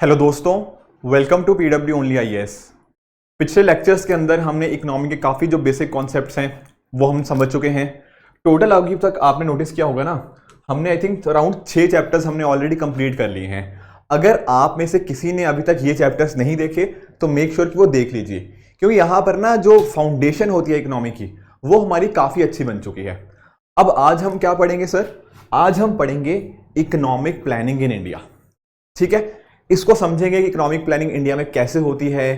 Hello दोस्तों, welcome to PW only IAS. पिछले lectures के अंदर हमने इकोनॉमी के काफ़ी जो बेसिक कॉन्सेप्ट्स हैं वो हम समझ चुके हैं। टोटल अभी तक आपने नोटिस किया होगा ना, हमने आई थिंक अराउंड 6 चैप्टर्स हमने ऑलरेडी कंप्लीट कर लिए हैं। अगर आप में से किसी ने अभी तक ये चैप्टर्स नहीं देखे तो मेक श्योर कि वो देख लीजिए, क्योंकि यहाँ पर ना जो फाउंडेशन होती है इकोनॉमी की वो हमारी काफ़ी अच्छी बन चुकी है। अब आज हम क्या पढ़ेंगे सर? आज हम पढ़ेंगे इकोनॉमिक प्लानिंग इन इंडिया। ठीक है, इसको समझेंगे कि इकोनॉमिक प्लानिंग इंडिया में कैसे होती है,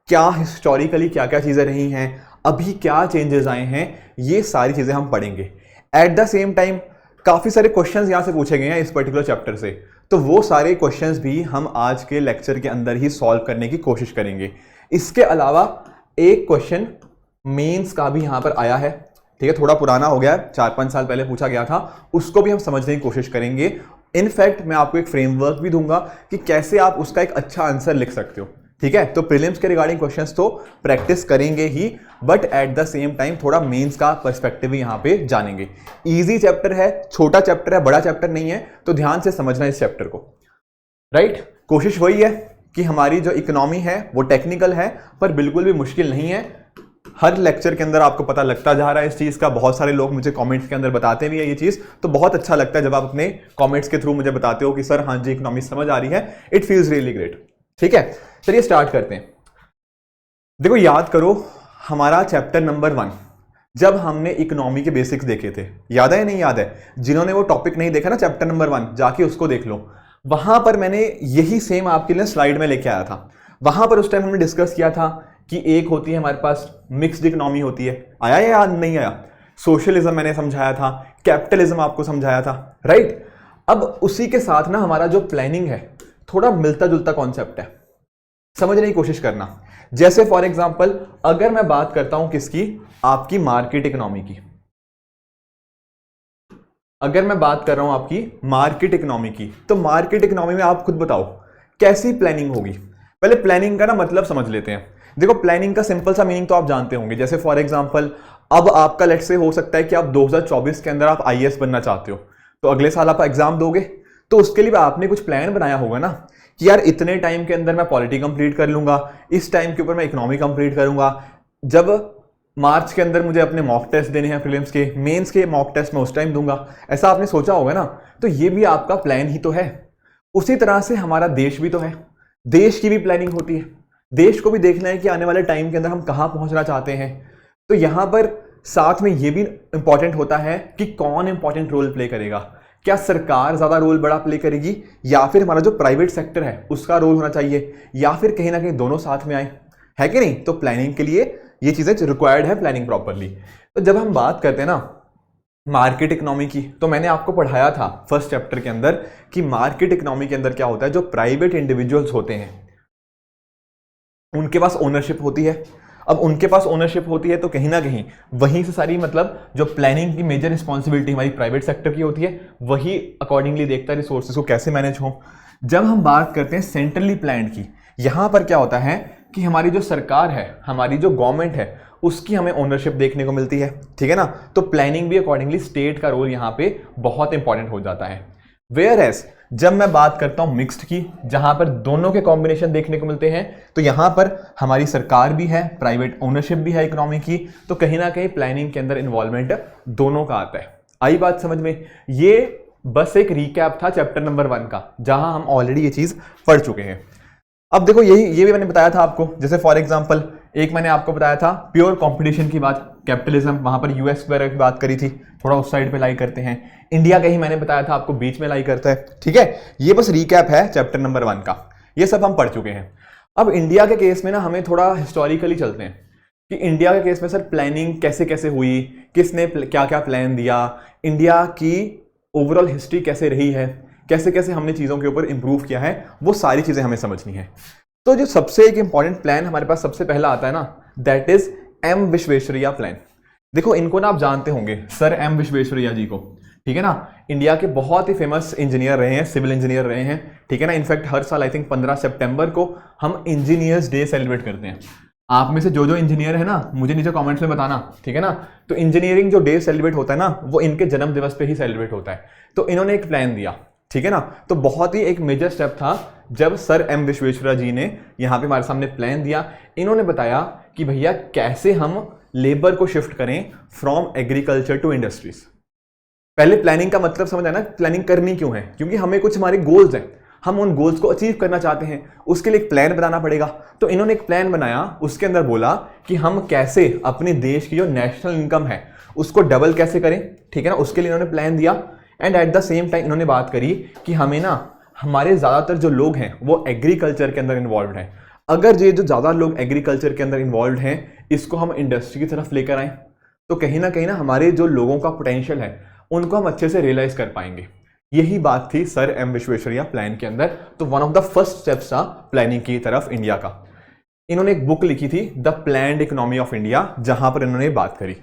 क्या हिस्टोरिकली क्या क्या चीज़ें रही हैं, अभी क्या चेंजेस आए हैं, ये सारी चीज़ें हम पढ़ेंगे। एट द सेम टाइम काफ़ी सारे क्वेश्चंस यहाँ से पूछे गए हैं इस पर्टिकुलर चैप्टर से, तो वो सारे क्वेश्चंस भी हम आज के लेक्चर के अंदर ही सॉल्व करने की कोशिश करेंगे। इसके अलावा एक क्वेश्चन मेंस का भी यहाँ पर आया है, ठीक है, थोड़ा पुराना हो गया, 4-5 साल पहले पूछा गया था, उसको भी हम समझने की कोशिश करेंगे। इनफैक्ट मैं आपको एक फ्रेमवर्क भी दूंगा कि कैसे आप उसका एक अच्छा आंसर लिख सकते हो। ठीक है, तो प्रीलिम्स के रिगार्डिंग क्वेश्चंस तो प्रैक्टिस करेंगे ही, but at the same time थोड़ा मेंस का पर्सपेक्टिव भी यहाँ पे जानेंगे। इजी चैप्टर है, छोटा चैप्टर है, बड़ा चैप्टर नहीं है, तो ध्यान से समझना इस चैप्टर को। राइट, कोशिश वही है कि हमारी जो इकोनॉमी है वो टेक्निकल है पर बिल्कुल भी मुश्किल नहीं है। हर लेक्चर के अंदर आपको पता लगता जा रहा है इस चीज़ का। बहुत सारे लोग मुझे कमेंट्स के अंदर बताते भी है ये चीज़, तो बहुत अच्छा लगता है जब आप अपने कमेंट्स के थ्रू मुझे बताते हो कि सर हाँ जी इकोनॉमी समझ आ रही है। It feels really great. ठीक है, चलिए स्टार्ट करते हैं। देखो, याद करो हमारा चैप्टर नंबर 1 जब हमने इकोनॉमी के बेसिक्स देखे थे, याद है या नहीं याद है? जिन्होंने वो टॉपिक नहीं देखा ना चैप्टर नंबर 1, जाके उसको देख लो। वहां पर मैंने यही सेम आपके लिए स्लाइड में लेके आया था। वहां पर उस टाइम हमने डिस्कस किया था कि एक होती है हमारे पास मिक्स्ड इकोनॉमी होती है, आया या याद नहीं आया? सोशलिज्म मैंने समझाया था, कैपिटलिज्म आपको समझाया था, राइट। अब उसी के साथ ना हमारा जो प्लानिंग है थोड़ा मिलता जुलता कॉन्सेप्ट है, समझने की कोशिश करना। जैसे फॉर एग्जांपल अगर मैं बात करता हूं किसकी, आपकी मार्केट इकोनॉमी की, अगर मैं बात कर रहा हूं आपकी मार्केट इकोनॉमी की, तो मार्केट इकोनॉमी में आप खुद बताओ कैसी प्लानिंग होगी। पहले प्लानिंग का ना मतलब समझ लेते हैं। देखो, प्लानिंग का सिंपल सा मीनिंग तो आप जानते होंगे। जैसे फॉर एग्जांपल अब आपका लेट्स से हो सकता है कि आप 2024 के अंदर आप आईएएस बनना चाहते हो, तो अगले साल आप एग्जाम दोगे, तो उसके लिए आपने कुछ प्लान बनाया होगा ना कि यार इतने टाइम के अंदर मैं पॉलिटी कंप्लीट कर लूंगा, इस टाइम के ऊपर मैं इकोनॉमी कंप्लीट करूंगा, जब मार्च के अंदर मुझे अपने मॉक टेस्ट देने हैं प्रीलिम्स के, मेंस के मॉक टेस्ट मैं उस टाइम दूंगा, ऐसा आपने सोचा होगा ना। तो ये भी आपका प्लान ही तो है। उसी तरह से हमारा देश भी तो है, देश की भी प्लानिंग होती है। देश को भी देखना है कि आने वाले टाइम के अंदर हम कहां पहुंचना चाहते हैं। तो यहां पर साथ में यह भी इंपॉर्टेंट होता है कि कौन इंपॉर्टेंट रोल प्ले करेगा। क्या सरकार ज्यादा रोल बड़ा प्ले करेगी, या फिर हमारा जो प्राइवेट सेक्टर है उसका रोल होना चाहिए, या फिर कहीं ना कहीं दोनों साथ में आए, है कि नहीं? तो प्लानिंग के लिए ये चीजें रिक्वायर्ड है, प्लानिंग प्रॉपरली। तो जब हम बात करते हैं ना मार्केट इकोनॉमी की, तो मैंने आपको पढ़ाया था फर्स्ट चैप्टर के अंदर कि मार्केट इकोनॉमी के अंदर क्या होता है, जो प्राइवेट इंडिविजुअल्स होते हैं उनके पास ओनरशिप होती है। अब उनके पास ओनरशिप होती है तो कहीं ना कहीं वहीं से सारी मतलब जो प्लानिंग की मेजर रिस्पॉन्सिबिलिटी हमारी प्राइवेट सेक्टर की होती है, वही अकॉर्डिंगली देखता है रिसोर्सेज को कैसे मैनेज हो। जब हम बात करते हैं सेंट्रली प्लान्ड की, यहां पर क्या होता है कि हमारी जो सरकार है, हमारी जो गवर्नमेंट है, उसकी हमें ओनरशिप देखने को मिलती है। ठीक है ना, तो प्लानिंग भी अकॉर्डिंगली स्टेट का रोल यहाँ पे बहुत इंपॉर्टेंट हो जाता है। वेयर एज जब मैं बात करता हूं मिक्स्ड की, जहां पर दोनों के कॉम्बिनेशन देखने को मिलते हैं, तो यहां पर हमारी सरकार भी है, प्राइवेट ओनरशिप भी है इकोनॉमी की, तो कहीं ना कहीं प्लानिंग के अंदर इन्वॉल्वमेंट दोनों का आता है। आई बात समझ में? ये बस एक रिकैप था चैप्टर नंबर 1 का, जहां हम ऑलरेडी ये चीज पढ़ चुके हैं। अब देखो, ये भी मैंने बताया था आपको। जैसे फॉर एग्जांपल एक मैंने आपको बताया था प्योर कंपटीशन की बात, कैपिटलिज्म, वहां पर यूएस वगैरह की बात करी थी, थोड़ा उस साइड पे लाई करते हैं। इंडिया का ही मैंने बताया था आपको बीच में लाई करता है। ठीक है, ये बस रिकैप है चैप्टर नंबर 1 का, ये सब हम पढ़ चुके हैं। अब इंडिया के केस में ना हमें थोड़ा हिस्टोरिकली चलते हैं कि इंडिया के केस में सर प्लानिंग कैसे कैसे हुई, किसने क्या क्या प्लान दिया, इंडिया की ओवरऑल हिस्ट्री कैसे रही है, कैसे कैसे हमने चीज़ों के ऊपर इंप्रूव किया है, वो सारी चीज़ें हमें समझनी है। तो जो सबसे एक इंपॉर्टेंट प्लान हमारे पास सबसे पहला आता है ना, that is M Visvesvaraya plan. देखो, इनको ना आप जानते होंगे, सर एम विश्वेश्वरैया जी को। ठीक है ना, इंडिया के बहुत ही फेमस इंजीनियर रहे हैं, सिविल इंजीनियर रहे हैं। ठीक है ना, इनफैक्ट हर साल आई थिंक 15 सितंबर को हम इंजीनियर्स डे सेलिब्रेट करते हैं। आप में से जो इंजीनियर है ना, मुझे नीचे कमेंट्स में बताना। ठीक है ना, तो इंजीनियरिंग जो डे सेलिब्रेट होता है ना, वो इनके जन्म दिवस पे ही सेलिब्रेट होता है। तो इन्होंने एक प्लान दिया, ठीक है ना, तो बहुत ही एक मेजर स्टेप था जब सर एम विश्वेश्वरैया जी ने यहाँ पे हमारे सामने प्लान दिया, इन्होंने बताया कि भैया कैसे हम लेबर को शिफ्ट करें फ्रॉम एग्रीकल्चर टू इंडस्ट्रीज। पहले प्लानिंग का मतलब समझ आया ना, प्लानिंग करनी क्यों है, क्योंकि हमें कुछ हमारे गोल्स हैं, हम उन गोल्स को अचीव करना चाहते हैं, उसके लिए एक प्लान बनाना पड़ेगा। तो इन्होंने एक प्लान बनाया, उसके अंदर बोला कि हम कैसे अपने देश की जो नेशनल इनकम है उसको डबल कैसे करें, ठीक है ना, उसके लिए इन्होंने प्लान दिया। And eight the same time इन्होंने बात करी कि हमें ना हमारे ज़्यादातर जो लोग हैं वो एग्रीकल्चर के अंदर इन्वॉल्व हैं, अगर ये जो ज़्यादा लोग एग्रीकल्चर के अंदर इन्वॉल्व हैं इसको हम इंडस्ट्री की तरफ लेकर आएँ तो कहीं ना हमारे जो लोगों का पोटेंशियल है उनको हम अच्छे से रियलाइज कर पाएंगे। यही बात थी सर एम विश्वेश्वरैया प्लान के अंदर। तो one of the first steps था प्लानिंग की तरफ इंडिया का। इन्होंने एक बुक लिखी थी the planned economy of India, जहां पर इन्होंने बात करी।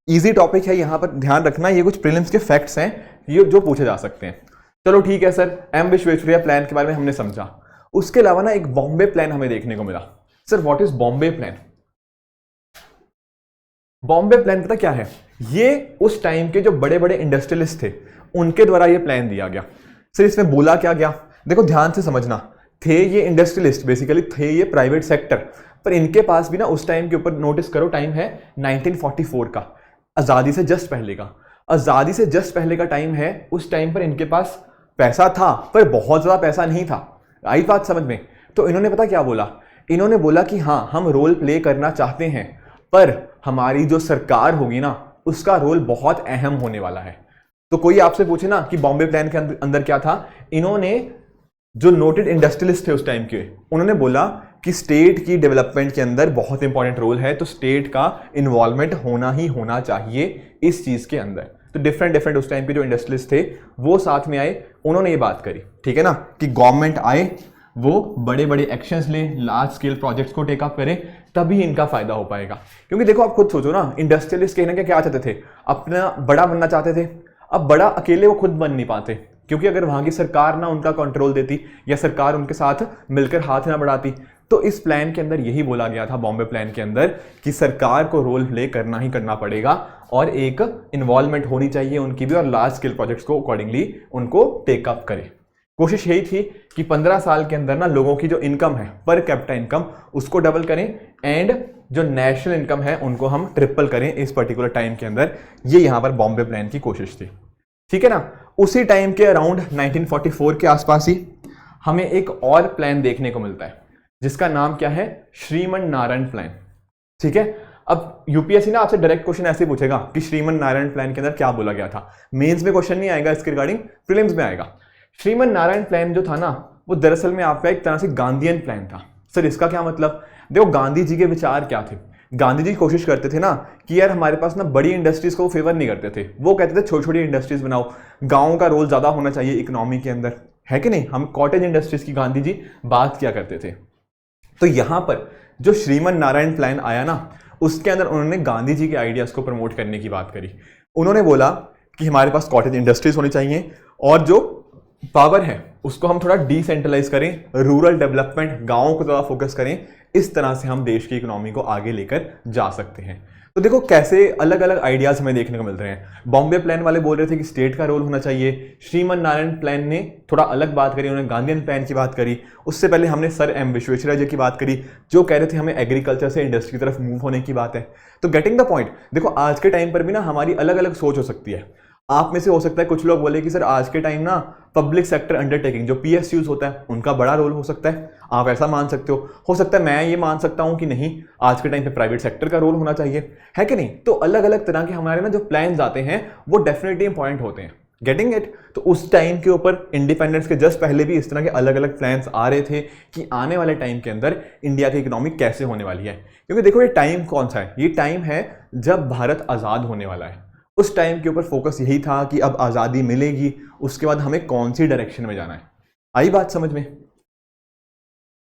इजी टॉपिक है, यहां पर ध्यान रखना, ये कुछ प्रीलिम्स के फैक्ट्स हैं ये जो पूछे जा सकते हैं। चलो ठीक है सर, एम विश्वेश्वरैया प्लान के बारे में हमने समझा। उसके अलावा ना एक बॉम्बे प्लान हमें देखने को मिला। Sir what is Bombay plan? Bombay plan पता क्या है? ये उस टाइम के जो बड़े बड़े इंडस्ट्रियलिस्ट थे उनके द्वारा ये प्लान दिया गया। सर इसमें बोला क्या गया? देखो ध्यान से समझना, थे ये इंडस्ट्रियलिस्ट, बेसिकली थे ये प्राइवेट सेक्टर, पर इनके पास भी ना उस टाइम के ऊपर नोटिस करो टाइम है 1944 का, आज़ादी से जस्ट पहले का। आज़ादी से जस्ट पहले का टाइम है, उस टाइम पर इनके पास पैसा था पर बहुत ज़्यादा पैसा नहीं था। आई बात समझ में? तो इन्होंने पता क्या बोला? इन्होंने बोला कि हाँ हम रोल प्ले करना चाहते हैं पर हमारी जो सरकार होगी ना उसका रोल बहुत अहम होने वाला है। तो कोई आपसे पूछे ना कि बॉम्बे प्लान के अंदर क्या था, इन्होंने जो नोटेड इंडस्ट्रियलिस्ट थे उस टाइम के उन्होंने बोला कि स्टेट की डेवलपमेंट के अंदर बहुत इंपॉर्टेंट रोल है, तो स्टेट का इन्वॉल्वमेंट होना ही होना चाहिए इस चीज के अंदर। तो डिफरेंट उस टाइम के जो इंडस्ट्रियलिस्ट थे वो साथ में आए, उन्होंने ये बात करी, ठीक है ना, कि गवर्नमेंट आए, वो बड़े बड़े एक्शंस ले, लार्ज स्केल प्रोजेक्ट्स को टेकअप करें, तभी इनका फायदा हो पाएगा। क्योंकि देखो आप खुद सोचो ना, इंडस्ट्रियलिस्ट कहीं ना क्या चाहते थे, अपना बड़ा बनना चाहते थे। अब बड़ा अकेले वो खुद बन नहीं पाते, क्योंकि अगर वहां की सरकार ना उनका कंट्रोल देती या सरकार उनके साथ मिलकर हाथ ना बढ़ाती। तो इस प्लान के अंदर यही बोला गया था, बॉम्बे प्लान के अंदर, कि सरकार को रोल प्ले करना ही करना पड़ेगा और एक इन्वॉल्वमेंट होनी चाहिए उनकी भी, और लार्ज स्केल प्रोजेक्ट्स को अकॉर्डिंगली उनको टेकअप करे। कोशिश यही थी कि 15 साल के अंदर ना लोगों की जो इनकम है, पर कैपिटा इनकम, उसको डबल करें एंड जो नेशनल इनकम है उनको हम ट्रिपल करें इस पर्टिकुलर टाइम के अंदर। ये यहां पर बॉम्बे प्लान की कोशिश थी, ठीक है ना। उसी टाइम के अराउंड 1944 के आसपास ही हमें एक और प्लान देखने को मिलता है जिसका नाम क्या है? श्रीमन नारायण प्लान, ठीक है। अब यूपीएससी ना आपसे डायरेक्ट क्वेश्चन ऐसे पूछेगा कि श्रीमन नारायण प्लान के अंदर क्या बोला गया था। मेंस में क्वेश्चन नहीं आएगा इसके रिगार्डिंग, प्रीलिम्स में आएगा। श्रीमन नारायण प्लान जो था ना वो दरअसल में आपका एक तरह से गांधीयन प्लान था। सर इसका क्या मतलब? देखो गांधी जी के विचार क्या थे। गांधी जी कोशिश करते थे ना कि यार हमारे पास ना बड़ी इंडस्ट्रीज को फेवर नहीं करते थे, वो कहते थे छोटी छोटी इंडस्ट्रीज बनाओ, गाँव का रोल ज्यादा होना चाहिए इकोनॉमी के अंदर, है कि नहीं। हम कॉटेज इंडस्ट्रीज की गांधी जी बात किया करते थे। तो यहां पर जो श्रीमन नारायण प्लान आया ना, उसके अंदर उन्होंने गांधी जी के आइडियाज को प्रमोट करने की बात करी। उन्होंने बोला कि हमारे पास कॉटेज इंडस्ट्रीज होनी चाहिए और जो पावर है उसको हम थोड़ा डिसेंट्रलाइज करें, रूरल डेवलपमेंट, गांवों को ज़्यादा फोकस करें। इस तरह से हम देश की इकोनॉमी को आगे लेकर जा सकते हैं। तो देखो कैसे अलग अलग आइडियाज हमें देखने को मिल रहे हैं। बॉम्बे प्लान वाले बोल रहे थे कि स्टेट का रोल होना चाहिए, श्रीमन नारायण प्लान ने थोड़ा अलग बात करी, उन्होंने गांधीयन प्लान की बात करी। उससे पहले हमने सर एम विश्वेश्वरैया जी की बात करी जो कह रहे थे हमें एग्रीकल्चर से इंडस्ट्री की तरफ मूव होने की बात है। तो गेटिंग द पॉइंट, देखो आज के टाइम पर भी ना हमारी अलग अलग सोच हो सकती है। आप में से हो सकता है कुछ लोग बोले कि सर आज के टाइम ना पब्लिक सेक्टर अंडरटेकिंग जो पीएसयूज होता है उनका बड़ा रोल हो सकता है, आप ऐसा मान सकते हो सकता है मैं ये मान सकता हूं कि नहीं आज के टाइम पे प्राइवेट सेक्टर का रोल होना चाहिए, है कि नहीं। तो अलग अलग तरह के हमारे ना जो प्लान्स आते हैं वो डेफिनेटली इंपॉर्टेंट होते हैं। Getting it? तो उस टाइम के ऊपर इंडिपेंडेंस के जस्ट पहले भी इस तरह के अलग अलग प्लान्स आ रहे थे कि आने वाले टाइम के अंदर इंडिया की इकोनॉमी कैसे होने वाली है। क्योंकि देखो ये टाइम कौन सा है? ये टाइम है जब भारत आज़ाद होने वाला है। उस टाइम के ऊपर फोकस यही था कि अब आज़ादी मिलेगी, उसके बाद हमें कौन सी डायरेक्शन में जाना है। आई बात समझ में?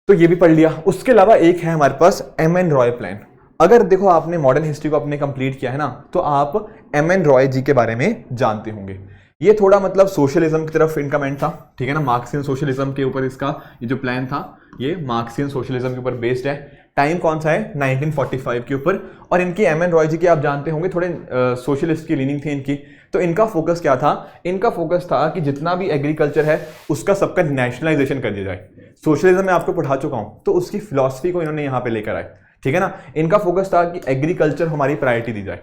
तो ये भी पढ़ लिया। उसके अलावा एक है हमारे पास एम.एन. रॉय प्लान। अगर देखो आपने मॉडर्न हिस्ट्री को अपने कंप्लीट किया है ना, तो आप एम.एन. रॉय जी के बारे में जानते होंगे। ये थोड़ा मतलब सोशलिज्म की तरफ इनकमेंट था, ठीक है ना, मार्क्सियन सोशलिज्म के ऊपर इसका ये जो प्लान था ये मार्क्सियन सोशलिज्म के ऊपर बेस्ड है। टाइम कौन सा है? 1945 के ऊपर। और इनकी एम.एन. रॉय जी की आप जानते होंगे थोड़े सोशलिस्ट की लीनिंग थी इनकी, तो इनका फोकस क्या था? इनका फोकस था कि जितना भी एग्रीकल्चर है उसका सबका नेशनलाइजेशन कर दिया जाए। सोशलिज्म में आपको पढ़ा चुका हूं, तो उसकी फिलॉसफी को इन्होंने यहां पे लेकर आए, ठीक है ना। इनका फोकस था कि एग्रीकल्चर हमारी प्रायोरिटी दी जाए।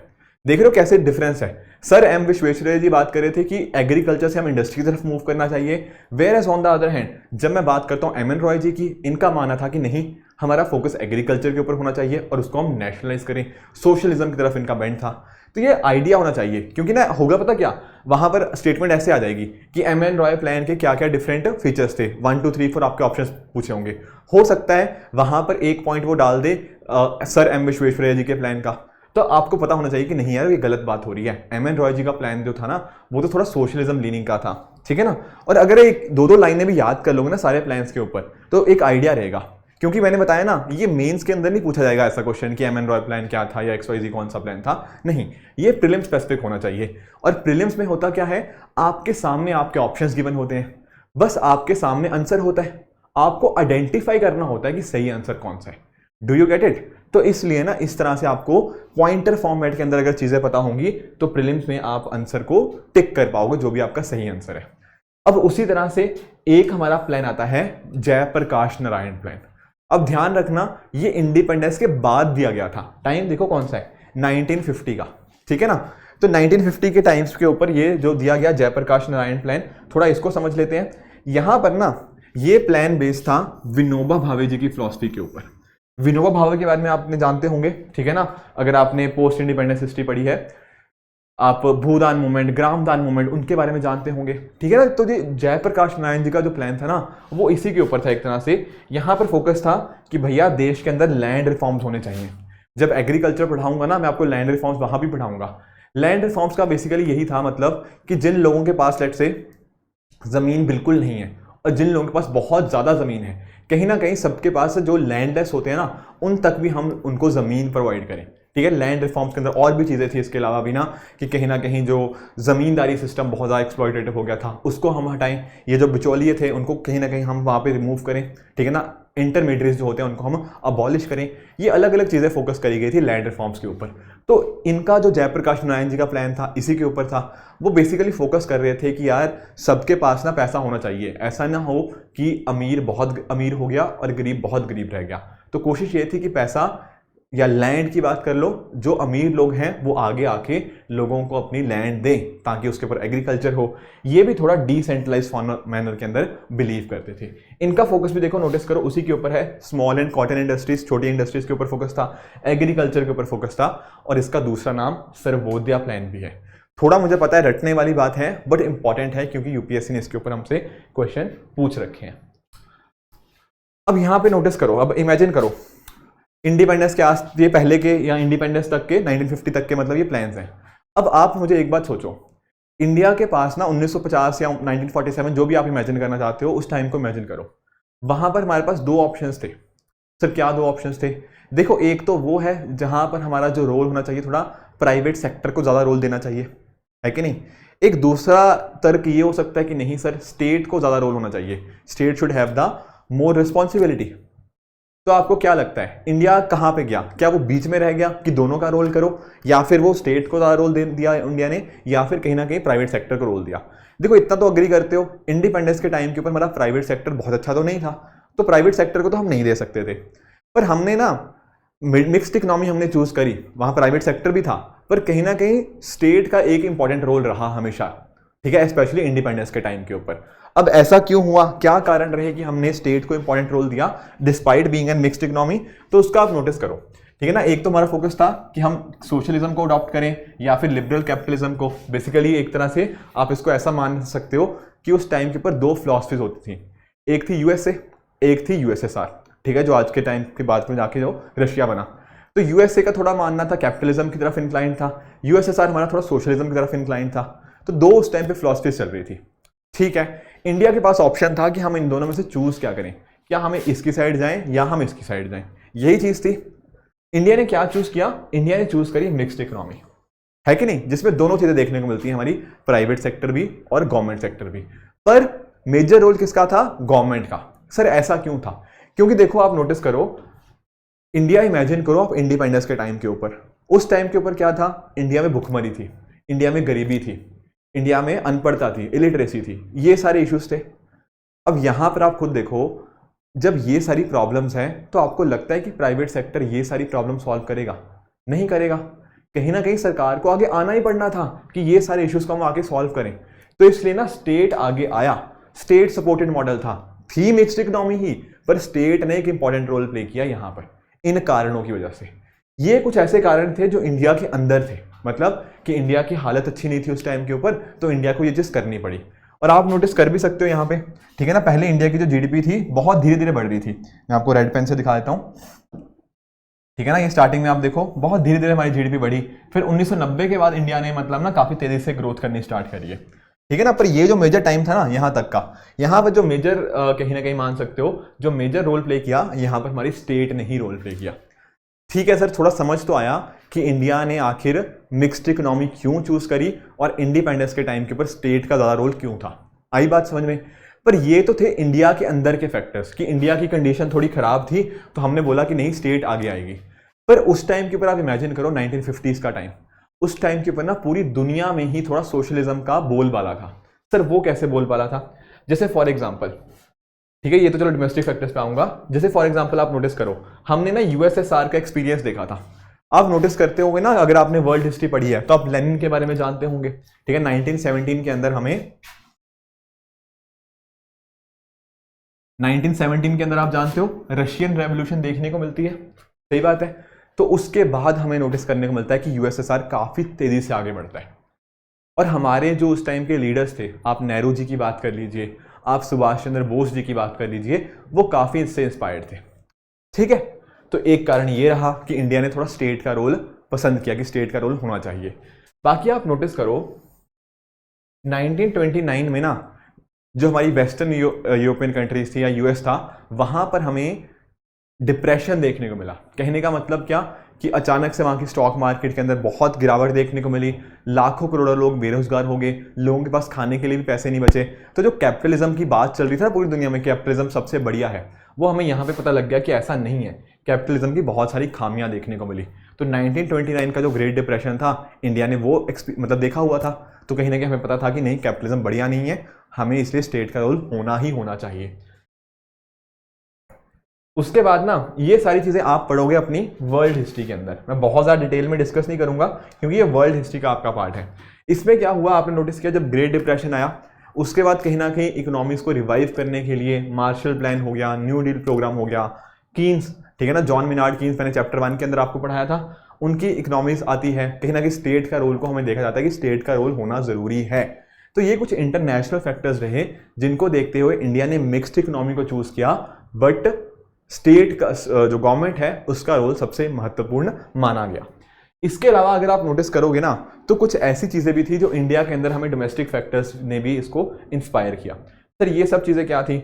देख रहे हो कैसे डिफरेंस है। सर एम विश्वेश्वरैया जी बात कर रहे थे कि एग्रीकल्चर से हम इंडस्ट्री की तरफ मूव करना चाहिए, whereas on the other hand जब मैं बात करता हूं एम एन रॉय जी की, इनका मानना था कि नहीं, हमारा फोकस एग्रीकल्चर के ऊपर होना चाहिए और उसको हम नेशनलाइज करें। सोशलिज्म की तरफ इनका बेंड था। तो ये आइडिया होना चाहिए, क्योंकि ना होगा पता क्या, वहां पर स्टेटमेंट ऐसे आ जाएगी कि एम एन रॉय प्लान के क्या क्या डिफरेंट फीचर्स थे, 1 2 3 4 आपके ऑप्शंस पूछे होंगे। हो सकता है वहां पर एक पॉइंट वो डाल दे सर एम विश्वेश्वरैया जी के प्लान का, तो आपको पता होना चाहिए कि नहीं यार ये गलत बात हो रही है। एम एन रॉय जी का प्लान जो था ना वो तो थोड़ा सोशलिज्म लीनिंग का था, ठीक है ना। और अगर एक दो दो लाइनें भी याद कर लोगे ना सारे प्लान्स के ऊपर तो एक आइडिया रहेगा, क्योंकि मैंने बताया ना ये मेंस के अंदर नहीं पूछा जाएगा ऐसा क्वेश्चन कि एम एन रॉय प्लान क्या था या XYZ कौन सा प्लान था, नहीं, ये प्रीलिम स्पेसिफिक होना चाहिए। और प्रीलिम्स में होता क्या है, आपके सामने आपके ऑप्शंस गिवन होते हैं, बस आपके सामने आंसर होता है, आपको आइडेंटिफाई करना होता है कि सही आंसर कौन सा है। Do you get it? तो इसलिए ना इस तरह से आपको पॉइंटर फॉर्मेट के अंदर अगर चीजें पता होंगी तो प्रीलिम्स में आप आंसर को टिक कर पाओगे जो भी आपका सही आंसर है। अब उसी तरह से एक हमारा प्लान आता है जयप्रकाश नारायण प्लान। अब ध्यान रखना ये इंडिपेंडेंस के बाद दिया गया था, टाइम देखो कौन सा है, 1950 का, ठीक है ना। तो 1950 के टाइम्स के ऊपर ये जो दिया गया जयप्रकाश नारायण प्लान, थोड़ा इसको समझ लेते हैं। यहां पर ना ये प्लान बेस्ड था विनोबा भावे जी की फिलॉसफी के ऊपर। विनोबा भावे के बारे में आपने जानते होंगे, ठीक है ना, अगर आपने पोस्ट इंडिपेंडेंस हिस्ट्री पढ़ी है, आप भूदान मूवमेंट, ग्रामदान मूवमेंट, उनके बारे में जानते होंगे, ठीक है ना। तो ये जयप्रकाश नारायण जी का जो प्लान था ना वो इसी के ऊपर था एक तरह से। यहाँ पर फोकस था कि भैया देश के अंदर लैंड रिफॉर्म्स होने चाहिए। जब एग्रीकल्चर पढ़ाऊंगा ना मैं आपको लैंड रिफॉर्म्स वहां भी पढ़ाऊंगा। लैंड रिफॉर्म्स का बेसिकली यही था मतलब कि जिन लोगों के पास लेट से जमीन बिल्कुल नहीं है और जिन लोगों के पास बहुत ज्यादा जमीन है, कहीं ना कहीं सबके पास जो लैंडलेस होते हैं ना उन तक भी हम उनको जमीन प्रोवाइड करें, ठीक है। लैंड रिफॉर्म्स के अंदर और भी चीजें थी इसके अलावा भी ना, कि कहीं ना कहीं जो जमींदारी सिस्टम बहुत ज़्यादा एक्सप्लॉयटेटिव हो गया था उसको हम हटाएं, ये जो बिचौलिए थे उनको कहीं ना कहीं हम वहाँ पे रिमूव करें, ठीक है ना। इंटरमीडिएट्स जो होते हैं उनको हम अबॉलिश करें। ये अलग अलग चीज़ें फोकस करी गई थी लैंड रिफॉर्म्स के ऊपर। तो इनका जो जयप्रकाश नारायण जी का प्लान था इसी के ऊपर था। वो बेसिकली फोकस कर रहे थे कि यार सबके पास ना पैसा होना चाहिए, ऐसा ना हो कि अमीर बहुत अमीर हो गया और गरीब बहुत गरीब रह गया। तो कोशिश ये थी कि पैसा या लैंड की बात कर लो, जो अमीर लोग हैं वो आगे आके लोगों को अपनी लैंड दें ताकि उसके ऊपर एग्रीकल्चर हो। ये भी थोड़ा डिसेंट्रलाइज मैनर के अंदर बिलीव करते थे। इनका फोकस भी देखो, नोटिस करो, उसी के ऊपर है। स्मॉल एंड कॉटन इंडस्ट्रीज, छोटी इंडस्ट्रीज के ऊपर फोकस था, एग्रीकल्चर के ऊपर फोकस था, और इसका दूसरा नाम सर्वोदया प्लान भी है। थोड़ा मुझे पता है रटने वाली बात है बट इंपॉर्टेंट है क्योंकि यूपीएससी ने इसके ऊपर हमसे क्वेश्चन पूछ रखे हैं। अब यहां पे नोटिस करो, अब इमेजिन करो इंडिपेंडेंस के ये पहले के या इंडिपेंडेंस तक के 1950 तक के मतलब ये प्लान्स हैं। अब आप मुझे एक बात सोचो, इंडिया के पास ना 1950 या 1947 जो भी आप इमेजिन करना चाहते हो उस टाइम को इमेजिन करो। वहां पर हमारे पास दो ऑप्शंस थे। सर क्या दो ऑप्शंस थे? देखो, एक तो वो है जहां पर हमारा जो रोल होना चाहिए थोड़ा प्राइवेट सेक्टर को ज्यादा रोल देना चाहिए, है कि नहीं। एक दूसरा तर्क ये हो सकता है कि नहीं सर, स्टेट को ज्यादा रोल होना चाहिए, state should have the more responsibility. तो आपको क्या लगता है इंडिया कहां पे गया? क्या वो बीच में रह गया कि दोनों का रोल करो, या फिर वो स्टेट को ज्यादा रोल दे दिया इंडिया ने, या फिर कहीं ना कहीं प्राइवेट सेक्टर को रोल दिया? देखो इतना तो अग्री करते हो, इंडिपेंडेंस के टाइम के ऊपर हमारा प्राइवेट सेक्टर बहुत अच्छा तो नहीं था, तो प्राइवेट सेक्टर को तो हम नहीं दे सकते थे। पर हमने ना मिक्स्ड इकोनॉमी हमने चूज करी, वहां प्राइवेट सेक्टर भी था पर कहीं ना कहीं स्टेट का एक इंपॉर्टेंट रोल रहा हमेशा, ठीक है, स्पेशली इंडिपेंडेंस के टाइम के ऊपर। अब ऐसा क्यों हुआ, क्या कारण रहे कि हमने स्टेट को इंपॉर्टेंट रोल दिया despite being an mixed economy? तो उसका आप नोटिस करो, ठीक है ना। एक तो हमारा फोकस था कि हम सोशलिज्म को अडॉप्ट करें या फिर लिबरल कैपिटलिज्म को। बेसिकली एक तरह से आप इसको ऐसा मान सकते हो कि उस टाइम के ऊपर दो फिलॉसफीज होती थी, एक थी यूएसए, एक थी यूएसएसआर, ठीक है, जो आज के टाइम के बाद में जाके जो रशिया बना। तो यूएसए का थोड़ा मानना था कैपिटलिज्म की तरफ इंक्लाइन था, यूएसएसआर हमारा थोड़ा सोशलिज्म की तरफ इंक्लाइन था। तो दो उस टाइम पे फिलॉसफीज चल रही थी, ठीक है। इंडिया के पास ऑप्शन था कि हम इन दोनों में से चूज क्या करें, क्या हमें इसकी साइड जाएं या हम इसकी साइड जाएं, यही चीज थी। इंडिया ने क्या चूज किया? इंडिया ने चूज करी मिक्स्ड इकोनॉमी, है कि नहीं, जिसमें दोनों चीजें देखने को मिलती है, हमारी प्राइवेट सेक्टर भी और गवर्नमेंट सेक्टर भी। पर मेजर रोल किसका था? गवर्नमेंट का। सर ऐसा क्यों था? क्योंकि देखो आप नोटिस करो, इंडिया इमेजिन करो आप इंडिपेंडेंस के टाइम के ऊपर, उस टाइम के ऊपर क्या था? इंडिया में भुखमरी थी, इंडिया में गरीबी थी, इंडिया में अनपढ़ता थी, इलिटरेसी थी, ये सारे इश्यूज थे। अब यहां पर आप खुद देखो, जब ये सारी प्रॉब्लम्स हैं तो आपको लगता है कि प्राइवेट सेक्टर ये सारी प्रॉब्लम सॉल्व करेगा? नहीं करेगा। कहीं ना कहीं सरकार को आगे आना ही पड़ना था कि ये सारे इश्यूज को हम आगे सॉल्व करें। तो इसलिए ना स्टेट आगे आया, स्टेट सपोर्टेड मॉडल था, थी मिक्स्ड इकोनॉमी ही, पर स्टेट ने एक इंपॉर्टेंट रोल प्ले किया यहां पर, इन कारणों की वजह से। ये कुछ ऐसे कारण थे जो इंडिया के अंदर थे, मतलब कि इंडिया की हालत अच्छी नहीं थी उस टाइम के ऊपर, तो इंडिया को ये चीज करनी पड़ी। और आप नोटिस कर भी सकते हो यहाँ पे, ठीक है ना, पहले इंडिया की जो जीडीपी थी बहुत धीरे धीरे बढ़ रही थी। मैं आपको रेड पेन से दिखा देता हूँ, ठीक है ना, ये स्टार्टिंग में आप देखो बहुत धीरे धीरे हमारी जीडीपी बढ़ी, फिर 1990 के बाद इंडिया ने मतलब ना काफी तेजी से ग्रोथ करनी स्टार्ट करी है, ठीक है ना। पर ये जो मेजर टाइम था ना यहाँ तक का, यहाँ पर जो मेजर कहीं ना कहीं मान सकते हो जो मेजर रोल प्ले किया, यहाँ पर हमारी स्टेट ने ही रोल प्ले किया। ठीक है सर, थोड़ा समझ तो आया कि इंडिया ने आखिर मिक्स्ड इकोनॉमी क्यों चूज करी और इंडिपेंडेंस के टाइम के ऊपर स्टेट का ज्यादा रोल क्यों था, आई बात समझ में। पर ये तो थे इंडिया के अंदर के फैक्टर्स कि इंडिया की कंडीशन थोड़ी खराब थी तो हमने बोला कि नहीं स्टेट आगे आएगी। पर उस टाइम के ऊपर आप इमेजिन करो 1950s का टाइम, उस टाइम के ऊपर ना पूरी दुनिया में ही थोड़ा सोशलिज्म का बोलबाला था। सर वो कैसे बोलबाला था? जैसे फॉर एग्जाम्पल, ठीक है, ये तो चलो डोमेस्टिक फैक्टर्स पे आऊंगा। जैसे फॉर एग्जांपल आप नोटिस करो, हमने ना यूएसएसआर का एक्सपीरियंस देखा था। आप नोटिस करते होंगे ना, अगर आपने वर्ल्ड हिस्ट्री पढ़ी है तो आप लेनिन के बारे में जानते होंगे, ठीक है। 1917 के अंदर हमें 1917 के अंदर आप जानते हो रशियन रेवोल्यूशन देखने को मिलती है, सही बात है। तो उसके बाद हमें नोटिस करने को मिलता है कि यूएसएसआर काफी तेजी से आगे बढ़ता है। और हमारे जो उस टाइम के लीडर्स थे, आप नेहरू जी की बात कर लीजिए, आप सुभाष चंद्र बोस जी की बात कर लीजिए, वो काफी इससे इंस्पायर्ड थे, ठीक है। तो एक कारण ये रहा कि इंडिया ने थोड़ा स्टेट का रोल पसंद किया कि स्टेट का रोल होना चाहिए। बाकी आप नोटिस करो 1929 में ना जो हमारी वेस्टर्न यूरोपियन कंट्रीज थी या यूएस था, वहां पर हमें डिप्रेशन देखने को मिला। कहने का मतलब क्या कि अचानक से वहां की स्टॉक मार्केट के अंदर बहुत गिरावट देखने को मिली, लाखों करोड़ों लोग बेरोजगार हो गए, लोगों के पास खाने के लिए भी पैसे नहीं बचे। तो जो कैपिटलिज्म की बात चल रही थी ना पूरी दुनिया में, कैपिटलिज्म सबसे बढ़िया है, वो हमें यहाँ पे पता लग गया कि ऐसा नहीं है, कैपिटलिज्म की बहुत सारी खामियां देखने को मिली। तो 1929 का जो ग्रेट डिप्रेशन था, इंडिया ने वो मतलब देखा हुआ था, तो कहीं ना कहीं हमें पता था कि नहीं कैपिटलिज्म बढ़िया नहीं है, हमें इसलिए स्टेट का रोल होना ही होना चाहिए। उसके बाद ना ये सारी चीजें आप पढ़ोगे अपनी वर्ल्ड हिस्ट्री के अंदर, मैं बहुत ज्यादा डिटेल में डिस्कस नहीं करूंगा क्योंकि ये वर्ल्ड हिस्ट्री का आपका पार्ट है। इसमें क्या हुआ आपने नोटिस किया, जब ग्रेट डिप्रेशन आया उसके बाद कहीं ना कहीं इकोनॉमिक्स को रिवाइव करने के लिए मार्शल प्लान हो गया, न्यू डील प्रोग्राम हो गया, कीन्स, ठीक है ना, जॉन मिनार्ड कीन्स, मैंने चैप्टर 1 के अंदर आपको पढ़ाया था, उनकी इकोनॉमिक्स आती है। कहीं ना कहीं स्टेट का रोल को हमें देखा जाता है कि स्टेट का रोल होना जरूरी है। तो ये कुछ इंटरनेशनल फैक्टर्स रहे जिनको देखते हुए इंडिया ने मिक्स्ड इकोनॉमी को चूज किया, बट स्टेट का जो गवर्नमेंट है उसका रोल सबसे महत्वपूर्ण माना गया। इसके अलावा अगर आप नोटिस करोगे ना तो कुछ ऐसी चीजें भी थी जो इंडिया के अंदर हमें डोमेस्टिक फैक्टर्स ने भी इसको इंस्पायर किया। सर ये सब चीजें क्या थी?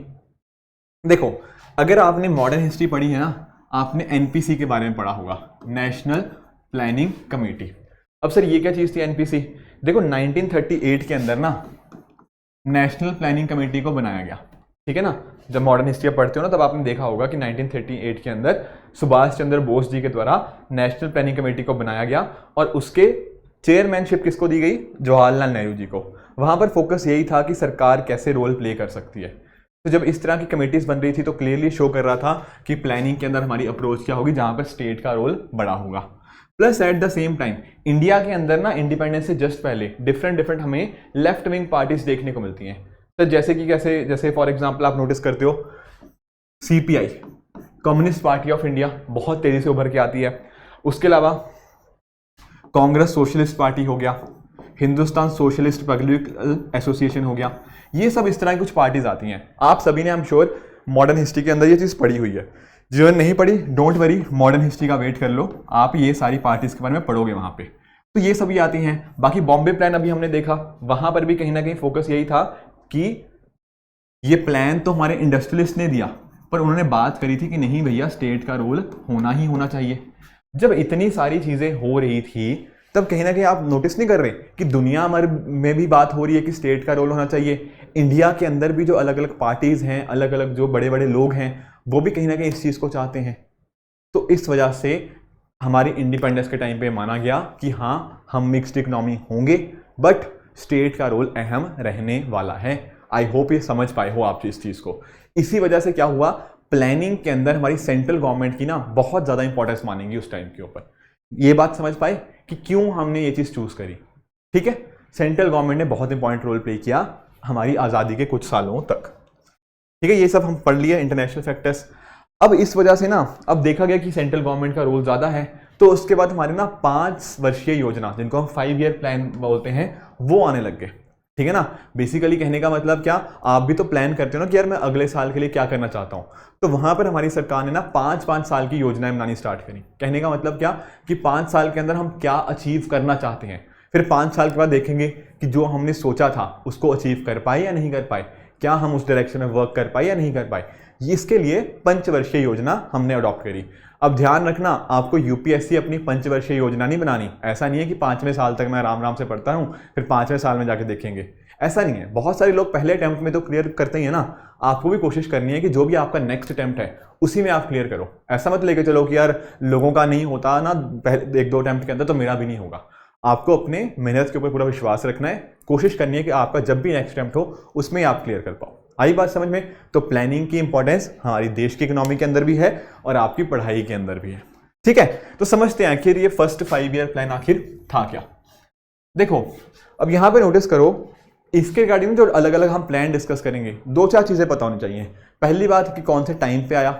देखो, अगर आपने मॉडर्न हिस्ट्री पढ़ी है ना, आपने एनपीसी के बारे में पढ़ा होगा, नेशनल प्लानिंग कमेटी। अब सर ये क्या चीज थी एनपीसी? देखो 1938 के अंदर ना नेशनल प्लानिंग कमेटी को बनाया गया, ठीक है ना। जब मॉडर्न हिस्ट्री पढ़ते हो ना तब आपने देखा होगा कि 1938 के अंदर सुभाष चंद्र बोस जी के द्वारा नेशनल प्लानिंग कमेटी को बनाया गया और उसके चेयरमैनशिप किसको दी गई? जवाहरलाल नेहरू जी को। वहां पर फोकस यही था कि सरकार कैसे रोल प्ले कर सकती है। तो जब इस तरह की कमेटीज बन रही थी तो क्लियरली शो कर रहा था कि प्लानिंग के अंदर हमारी अप्रोच क्या होगी, जहां पर स्टेट का रोल बड़ा होगा। Plus eight the same time India के अंदर ना इंडिपेंडेंस से जस्ट पहले डिफरेंट हमें लेफ्ट विंग पार्टीज देखने को मिलती हैं। तो जैसे कि कैसे, जैसे फॉर एग्जांपल आप नोटिस करते हो CPI, communist party of India, बहुत तेजी से उभर के आती है। उसके अलावा कांग्रेस सोशलिस्ट पार्टी हो गया, हिंदुस्तान सोशलिस्ट पब्लिक एसोसिएशन हो गया, ये सब इस तरह की कुछ पार्टीज आती हैं। आप सभी ने I am sure modern history के अंदर ये चीज पढ़ी हुई है। जिन्होंने नहीं पढ़ी डोंट वरी, मॉडर्न हिस्ट्री का वेट कर लो, आप ये सारी पार्टीज के बारे में पढ़ोगे वहां पे, तो ये सभी आती हैं। बाकी बॉम्बे प्लान अभी हमने देखा, वहां पर भी कहीं ना कहीं फोकस यही था कि ये प्लान तो हमारे इंडस्ट्रियलिस्ट ने दिया, पर उन्होंने बात करी थी कि नहीं भैया स्टेट का रोल होना ही होना चाहिए। जब इतनी सारी चीजें हो रही थी तब कहीं ना कहीं आप नोटिस नहीं कर रहे कि दुनिया में भी बात हो रही है कि स्टेट का रोल होना चाहिए। इंडिया के अंदर भी जो अलग अलग पार्टीज हैं, अलग अलग जो बड़े बड़े लोग हैं, वो भी कहीं ना कहीं इस चीज को चाहते हैं। तो इस वजह से हमारी इंडिपेंडेंस के टाइम पे माना गया कि हाँ हम मिक्स्ड इकोनॉमी होंगे, बट स्टेट का रोल अहम रहने वाला है। आई होप ये समझ पाए हो आप इस चीज़ को। इसी वजह से क्या हुआ, प्लानिंग के अंदर हमारी सेंट्रल गवर्नमेंट की ना बहुत ज़्यादा इंपॉर्टेंस मानेंगी उस टाइम के ऊपर। ये बात समझ पाए कि क्यों हमने ये चीज़ चूज़ करी। ठीक है, सेंट्रल गवर्नमेंट ने बहुत इंपॉर्टेंट रोल प्ले किया हमारी आज़ादी के कुछ सालों तक। ठीक है, ये सब हम पढ़ लिए इंटरनेशनल फैक्टर्स। अब इस वजह से ना अब देखा गया कि सेंट्रल गवर्नमेंट का रोल ज़्यादा है, तो उसके बाद हमारी ना 5 वर्षीय योजना, जिनको हम 5 ईयर प्लान बोलते हैं, वो आने लग गए। ठीक है ना, बेसिकली कहने का मतलब क्या, आप भी तो प्लान करते हो ना कि यार मैं अगले साल के लिए क्या करना चाहता हूँ, तो वहां पर हमारी सरकार ने ना 5-5 साल की योजनाएं बनानी स्टार्ट करी। कहने का मतलब क्या कि 5 साल के अंदर हम क्या अचीव करना चाहते हैं, फिर 5 साल के बाद देखेंगे कि जो हमने सोचा था उसको अचीव कर पाए या नहीं कर पाए, क्या हम उस डायरेक्शन में वर्क कर पाए या नहीं कर पाए। इसके लिए पंचवर्षीय योजना हमने अडॉप्ट करी। अब ध्यान रखना, आपको यूपीएससी अपनी पंचवर्षीय योजना नहीं बनानी। ऐसा नहीं है कि 5वें साल तक मैं आराम से पढ़ता हूँ फिर 5वें साल में जाके देखेंगे, ऐसा नहीं है। बहुत सारे लोग पहले अटेम्प्ट में तो क्लियर करते ही है ना, आपको भी कोशिश करनी है कि जो भी आपका नेक्स्ट अटेम्प्ट है उसी में आप क्लियर करो। ऐसा मत लेके चलो कि यार लोगों का नहीं होता ना पहले 1-2 अटेम्प्ट के अंदर तो मेरा भी नहीं होगा। आपको अपने मेहनत के ऊपर पूरा विश्वास रखना है, कोशिश करनी है कि आपका जब भी नेक्स्ट अटेम्प्ट हो उसमें आप क्लियर कर पाओ। आई बात समझ में? तो प्लानिंग की इंपॉर्टेंस हमारी देश की इकोनॉमी के अंदर भी है और आपकी पढ़ाई के अंदर भी है। ठीक है, तो समझते हैं आखिर ये फर्स्ट 5 ईयर प्लान आखिर था क्या। देखो अब यहां पे नोटिस करो, इसके रिगार्डिंग जो अलग अलग हम प्लान डिस्कस करेंगे, 2-4 चीजें पता होनी चाहिए। पहली बात कि कौन से टाइम पे आया,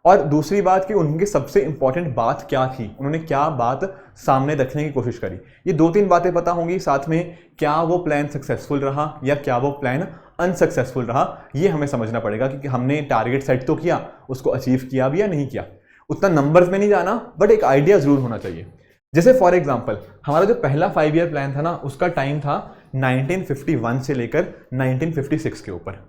और दूसरी बात कि उनकी सबसे इंपॉर्टेंट बात क्या थी, उन्होंने क्या बात सामने रखने की कोशिश करी। ये 2-3 बातें पता होंगी। साथ में क्या वो प्लान सक्सेसफुल रहा या क्या वो प्लान अनसक्सेसफुल रहा, ये हमें समझना पड़ेगा कि हमने टारगेट सेट तो किया, उसको अचीव किया भी या नहीं किया। उतना नंबर्स में नहीं जाना, बट एक आइडिया जरूर होना चाहिए। जैसे फॉर एग्जाम्पल हमारा जो पहला 5 ईयर प्लान था ना, उसका टाइम था 1951 से लेकर 1956 के ऊपर।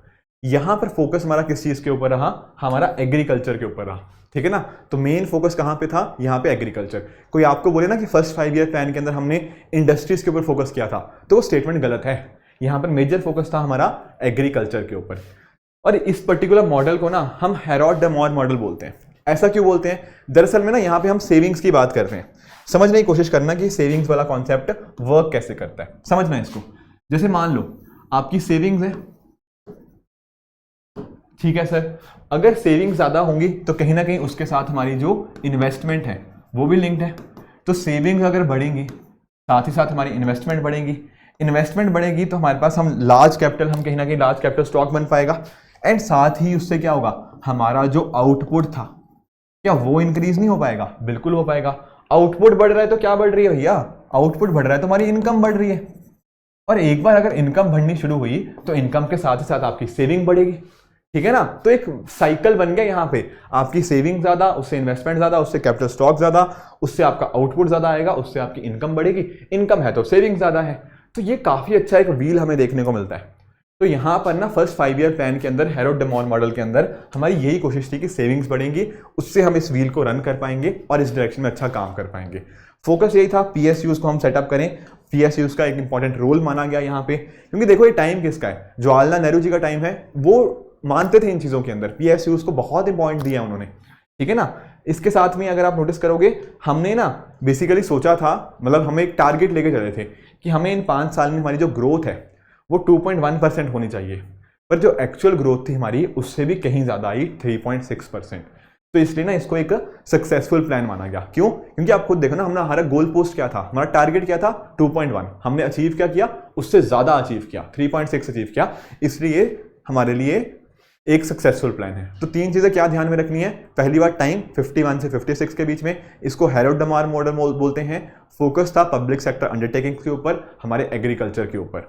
यहां पर फोकस हमारा किस चीज के ऊपर रहा, हमारा एग्रीकल्चर के ऊपर रहा। ठीक है ना, तो मेन फोकस कहां पे था, यहां पे एग्रीकल्चर। कोई आपको बोले ना कि फर्स्ट 5 ईयर प्लान के अंदर हमने इंडस्ट्रीज के ऊपर फोकस किया था, तो वो स्टेटमेंट गलत है। यहां पर मेजर फोकस था हमारा एग्रीकल्चर के ऊपर। और इस पर्टिकुलर मॉडल को ना हम हेरोड द मोर मॉडल बोलते हैं। ऐसा क्यों बोलते हैं, दरअसल में ना यहाँ पे हम सेविंग्स की बात करते हैं। समझने की कोशिश करना कि सेविंग्स वाला कॉन्सेप्ट वर्क कैसे करता है, समझना इसको। जैसे मान लो आपकी सेविंग्स है, ठीक है सर, अगर सेविंग्स ज्यादा होंगी तो कहीं ना कहीं उसके साथ हमारी जो इन्वेस्टमेंट है वो भी लिंक्ड है। तो सेविंग्स अगर बढ़ेंगी साथ ही साथ हमारी इन्वेस्टमेंट बढ़ेगी, इन्वेस्टमेंट बढ़ेगी तो हमारे पास हम लार्ज कैपिटल, हम कहीं ना कहीं लार्ज कैपिटल स्टॉक बन पाएगा। एंड साथ ही उससे क्या होगा, हमारा जो आउटपुट था क्या वो इंक्रीज नहीं हो पाएगा, बिल्कुल हो पाएगा। आउटपुट बढ़ रहा है तो क्या बढ़ रही है भैया, आउटपुट बढ़ रहा है तो हमारी इनकम बढ़ रही है। और एक बार अगर इनकम बढ़नी शुरू हुई तो इनकम के साथ ही साथ आपकी सेविंग बढ़ेगी। ठीक है ना, तो एक साइकिल बन गया यहाँ पे, आपकी सेविंग ज्यादा, उससे इन्वेस्टमेंट ज्यादा, उससे कैपिटल स्टॉक ज्यादा, उससे आपका आउटपुट ज्यादा आएगा, उससे आपकी इनकम बढ़ेगी, इनकम है तो सेविंग ज्यादा है। तो ये काफी अच्छा एक व्हील हमें देखने को मिलता है। तो यहाँ पर ना फर्स्ट 5 ईयर प्लान के अंदर हेरोड द मोर मॉडल के अंदर हमारी यही कोशिश थी कि सेविंग्स बढ़ेंगी, उससे हम इस व्हील को रन कर पाएंगे और इस डायरेक्शन में अच्छा काम कर पाएंगे। फोकस यही था, पीएसयूज को हम सेटअप करें। पीएसयूज का एक इंपॉर्टेंट रोल माना गया यहाँ पे, क्योंकि देखो ये टाइम किसका है, जवाहरलाल नेहरू जी का टाइम है। वो मानते थे इन चीजों के अंदर, पीएसयूज को बहुत इंपॉर्टेंट दिया उन्होंने। ठीक है ना, इसके साथ में अगर आप नोटिस करोगे, हमने ना बेसिकली सोचा था, मतलब हम एक टारगेट लेके चले थे कि हमें इन 5 साल में हमारी जो ग्रोथ है वो 2.1% होनी चाहिए, पर जो एक्चुअल ग्रोथ थी हमारी उससे भी कहीं ज्यादा आई, 3.6%। तो इसलिए ना इसको एक सक्सेसफुल प्लान माना गया। क्यों? क्योंकि आप खुद देखो ना, हमारा गोल पोस्ट क्या था, हमारा टारगेट क्या था, 2.1, हमने अचीव क्या किया, उससे ज्यादा अचीव किया, 3.6 अचीव किया, इसलिए हमारे लिए एक सक्सेसफुल प्लान है। तो 3 चीजें क्या ध्यान में रखनी है, पहली बात टाइम 51 से 56 के बीच में, इसको हेरोड द मोर मॉडल बोलते हैं। फोकस था पब्लिक सेक्टर अंडरटेकिंग के ऊपर, हमारे एग्रीकल्चर के ऊपर,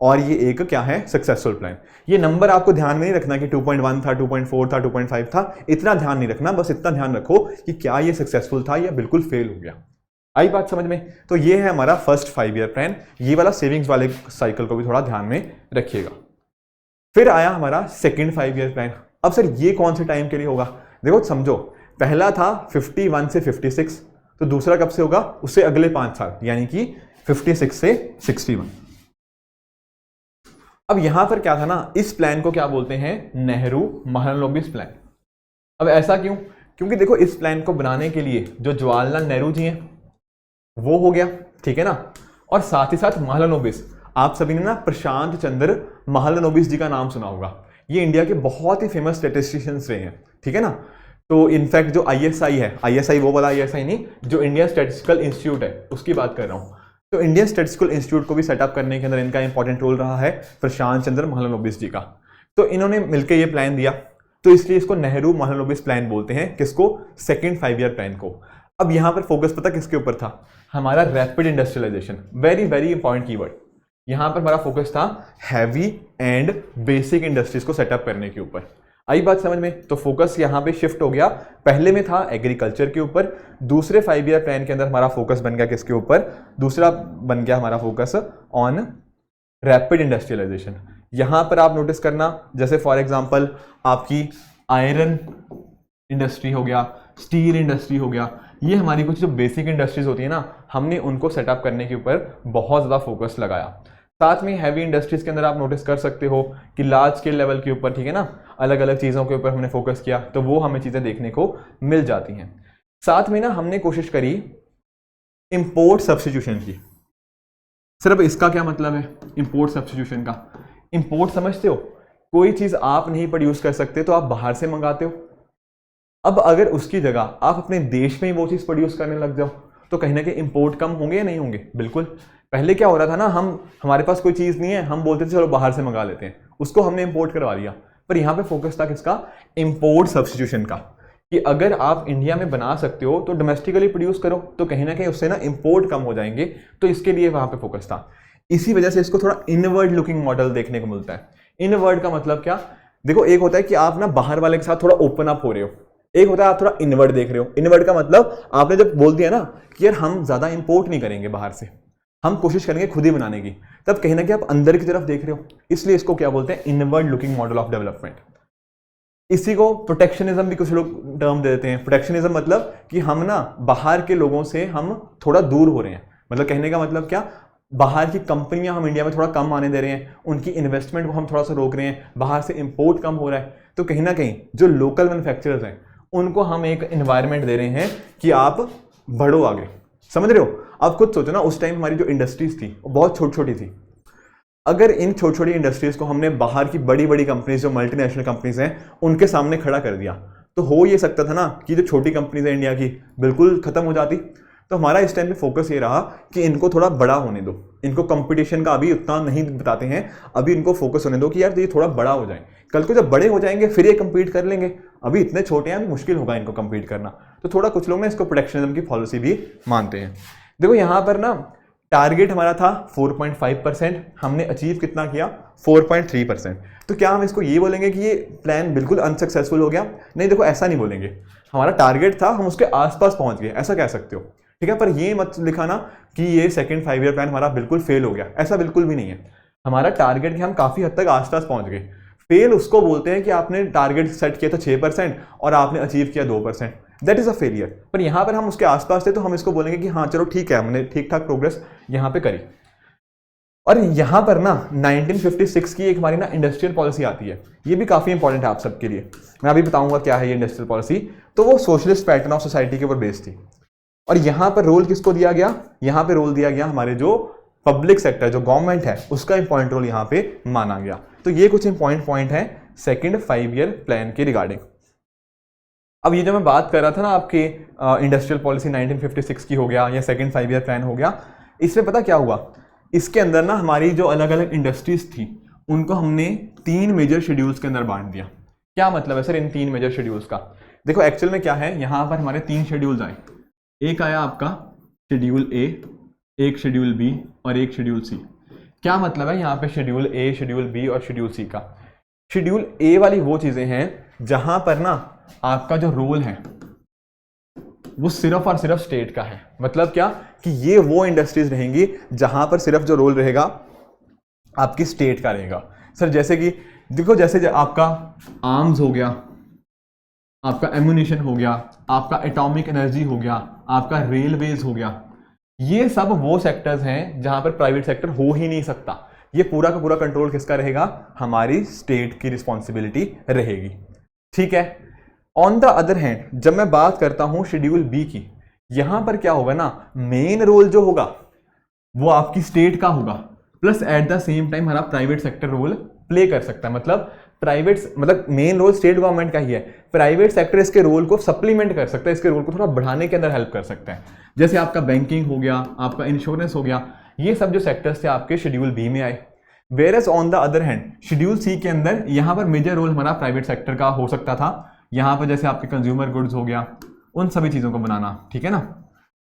और ये एक क्या है, सक्सेसफुल प्लान। ये नंबर आपको ध्यान में नहीं रखना कि 2.1 था, 2.4 था, 2.5 था, इतना ध्यान नहीं रखना, बस इतना ध्यान रखो कि क्या ये सक्सेसफुल था या बिल्कुल फेल हो गया। आई बात समझ में? तो ये है हमारा फर्स्ट 5 ईयर प्लान। ये वाला सेविंग्स वाले साइकिल को भी थोड़ा ध्यान में रखिएगा। फिर आया हमारा सेकंड 5 ईयर प्लान। अब सर ये कौन से टाइम के लिए होगा? देखो समझो, पहला था 51 से 56, तो दूसरा कब से होगा, उससे अगले 5 साल, यानी कि 56 से 61। अब यहां पर क्या था ना, इस प्लान को क्या बोलते हैं, नेहरू महालनोबिस प्लान। अब ऐसा क्यों? क्योंकि देखो इस प्लान को बनाने के लिए जो जवाहरलाल नेहरू जी हैं वो हो गया, ठीक है ना, और साथ ही साथ महालनोबिस। आप सभी ने ना प्रशांत चंद्र महालनोबिस जी का नाम सुना होगा। ये इंडिया के बहुत ही फेमस स्टैटिस्टिशियंस रहे हैं, ठीक है ना। तो इनफैक्ट जो आईएसआई है, आईएसआई वो वाला आईएसआई नहीं, जो इंडियन स्टैटिस्टिकल इंस्टीट्यूट है उसकी बात कर रहा हूँ। तो इंडियन स्टैटिस्टिकल इंस्टीट्यूट को भी सेटअप करने के अंदर इनका इंपॉर्टेंट रोल रहा है प्रशांत चंद्र महालनोबिस जी का। तो इन्होंने मिलकर ये प्लान दिया, तो इसलिए इसको नेहरू महालनोबिस प्लान बोलते हैं। किसको? सेकंड 5 ईयर प्लान को। अब यहाँ पर फोकस पता किसके ऊपर था? हमारा rapid industrialisation. Very very important keyword. यहाँ पर हमारा फोकस था हैवी एंड बेसिक इंडस्ट्रीज को सेटअप करने के ऊपर। आई बात समझ में? तो फोकस यहाँ पे शिफ्ट हो गया। पहले में था एग्रीकल्चर के ऊपर, दूसरे 5 ईयर प्लान के अंदर हमारा फोकस बन गया किसके ऊपर? दूसरा बन गया हमारा फोकस ऑन रैपिड इंडस्ट्रियलाइजेशन। यहाँ पर आप नोटिस करना, जैसे फॉर एग्जांपल आपकी आयरन इंडस्ट्री हो गया, स्टील इंडस्ट्री हो गया, ये हमारी कुछ जो बेसिक इंडस्ट्रीज होती है ना, हमने उनको सेटअप करने के ऊपर बहुत ज़्यादा फोकस लगाया। साथ में हैवी इंडस्ट्रीज के अंदर आप नोटिस कर सकते हो कि लार्ज स्केल लेवल के ऊपर, ठीक है ना, अलग अलग चीज़ों के ऊपर हमने फोकस किया, तो वो हमें चीज़ें देखने को मिल जाती हैं। साथ में ना हमने कोशिश करी इंपोर्ट सब्स्टिट्यूशन की। सिर्फ इसका क्या मतलब है इंपोर्ट सब्स्टिट्यूशन का? इंपोर्ट समझते हो? कोई चीज़ आप नहीं प्रोड्यूस कर सकते तो आप बाहर से मंगाते हो। अब अगर उसकी जगह आप अपने देश में ही वो चीज़ प्रोड्यूस करने लग जाओ तो कहीं ना कहीं इंपोर्ट कम होंगे या नहीं होंगे? बिल्कुल। पहले क्या हो रहा था ना, हमारे पास कोई चीज़ नहीं है, हम बोलते थे चलो बाहर से मंगा लेते हैं, उसको हमने इंपोर्ट करवा लिया। पर यहाँ पे फोकस था किसका? इंपोर्ट सब्स्टिट्यूशन का, कि अगर आप इंडिया में बना सकते हो तो डोमेस्टिकली प्रोड्यूस करो, तो कहीं ना कहीं उससे ना इंपोर्ट कम हो जाएंगे। तो इसके लिए वहाँ पे फोकस था। इसी वजह से इसको थोड़ा इनवर्ड लुकिंग मॉडल देखने को मिलता है। इनवर्ड का मतलब क्या? देखो, एक होता है कि आप ना बाहर वाले के साथ थोड़ा ओपन अप हो रहे हो, एक होता है आप थोड़ा इनवर्ड देख रहे हो। इनवर्ड का मतलब आपने जब बोल दिया ना कि यार हम ज्यादा इंपोर्ट नहीं करेंगे बाहर से, हम कोशिश करेंगे खुद ही बनाने की, तब कहीं ना कहीं आप अंदर की तरफ देख रहे हो। इसलिए इसको क्या बोलते हैं? Inward looking model of development. इसी को प्रोटेक्शनिज्म भी कुछ लोग टर्म दे देते हैं। प्रोटेक्शनिज्म मतलब कि हम ना बाहर के लोगों से हम थोड़ा दूर हो रहे हैं। मतलब कहने का मतलब क्या? बाहर की कंपनियां हम इंडिया में थोड़ा कम आने दे रहे हैं, उनकी इन्वेस्टमेंट को हम थोड़ा सा रोक रहे हैं, बाहर से इंपोर्ट कम हो रहा है। तो कहीं ना कहीं जो लोकल मैन्युफैक्चरर्स हैं उनको हम एक एनवायरनमेंट दे रहे हैं कि आप बढ़ो आगे। समझ रहे हो? आप खुद सोचो ना, उस टाइम हमारी जो इंडस्ट्रीज थी वो बहुत छोटी छोटी थी। अगर इन छोटी छोटी इंडस्ट्रीज को हमने बाहर की बड़ी बड़ी कंपनीज, जो मल्टीनेशनल कंपनीज हैं, उनके सामने खड़ा कर दिया, तो हो ये सकता था ना कि जो छोटी कंपनीज है इंडिया की बिल्कुल खत्म हो जाती। तो हमारा इस टाइम पे फोकस ये रहा कि इनको थोड़ा बड़ा होने दो, इनको कंपटीशन का अभी उतना नहीं बताते हैं, अभी इनको फोकस होने दो कि यार ये थोड़ा बड़ा हो जाए, कल को जब बड़े हो जाएंगे फिर ये कंपीट कर लेंगे। अभी इतने छोटे हैं, मुश्किल होगा इनको कंपीट करना। तो थोड़ा कुछ लोग ना इसको प्रोटेक्शनिज्म की पॉलिसी भी मानते हैं। देखो यहाँ पर ना टारगेट हमारा था 4.5%, हमने अचीव कितना किया? 4.3%। तो क्या हम इसको ये बोलेंगे कि ये प्लान बिल्कुल अनसक्सेसफुल हो गया? नहीं, देखो ऐसा नहीं बोलेंगे। हमारा टारगेट था, हम उसके आसपास पहुंच गए, ऐसा कह सकते हो, ठीक है। पर ये मत लिखाना कि ये सेकंड 5 ईयर प्लान हमारा बिल्कुल फेल हो गया, ऐसा बिल्कुल भी नहीं है। हमारा टारगेट कि हम काफी हद तक आसपास पहुंच गए। फेल उसको बोलते हैं कि आपने टारगेट सेट किया था 6% और आपने अचीव किया 2%, दैट इज अ फेलियर। पर यहाँ पर हम उसके आसपास थे तो हम इसको बोलेंगे कि हाँ चलो ठीक है, हमने ठीक ठाक प्रोग्रेस यहाँ पे करी। और यहाँ पर ना 1956 की एक हमारी ना इंडस्ट्रियल पॉलिसी आती है, ये भी काफी इंपॉर्टेंट है आप सबके लिए। मैं अभी बताऊंगा क्या है ये इंडस्ट्रियल पॉलिसी। तो वो सोशलिस्ट पैटर्न ऑफ सोसाइटी के ऊपर बेस्ड थी। और यहाँ पर रोल किसको दिया गया? यहाँ पे रोल दिया गया हमारे जो पब्लिक सेक्टर, जो गवर्नमेंट है, उसका इंपॉर्टेंट रोल यहाँ पे माना गया। तो ये कुछ इंपॉर्टेंट पॉइंट है सेकंड 5 ईयर प्लान के रिगार्डिंग। अब ये जो मैं बात कर रहा था ना आपके इंडस्ट्रियल पॉलिसी 1956 की हो गया या सेकंड 5 ईयर प्लान हो गया, इसमें पता क्या हुआ? इसके अंदर ना हमारी जो अलग अलग इंडस्ट्रीज थी उनको हमने 3 मेजर शेड्यूल्स के अंदर बांट दिया। क्या मतलब है सर इन 3 मेजर शेड्यूल्स का? देखो एक्चुअल में क्या है, यहाँ पर हमारे 3 शेड्यूल्स आए। एक आया आपका शेड्यूल ए, एक शेड्यूल बी और एक शेड्यूल सी। क्या मतलब है यहाँ पे शेड्यूल ए, शेड्यूल बी और शेड्यूल सी का? शेड्यूल ए वाली वो चीजें हैं जहां पर ना आपका जो रोल है वो सिर्फ और सिर्फ स्टेट का है। मतलब क्या कि ये वो इंडस्ट्रीज रहेंगी जहां पर सिर्फ जो रोल रहेगा आपकी स्टेट का रहेगा। सर जैसे कि देखो, जैसे आपका आर्म्स हो गया, आपका एम्यूनिशन हो गया, आपका एटॉमिक एनर्जी हो गया, आपका रेलवेज हो गया, ये सब वो सेक्टर्स हैं जहां पर प्राइवेट सेक्टर हो ही नहीं सकता। ये पूरा का पूरा कंट्रोल किसका रहेगा? हमारी स्टेट की रिस्पॉन्सिबिलिटी रहेगी, ठीक है। ऑन द अदर हैंड जब मैं बात करता हूं शेड्यूल बी की, यहां पर क्या होगा ना, मेन रोल जो होगा वो आपकी स्टेट का होगा, plus eight the same time हमारा प्राइवेट सेक्टर रोल प्ले कर सकता है। मतलब मेन रोल स्टेट गवर्नमेंट का ही है, प्राइवेट सेक्टर इसके रोल को सप्लीमेंट कर सकता है, इसके रोल को थोड़ा बढ़ाने के अंदर हेल्प कर सकता है। जैसे आपका बैंकिंग हो गया, आपका इंश्योरेंस हो गया, ये सब जो सेक्टर्स थे आपके शेड्यूल बी में आए। Whereas on the other hand schedule C के अंदर यहाँ पर मेजर रोल हमारा प्राइवेट सेक्टर का हो सकता था। यहाँ पर जैसे आपके कंज्यूमर गुड्स हो गया, उन सभी चीज़ों को बनाना, ठीक है ना।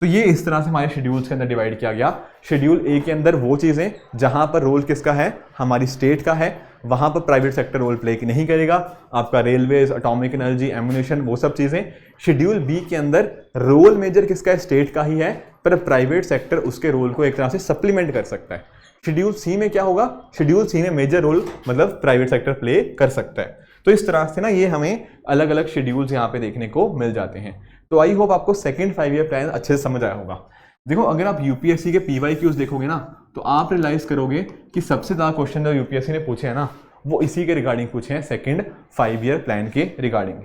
तो ये इस तरह से हमारे शेड्यूल्स के अंदर डिवाइड किया गया। शेड्यूल ए के अंदर वो चीज़ें जहाँ पर रोल किसका है, हमारी स्टेट का है, वहाँ पर प्राइवेट सेक्टर रोल प्ले नहीं करेगा। आपका रेलवेज, एटॉमिक एनर्जी, एम्यूनेशन, वो सब चीज़ें। शेड्यूल बी के अंदर रोल मेजर किसका है, स्टेट का ही है, पर प्राइवेट सेक्टर उसके रोल को एक तरह से सप्लीमेंट कर सकता है। शेड्यूल सी में क्या होगा, शेड्यूल सी में मेजर रोल मतलब प्राइवेट सेक्टर प्ले कर सकता है। तो इस तरह से ना ये हमें अलग अलग शेड्यूल्स यहाँ पे देखने को मिल जाते हैं। तो आई होप आपको सेकंड 5 ईयर प्लान अच्छे से समझ आया होगा। देखो अगर आप यूपीएससी के PYQs देखोगे ना, तो आप रियलाइज करोगे कि सबसे ज़्यादा क्वेश्चन जो यूपीएससी ने पूछे हैं ना, वो इसी के रिगार्डिंग पूछे हैं, सेकंड 5 ईयर प्लान के रिगार्डिंग।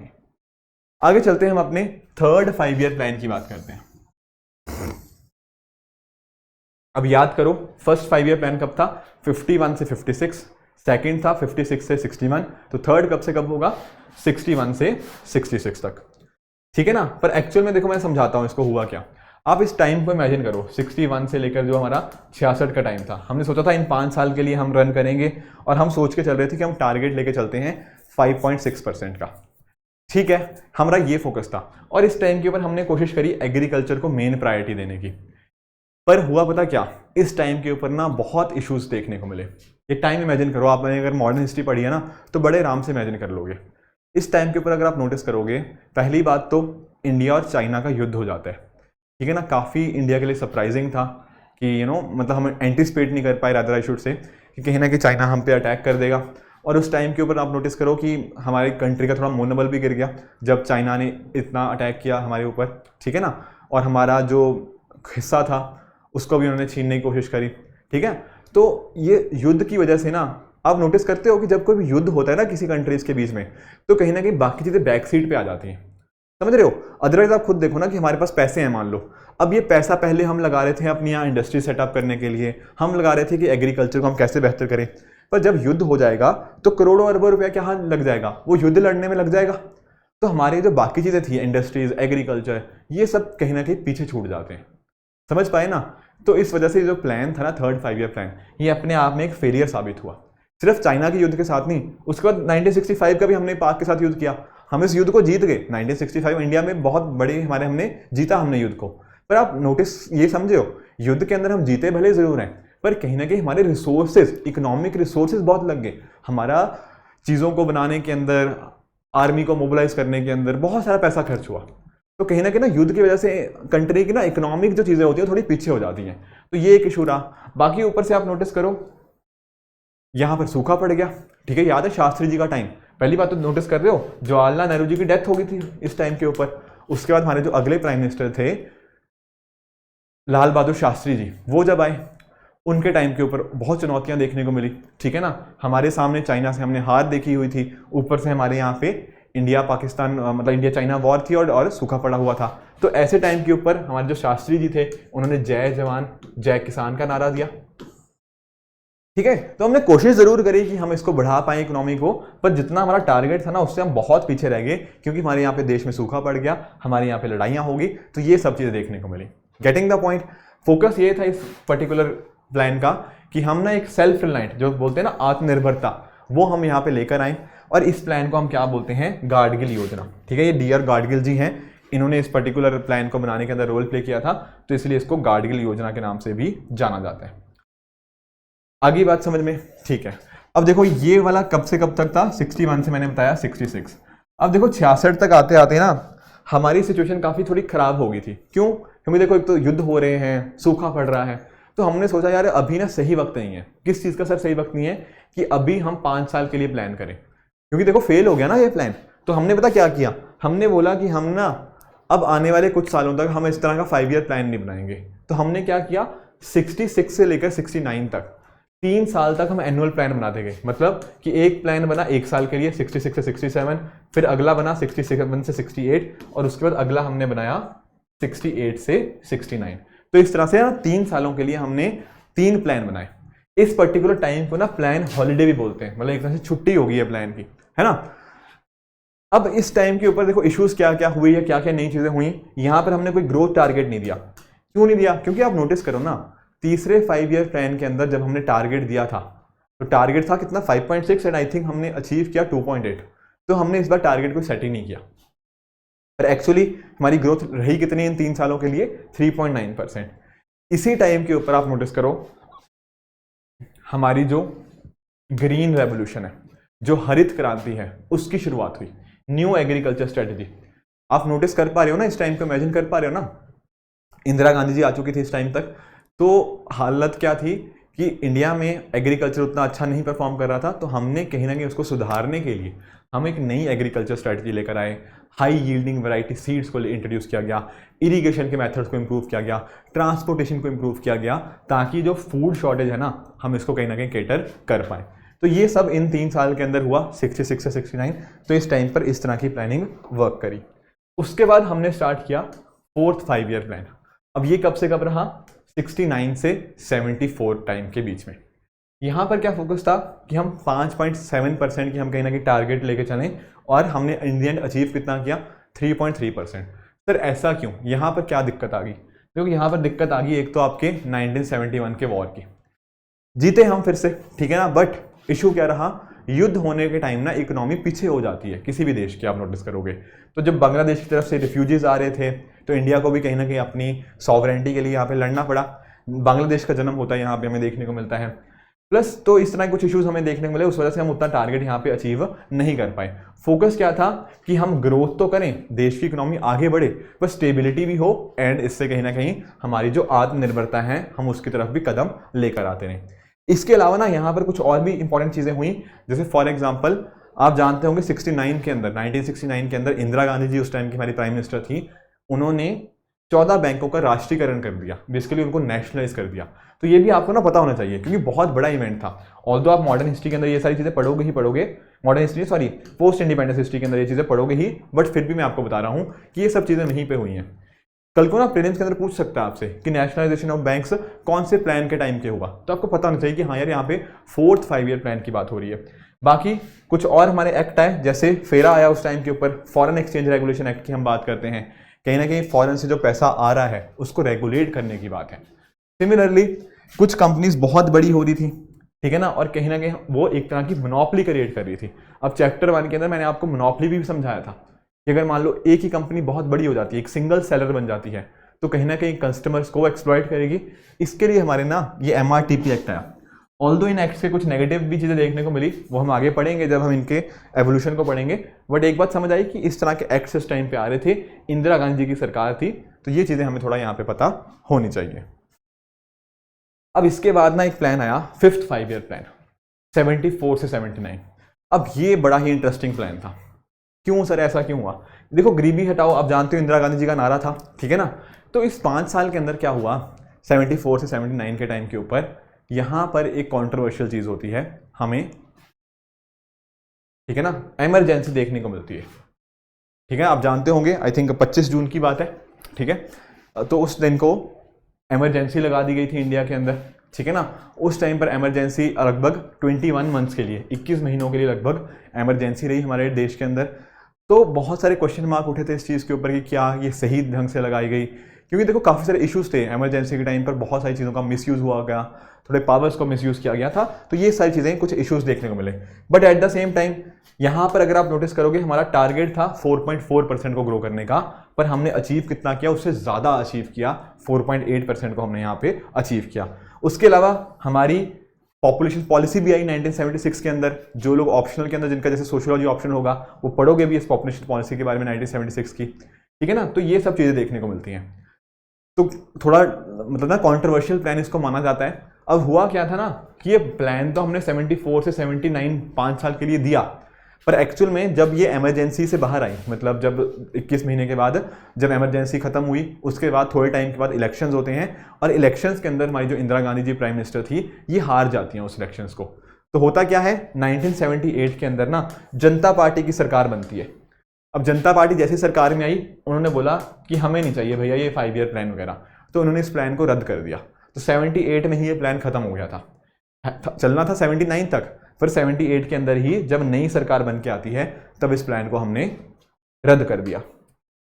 आगे चलते हैं, हम अपने थर्ड 5 ईयर प्लान की बात करते हैं। अब याद करो, फर्स्ट 5 ईयर प्लान कब था, 51 से 56, सेकंड था 56 से 61, तो थर्ड कब से कब होगा, 61 से 66 तक, ठीक है ना। पर एक्चुअल में देखो मैं समझाता हूं इसको हुआ क्या। आप इस टाइम को इमेजिन करो, 61 से लेकर जो हमारा 66 का टाइम था, हमने सोचा था इन 5 साल के लिए हम रन करेंगे, और हम सोच के चल रहे थे कि हम टारगेट लेके चलते हैं 5.6% का, ठीक है, हमारा ये फोकस था। और इस टाइम के ऊपर हमने कोशिश करी एग्रीकल्चर को मेन प्रायोरिटी देने की। पर हुआ पता क्या, इस टाइम के ऊपर ना बहुत इश्यूज देखने को मिले। ये टाइम इमेजिन करो, आपने अगर मॉडर्न हिस्ट्री पढ़ी है ना, तो बड़े आराम से इमेजिन कर लोगे। इस टाइम के ऊपर अगर आप नोटिस करोगे, पहली बात तो इंडिया और चाइना का युद्ध हो जाता है, ठीक है ना। काफ़ी इंडिया के लिए सरप्राइजिंग था कि मतलब हम एंटिसिपेट नहीं कर पाए, रादर आई शुड से, कि कहीं ना कहीं चाइना हम पे अटैक कर देगा। और उस टाइम के ऊपर आप नोटिस करो कि हमारे कंट्री का थोड़ा मोनोबल भी गिर गया जब चाइना ने इतना अटैक किया हमारे ऊपर, ठीक है ना। और हमारा जो हिस्सा था उसको भी उन्होंने छीनने की कोशिश करी, ठीक है। तो ये युद्ध की वजह से ना आप नोटिस करते हो कि जब कोई भी युद्ध होता है ना किसी कंट्रीज के बीच में, तो कहीं ना कहीं बाकी चीज़ें बैक सीट पे आ जाती हैं, समझ रहे हो। अदरवाइज आप खुद देखो ना कि हमारे पास पैसे हैं, मान लो अब ये पैसा पहले हम लगा रहे थे अपनी यहाँ इंडस्ट्री सेटअप करने के लिए, हम लगा रहे थे कि एग्रीकल्चर को हम कैसे बेहतर करें, पर जब युद्ध हो जाएगा तो करोड़ों अरबों रुपया क्या लग जाएगा, वो युद्ध लड़ने में लग जाएगा। तो हमारी जो बाकी चीज़ें थी, इंडस्ट्रीज, एग्रीकल्चर, ये सब कहीं ना कहीं पीछे छूट जाते हैं, समझ पाए ना। तो इस वजह से जो प्लान था ना, थर्ड 5 ईयर प्लान, ये अपने आप में एक फेलियर साबित हुआ। सिर्फ चाइना के युद्ध के साथ नहीं, उसके बाद 1965 का भी हमने पाक के साथ युद्ध किया, हम इस युद्ध को जीत गए। 1965 इंडिया में बहुत बड़े हमने जीता हमने युद्ध को। पर आप नोटिस ये समझे हो, युद्ध के अंदर हम जीते भले जरूर हैं, पर कहीं ना कहीं हमारे रिसोर्सेज, इकोनॉमिक रिसोर्सेज बहुत लग गए। हमारा चीज़ों को बनाने के अंदर, आर्मी को मोबिलाइज करने के अंदर बहुत सारा पैसा खर्च हुआ। तो कहीं ना युद्ध की वजह से कंट्री की ना इकोनॉमिक जो चीज़ें होती हैं थोड़ी पीछे हो जाती हैं। तो ये एक इशू रहा। बाकी ऊपर से आप नोटिस करो, यहाँ पर सूखा पड़ गया, ठीक है, याद है शास्त्री जी का टाइम। पहली बात तो नोटिस कर रहे हो, जवाहरलाल नेहरू जी की डेथ हो गई थी इस टाइम के ऊपर। उसके बाद हमारे जो अगले प्राइम मिनिस्टर थे लाल बहादुर शास्त्री जी, वो जब आए, उनके टाइम के ऊपर बहुत चुनौतियां देखने को मिली, ठीक है ना। हमारे सामने चाइना से हमने हार देखी हुई थी, ऊपर से हमारे यहाँ पे इंडिया पाकिस्तान मतलब इंडिया चाइना वॉर थी और सूखा पड़ा हुआ था। तो ऐसे टाइम के ऊपर हमारे जो शास्त्री जी थे, उन्होंने जय जवान जय किसान का नारा दिया, ठीक है। तो हमने कोशिश जरूर करी कि हम इसको बढ़ा पाए इकोनॉमी को, पर जितना हमारा टारगेट था ना उससे हम बहुत पीछे रह गए, क्योंकि हमारे यहाँ पे देश में सूखा पड़ गया, हमारे यहाँ पे लड़ाइयाँ होगी। तो ये सब चीज़ें देखने को मिली। Getting the point. फोकस ये था इस पर्टिकुलर प्लान का कि हम ना एक सेल्फ रिलायंट, जो बोलते हैं ना आत्मनिर्भरता, वो हम यहाँ पे लेकर आए। और इस प्लान को हम क्या बोलते हैं, गाडगिल योजना, ठीक है। ये डीआर गाडगिल जी हैं, इन्होंने इस पर्टिकुलर प्लान को बनाने के अंदर रोल प्ले किया था, तो इसलिए इसको गाडगिल योजना के नाम से भी जाना जाता है। आगे बात समझ में, ठीक है। अब देखो ये वाला कब से कब तक था, 61 से मैंने बताया 66। अब देखो 66 तक आते आते ना हमारी सिचुएशन काफ़ी थोड़ी ख़राब हो गई थी। क्यों? क्योंकि देखो एक तो युद्ध हो रहे हैं, सूखा पड़ रहा है, तो हमने सोचा यार अभी ना सही वक्त नहीं है। किस चीज़ का सर सही वक्त नहीं है? कि अभी हम 5 साल के लिए प्लान करें, क्योंकि देखो फेल हो गया ना ये प्लान। तो हमने पता क्या किया, हमने बोला कि हम ना अब आने वाले कुछ सालों तक हम इस तरह का 5 ईयर प्लान नहीं बनाएंगे। तो हमने क्या किया, 66 से लेकर 69 तक 3 साल तक हम एनुअल प्लान बनाते गए। मतलब कि एक प्लान बना 1 साल के लिए 66 से 67, फिर अगला बना 67 से 68, और उसके बाद अगला हमने बनाया 68 से 69। तो इस तरह से 3 सालों के लिए हमने 3 प्लान बनाए। इस पर्टिकुलर टाइम को ना प्लान हॉलीडे भी बोलते हैं, मतलब एक तरह से छुट्टी होगी है प्लान की, है ना। अब इस टाइम के ऊपर देखो इश्यूज क्या क्या हुई है, क्या क्या नई चीजें हुई। यहाँ पर हमने कोई ग्रोथ टारगेट नहीं दिया। क्यों नहीं दिया? क्योंकि आप नोटिस करो ना, तीसरे 5 ईयर प्लान के अंदर जब हमने टारगेट दिया था तो टारगेट था कितना 5.6 एंड आई थिंक हमने अचीव किया 2.8। तो हमने इस बार टारगेट को सेट ही नहीं किया, पर एक्चुअली हमारी ग्रोथ रही कितनी इन 3 सालों के लिए 3.9%। इसी टाइम के ऊपर आप नोटिस करो हमारी जो ग्रीन रेवोल्यूशन है, जो हरित क्रांति है, उसकी शुरुआत हुई, न्यू एग्रीकल्चर स्ट्रेटेजी। आप नोटिस कर पा रहे हो ना, इस टाइम को इमेजिन कर पा रहे हो ना, इंदिरा गांधी जी आ चुकी थी इस टाइम तक। तो हालत क्या थी कि इंडिया में एग्रीकल्चर उतना अच्छा नहीं परफॉर्म कर रहा था, तो हमने कहीं ना कहीं उसको सुधारने के लिए हम एक नई एग्रीकल्चर स्ट्रेटजी लेकर आए। हाई यील्डिंग वैरायटी सीड्स को इंट्रोड्यूस किया गया, इरिगेशन के मेथड्स को इंप्रूव किया गया, ट्रांसपोर्टेशन को इंप्रूव किया गया, ताकि जो फूड शॉर्टेज है ना हम इसको कहीं ना कहीं केटर कर पाए। तो ये सब इन 3 साल के अंदर हुआ, 66 से 69। तो इस टाइम पर इस तरह की प्लानिंग वर्क करी। उसके बाद हमने स्टार्ट किया 4th 5 ईयर प्लान। अब ये कब से कब रहा? 69 से 74 टाइम के बीच में। यहाँ पर क्या फोकस था कि हम 5.7% की हम कहीं ना कहीं टारगेट लेके चलें, और हमने इन द एंड अचीव कितना किया? 3.3%। सर ऐसा क्यों? यहाँ पर क्या दिक्कत आ गई? क्योंकि यहाँ पर दिक्कत आ गई एक तो आपके 1971 के वॉर की। जीते हम फिर से, ठीक है ना, बट इशू क्या रहा? युद्ध होने के टाइम ना इकोनॉमी पीछे हो जाती है किसी भी देश की, आप नोटिस करोगे। तो जब बांग्लादेश की तरफ से रिफ्यूजीज आ रहे थे तो इंडिया को भी कहीं ना कहीं अपनी सॉवरेंटी के लिए यहाँ पे लड़ना पड़ा। बांग्लादेश का जन्म होता है यहाँ पे, हमें देखने को मिलता है। प्लस तो इस तरह कुछ इश्यूज हमें देखने को मिले, उस वजह से हम उतना टारगेट यहाँ पे अचीव नहीं कर पाए। फोकस क्या था कि हम ग्रोथ तो करें, देश की इकोनॉमी आगे बढ़े, पर स्टेबिलिटी भी हो, एंड इससे कहीं ना कहीं हमारी जो आत्मनिर्भरता है हम उसकी तरफ भी कदम लेकर आते रहें। इसके अलावा ना यहाँ पर कुछ और भी इंपॉर्टेंट चीजें हुई, जैसे फॉर एग्जांपल आप जानते होंगे 69 के अंदर, 1969 के अंदर इंदिरा गांधी जी उस टाइम की हमारी प्राइम मिनिस्टर थी, उन्होंने 14 बैंकों का राष्ट्रीयकरण कर दिया, बेसिकली उनको नेशनलाइज कर दिया। तो ये भी आपको ना पता होना चाहिए, क्योंकि बहुत बड़ा इवेंट था। ऑल्दो आप मॉडर्न हिस्ट्री के अंदर ये सारी चीजें पढ़ोगे ही पढ़ोगे, modern history sorry post independence history के अंदर ये चीजें पढ़ोगे ही, बट फिर भी मैं आपको बता रहा हूँ कि ये सब चीजें वहीं पे हुई हैं। कल को ना प्रीलिम्स के अंदर पूछ सकता है आपसे कि नेशनलाइजेशन ऑफ बैंक्स कौन से प्लान के टाइम के हुआ, तो आपको पता होना चाहिए कि हाँ यार यहाँ पे 4th 5 ईयर प्लान की बात हो रही है। बाकी कुछ और हमारे एक्ट आए, जैसे फेरा आया उस टाइम के ऊपर, फॉरेन एक्सचेंज रेगुलेशन एक्ट की हम बात करते हैं, कहीं ना कहीं फॉरेन से जो पैसा आ रहा है उसको रेगुलेट करने की बात है। सिमिलरली कुछ कंपनीज बहुत बड़ी हो रही थी, ठीक है ना, और कहीं ना कहीं वो एक तरह की मोनोपोली क्रिएट कर रही थी। अब चैप्टर 1 के अंदर मैंने आपको मोनोपोली भी समझाया था कि अगर मान लो एक ही कंपनी बहुत बड़ी हो जाती है, एक सिंगल सेलर बन जाती है, तो कहीं ना कहीं कस्टमर्स को एक्सप्लॉइट करेगी। इसके लिए हमारे ना ये MRTP एक्ट आया। ऑल्दो इन एक्ट्स के कुछ नेगेटिव भी चीज़ें देखने को मिली, वो हम आगे पढ़ेंगे जब हम इनके एवोल्यूशन को पढ़ेंगे, बट एक बात समझ आई कि इस तरह के एक्ट्स इस टाइम पे आ रहे थे, इंदिरा गांधी जी की सरकार थी, तो ये चीज़ें हमें थोड़ा यहाँ पे पता होनी चाहिए। अब इसके बाद ना एक प्लान आया 5th 5 ईयर प्लान, 74 से 79। अब ये बड़ा ही इंटरेस्टिंग प्लान था। क्यों सर, ऐसा क्यों हुआ? देखो गरीबी हटाओ, आप जानते हो इंदिरा गांधी जी का नारा था, ठीक है ना। तो इस 5 साल के अंदर क्या हुआ, 74 से 79 के टाइम के ऊपर यहां पर एक कंट्रोवर्शियल चीज होती है हमें, ठीक है ना, इमरजेंसी देखने को मिलती है, ठीक है। आप जानते होंगे, आई थिंक 25 जून की बात है, ठीक है। तो उस दिन को इमरजेंसी लगा दी गई थी इंडिया के अंदर, ठीक है ना। उस टाइम पर इमरजेंसी लगभग 21 मंथ्स के लिए, 21 महीनों के लिए लगभग इमरजेंसी रही हमारे देश के अंदर। तो बहुत सारे क्वेश्चन मार्क उठे थे इस चीज़ के ऊपर कि क्या ये सही ढंग से लगाई गई, क्योंकि देखो काफ़ी सारे इश्यूज थे इमरजेंसी के टाइम पर, बहुत सारी चीज़ों का मिसयूज़ हुआ गया, थोड़े पावर्स को मिसयूज़ किया गया था, तो ये सारी चीज़ें कुछ इश्यूज देखने को मिले। But at the same time यहाँ पर अगर आप नोटिस करोगे हमारा टारगेट था 4.4% को ग्रो करने का, पर हमने अचीव कितना किया? उससे ज़्यादा अचीव किया, 4.8% को हमने यहाँ पे अचीव किया। उसके अलावा हमारी पॉपुलेशन पॉलिसी भी आई 1976 के अंदर, जो लोग ऑप्शनल के अंदर जिनका जैसे सोशियोलॉजी ऑप्शन होगा वो पढ़ोगे भी इस पॉपुलेशन पॉलिसी के बारे में 1976 की, ठीक है ना। तो ये सब चीज़ें देखने को मिलती हैं। तो थोड़ा मतलब ना कॉन्ट्रोवर्शियल प्लान इसको माना जाता है। अब हुआ क्या था ना कि ये प्लान तो हमने 74 से 79 5 साल के लिए दिया, पर एक्चुअल में जब ये इमरजेंसी से बाहर आई, मतलब जब 21 महीने के बाद जब इमरजेंसी खत्म हुई, उसके बाद थोड़े टाइम के बाद इलेक्शंस होते हैं, और इलेक्शंस के अंदर हमारी जो इंदिरा गांधी जी प्राइम मिनिस्टर थी ये हार जाती हैं उस इलेक्शंस को। तो होता क्या है, 1978 के अंदर ना जनता पार्टी की सरकार बनती है। अब जनता पार्टी जैसी सरकार में आई, उन्होंने बोला कि हमें नहीं चाहिए भैया ये 5 ईयर प्लान वगैरह, तो उन्होंने इस प्लान को रद्द कर दिया। तो 78 में ही ये प्लान खत्म हो गया था। चलना था 79 तक, फिर 78 के अंदर ही जब नई सरकार बन के आती है तब इस प्लान को हमने रद्द कर दिया।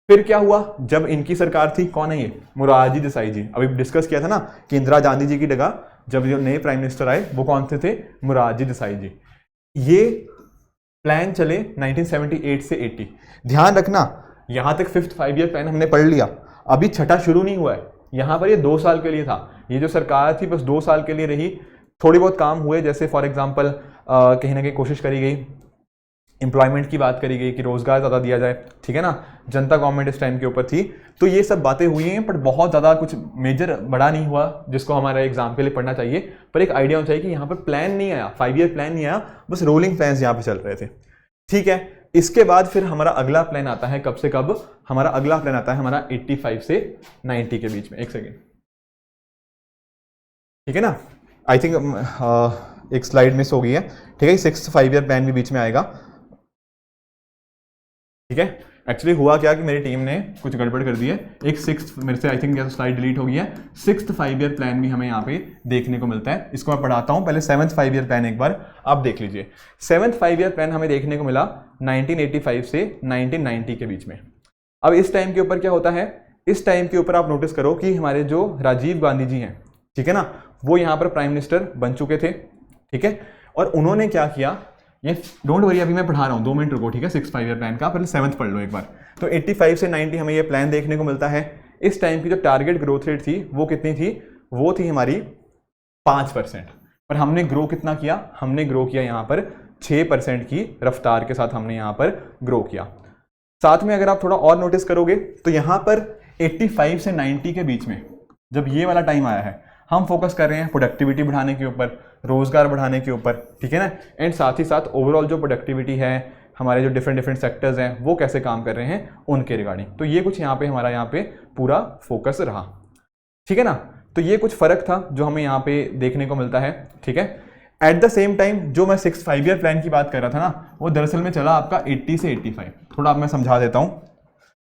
फिर क्या हुआ, जब इनकी सरकार थी, कौन है ये, मोरारजी देसाई जी, अभी डिस्कस किया था ना कि इंदिरा गांधी जी की जगह जब जो नए प्राइम मिनिस्टर आए वो कौन थे मोरारजी देसाई जी। ये प्लान चले 1978 से 80। ध्यान रखना यहां तक 5th 5 ईयर प्लान हमने पढ़ लिया, अभी छठा शुरू नहीं हुआ है। यहां पर ये 2 साल के लिए था, ये जो सरकार थी बस 2 साल के लिए रही। थोड़ी बहुत काम हुए, जैसे फॉर एग्जांपल कहीं ना कहीं कोशिश करी गई, एम्प्लॉयमेंट की बात करी गई कि रोजगार ज़्यादा दिया जाए, ठीक है ना, जनता गवर्नमेंट इस टाइम के ऊपर थी, तो ये सब बातें हुई हैं, बट बहुत ज़्यादा कुछ मेजर बड़ा नहीं हुआ जिसको हमारा एग्जाम के लिए पढ़ना चाहिए। पर एक आइडिया होना चाहिए कि यहाँ पर प्लान नहीं आया, 5 ईयर प्लान नहीं आया, बस रोलिंग प्लान्स यहाँ पे चल रहे थे, ठीक है। इसके बाद फिर हमारा अगला प्लान आता है, कब से कब, हमारा अगला प्लान आता है हमारा 85 से 90 के बीच में। एक सेकेंड, ठीक है ना, आई थिंक एक स्लाइड मिस हो गई है, ठीक है। 6th 5 ईयर प्लान भी बीच में आएगा, ठीक है। एक्चुअली हुआ क्या कि मेरी टीम ने कुछ गड़बड़ कर दी है, एक 6th मेरे से आई थिंक स्लाइड डिलीट हो गई है, 6th 5 ईयर प्लान भी हमें यहाँ पे देखने को मिलता है। इसको मैं पढ़ाता हूँ, पहले 7th 5 ईयर प्लान एक बार आप देख लीजिए। 7th 5 ईयर प्लान हमें देखने को मिला 1985 से 1990 के बीच में। अब इस टाइम के ऊपर क्या होता है, इस टाइम के ऊपर आप नोटिस करो कि हमारे जो राजीव गांधी जी हैं, ठीक है ना, वो यहाँ पर प्राइम मिनिस्टर बन चुके थे, ठीक है। और उन्होंने क्या किया, ये डोंट वरी अभी मैं पढ़ा रहा हूँ, 2 मिनट रुको, ठीक है। 6th 5 ईयर प्लान का पहले 7th पढ़ लो एक बार। तो 85 से 90 हमें ये प्लान देखने को मिलता है। इस टाइम की जो टारगेट ग्रोथ रेट थी वो कितनी थी, वो थी हमारी 5%, पर हमने ग्रो कितना किया, हमने ग्रो किया यहाँ पर 6% की रफ्तार के साथ हमने यहाँ पर ग्रो किया। साथ में अगर आप थोड़ा और नोटिस करोगे तो यहाँ पर 85 से 90 के बीच में जब ये वाला टाइम आया है, हम फोकस कर रहे हैं प्रोडक्टिविटी बढ़ाने के ऊपर, रोजगार बढ़ाने के ऊपर, ठीक है ना, एंड साथ ही साथ ओवरऑल जो प्रोडक्टिविटी है, हमारे जो डिफरेंट सेक्टर्स हैं वो कैसे काम कर रहे हैं उनके रिगार्डिंग। तो ये कुछ यहाँ पे हमारा यहाँ पे पूरा फोकस रहा, ठीक है ना। तो ये कुछ फर्क था जो हमें यहाँ पे देखने को मिलता है, ठीक है। एट द सेम टाइम जो मैं 6th 5 ईयर प्लान की बात कर रहा था ना, वो दरअसल में चला आपका 80 से 85। थोड़ा अब मैं समझा देता हूँ,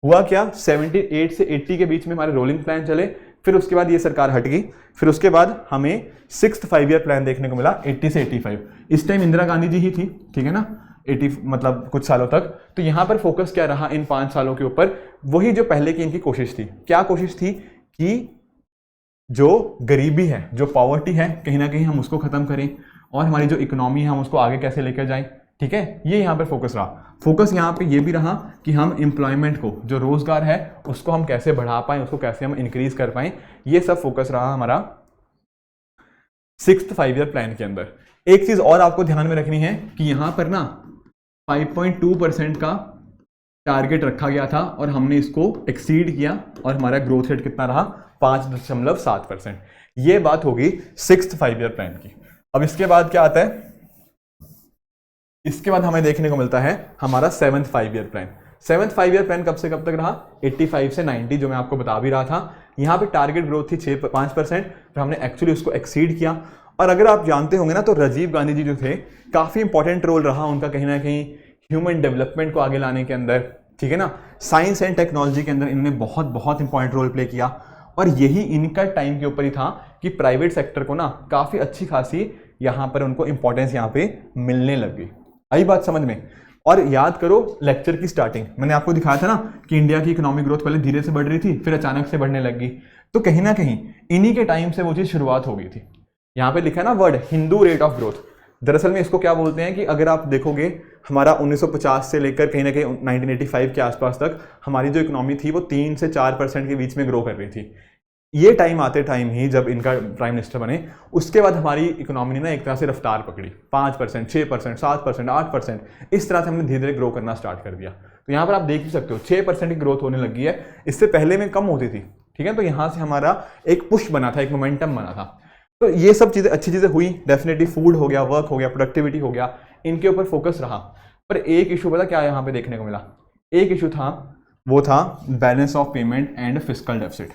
हुआ क्या, 78 से 80 के बीच में हमारे रोलिंग प्लान चले, फिर उसके बाद ये सरकार हट गई, फिर उसके बाद हमें 6th 5 ईयर प्लान देखने को मिला 80 से 85। इस टाइम इंदिरा गांधी जी ही थी, ठीक है ना, 80 मतलब कुछ सालों तक। तो यहाँ पर फोकस क्या रहा इन 5 सालों के ऊपर, वही जो पहले की इनकी कोशिश थी। क्या कोशिश थी कि जो गरीबी है, जो पॉवर्टी है, कहीं ना कहीं हम उसको खत्म करें, और हमारी जो इकोनॉमी है हम उसको आगे कैसे लेकर जाएं, ठीक है। ये यहाँ पर फोकस रहा। फोकस यहाँ पे ये भी रहा कि हम एम्प्लॉयमेंट को, जो रोजगार है उसको हम कैसे बढ़ा पाएं, उसको कैसे हम इंक्रीज कर पाएं, ये सब फोकस रहा हमारा 6th 5 ईयर प्लान के अंदर। एक चीज और आपको ध्यान में रखनी है कि यहाँ पर ना 5.2% का टारगेट रखा गया था और हमने इसको एक्सीड किया, और हमारा ग्रोथ रेट कितना रहा, 5.7%। ये बात होगी 6th 5 ईयर प्लान की। अब इसके बाद क्या आता है, इसके बाद हमें देखने को मिलता है हमारा 7th 5 year plan. 7th 5 year plan कब से कब तक रहा, 85 से 90, जो मैं आपको बता भी रहा था। यहाँ पे टारगेट ग्रोथ थी 5%, फिर हमने एक्चुअली उसको एक्सीड किया। और अगर आप जानते होंगे ना, तो राजीव गांधी जी जो थे, काफ़ी इंपॉर्टेंट रोल रहा उनका कहीं ना कहीं ह्यूमन डेवलपमेंट को आगे लाने के अंदर, ठीक है ना, साइंस एंड टेक्नोलॉजी के अंदर इन्होंने बहुत बहुत इंपॉर्टेंट रोल प्ले किया। और यही इनका टाइम के ऊपर ही था कि प्राइवेट सेक्टर को ना काफ़ी अच्छी खासी यहाँ पर उनको इंपॉर्टेंस यहाँ पे मिलने लग गई। आई बात समझ में। और याद करो लेक्चर की स्टार्टिंग, मैंने आपको दिखाया था ना कि इंडिया की इकोनॉमिक ग्रोथ पहले धीरे से बढ़ रही थी, फिर अचानक से बढ़ने लग गई। तो कहीं ना कहीं इन्हीं के टाइम से वो चीज़ शुरुआत हो गई थी। यहाँ पे लिखा है ना word Hindu rate of growth, दरअसल में इसको क्या बोलते हैं कि अगर आप देखोगे हमारा 1950 से लेकर कहीं ना कहीं 1985 के आसपास तक हमारी जो इकोनॉमी थी वो 3 से 4% के बीच में ग्रो कर रही थी। ये टाइम आते टाइम ही जब इनका प्राइम मिनिस्टर बने, उसके बाद हमारी इकोनॉमी ने ना एक तरह से रफ्तार पकड़ी, 5%, 6%, 7%, 8%, इस तरह से हमने धीरे धीरे ग्रो करना स्टार्ट कर दिया। तो यहाँ पर आप देख ही सकते हो 6% की ग्रोथ होने लगी है, इससे पहले में कम होती थी, ठीक है। तो यहाँ से हमारा एक पुश बना था, एक मोमेंटम बना था। तो ये सब चीज़ें अच्छी चीज़ें हुई, डेफिनेटली फूड हो गया, वर्क हो गया, प्रोडक्टिविटी हो गया, इनके ऊपर फोकस रहा। पर एक इशू पता क्या यहाँ पे देखने को मिला, एक इशू था, वो था balance of payment and fiscal deficit.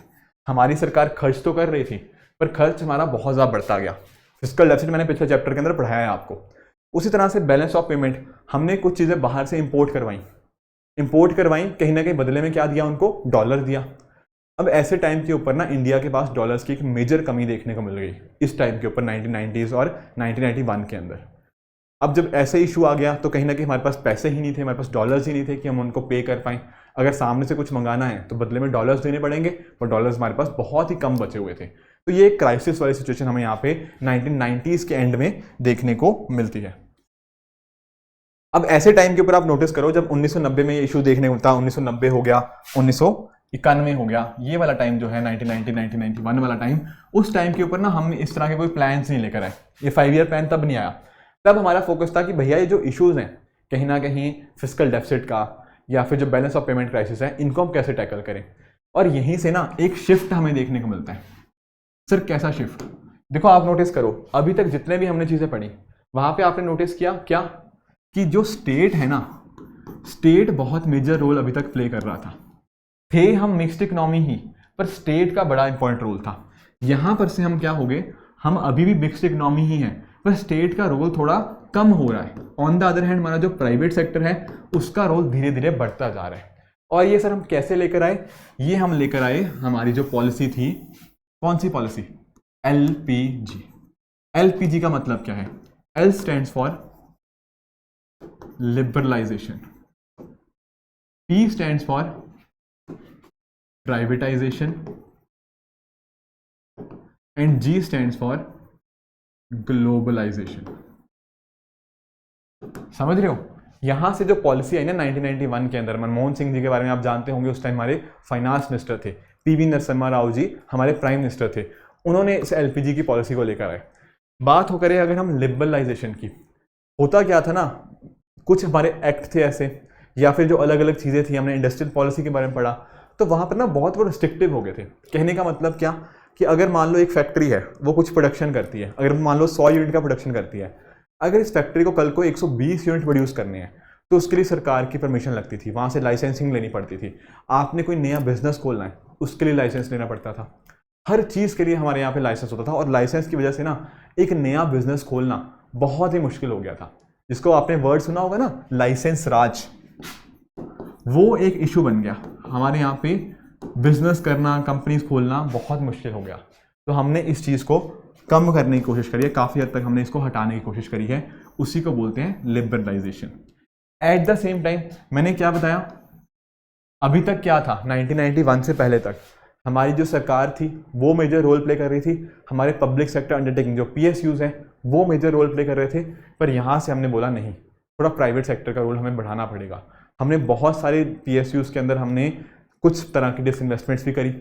हमारी सरकार खर्च तो कर रही थी, पर खर्च हमारा बहुत ज़्यादा बढ़ता गया। फिस्कल डेफिसिट मैंने पिछले चैप्टर के अंदर पढ़ाया है आपको। उसी तरह से बैलेंस ऑफ पेमेंट, हमने कुछ चीज़ें बाहर से इंपोर्ट करवाई, कहीं ना कहीं बदले में क्या दिया उनको, डॉलर दिया। अब ऐसे टाइम के ऊपर ना इंडिया के पास डॉलर्स की एक मेजर कमी देखने को मिल गई इस टाइम के ऊपर 1990s और 1991 के अंदर। अब जब ऐसे इशू आ गया तो कहीं ना कहीं हमारे पास पैसे ही नहीं थे, हमारे पास डॉलर्स ही नहीं थे कि हम उनको पे कर पाएँ। अगर सामने से कुछ मंगाना है तो बदले में डॉलर्स देने पड़ेंगे, और डॉलर्स हमारे पास बहुत ही कम बचे हुए थे। तो ये एक क्राइसिस वाली सिचुएशन हमें यहाँ पे 1990s के एंड में देखने को मिलती है। अब ऐसे टाइम के ऊपर आप नोटिस करो, जब 1990 में ये इशू देखने को मिलता, 1990 हो गया, 1991 हो गया, ये वाला टाइम जो है 1990 1991 वाला टाइम, उस टाइम के ऊपर ना हम इस तरह के कोई प्लान्स नहीं लेकर आए। ये 5 ईयर प्लान तब नहीं आया। तब हमारा फोकस था कि भैया ये जो इश्यूज हैं कहीं ना कहीं फिस्कल डेफिसिट का या फिर जो बैलेंस ऑफ पेमेंट क्राइसिस है, इनको हम कैसे टैकल करें। और यहीं से ना एक शिफ्ट हमें देखने को मिलता है। सर कैसा शिफ्ट? देखो आप नोटिस करो, अभी तक जितने भी हमने चीज़ें पढ़ी वहाँ पे आपने नोटिस किया क्या कि जो स्टेट है ना, स्टेट बहुत मेजर रोल अभी तक प्ले कर रहा था। थे हम मिक्स्ड इकोनॉमी ही, पर स्टेट का बड़ा इंपॉर्टेंट रोल था। यहाँ पर से हम क्या हो गए, हम अभी भी मिक्स्ड इकोनॉमी ही हैं, पर स्टेट का रोल थोड़ा कम हो रहा है। ऑन द अदर हैंड हमारा जो प्राइवेट सेक्टर है उसका रोल धीरे धीरे बढ़ता जा रहा है। और ये सर हम कैसे लेकर आए? ये हम लेकर आए, हमारी जो पॉलिसी थी, कौन सी पॉलिसी? एलपीजी। एलपीजी का मतलब क्या है? L stands for liberalisation, P stands for privatisation and G stands for globalisation. समझ रहे हो? यहां से जो पॉलिसी आई ना 1991 के अंदर, मनमोहन सिंह जी के बारे में आप जानते होंगे, उस टाइम हमारे फाइनेंस मिनिस्टर थे, पीवी नरसिम्हा राव जी हमारे प्राइम मिनिस्टर थे। उन्होंने इस एलपीजी की पॉलिसी को लेकर आए। बात हो करे अगर हम लिबरलाइजेशन की, होता क्या था ना, कुछ हमारे एक्ट थे ऐसे, या फिर जो अलग अलग चीज़ें थी, हमने इंडस्ट्रियल पॉलिसी के बारे में पढ़ा, तो वहाँ पर ना बहुत वो रिस्ट्रिक्टिव हो गए थे। कहने का मतलब क्या कि अगर मान लो एक फैक्ट्री है, वो कुछ प्रोडक्शन करती है, अगर मान लो 100 यूनिट का प्रोडक्शन करती है, अगर इस फैक्ट्री को कल को 120 यूनिट प्रोड्यूस करने हैं तो उसके लिए सरकार की परमिशन लगती थी, वहाँ से लाइसेंसिंग लेनी पड़ती थी। आपने कोई नया बिजनेस खोलना है उसके लिए लाइसेंस लेना पड़ता था। हर चीज़ के लिए हमारे यहाँ पे लाइसेंस होता था, और लाइसेंस की वजह से ना एक नया बिजनेस खोलना बहुत ही मुश्किल हो गया था। जिसको आपने वर्ड सुना होगा ना, लाइसेंस राज, वो एक इशू बन गया। हमारे यहाँ पे बिजनेस करना, कंपनीज खोलना बहुत मुश्किल हो गया। तो हमने इस चीज़ को कम करने की कोशिश करी है, काफ़ी हद तक हमने इसको हटाने की कोशिश करी है। उसी को बोलते हैं liberalisation. At the same time मैंने क्या बताया, अभी तक क्या था, 1991 से पहले तक हमारी जो सरकार थी वो मेजर रोल प्ले कर रही थी। हमारे पब्लिक सेक्टर अंडरटेकिंग जो पीएसयूज हैं वो मेजर रोल प्ले कर रहे थे। पर यहाँ से हमने बोला नहीं, थोड़ा प्राइवेट सेक्टर का रोल हमें बढ़ाना पड़ेगा। हमने बहुत सारे पीएसयूज के अंदर हमने कुछ तरह की डिसइन्वेस्टमेंट्स भी करी,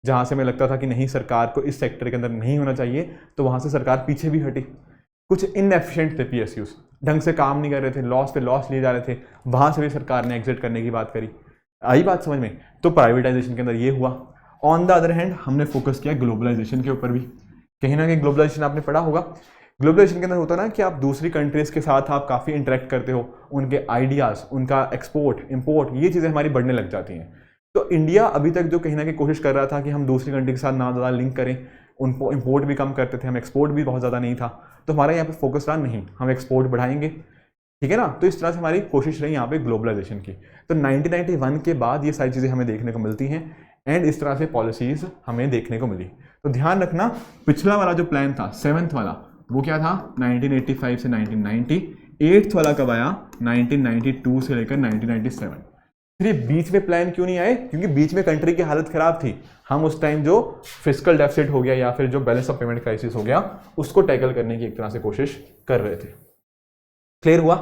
जहाँ से हमें लगता था कि नहीं, सरकार को इस सेक्टर के अंदर नहीं होना चाहिए, तो वहाँ से सरकार पीछे भी हटी। कुछ इनएफिशिएंट थे पीएसयूज, ढंग से काम नहीं कर रहे थे, लॉस पे लॉस लिए जा रहे थे, वहाँ से भी सरकार ने एग्जिट करने की बात करी। आई बात समझ में? तो प्राइवेटाइजेशन के अंदर ये हुआ। ऑन द अदर हैंड हमने फोकस किया ग्लोबलाइजेशन के ऊपर भी। कहीं ना कहीं ग्लोबलाइजेशन आपने पढ़ा होगा। ग्लोबलाइजेशन के अंदर होता ना कि आप दूसरी कंट्रीज़ के साथ आप काफ़ी इंटरेक्ट करते हो, उनके आइडियाज़, उनका एक्सपोर्ट इम्पोर्ट, ये चीज़ें हमारी बढ़ने लग जाती हैं। तो इंडिया अभी तक जो कहीं ना कहीं कोशिश कर रहा था कि हम दूसरी कंट्री के साथ ना ज़्यादा लिंक करें, उनको इम्पोर्ट भी कम करते थे, हम एक्सपोर्ट भी बहुत ज़्यादा नहीं था। तो हमारा यहाँ पे फोकस रहा नहीं, हम एक्सपोर्ट बढ़ाएंगे, ठीक है ना। तो इस तरह से हमारी कोशिश रही यहाँ पे ग्लोबलाइजेशन की। तो 1991 के बाद ये सारी चीज़ें हमें देखने को मिलती हैं, एंड इस तरह से पॉलिसीज़ हमें देखने को मिली। तो ध्यान रखना, पिछला वाला जो प्लान था 7th वाला, वो क्या था 1985 से 1990। 8th वाला कब आया? 1992 से लेकर 1997। फिर ये बीच में प्लान क्यों नहीं आए? क्योंकि बीच में कंट्री की हालत खराब थी। हम उस टाइम जो फिस्कल डेफिसिट हो गया या फिर जो बैलेंस ऑफ पेमेंट क्राइसिस हो गया, उसको टैकल करने की एक तरह से कोशिश कर रहे थे। क्लियर हुआ?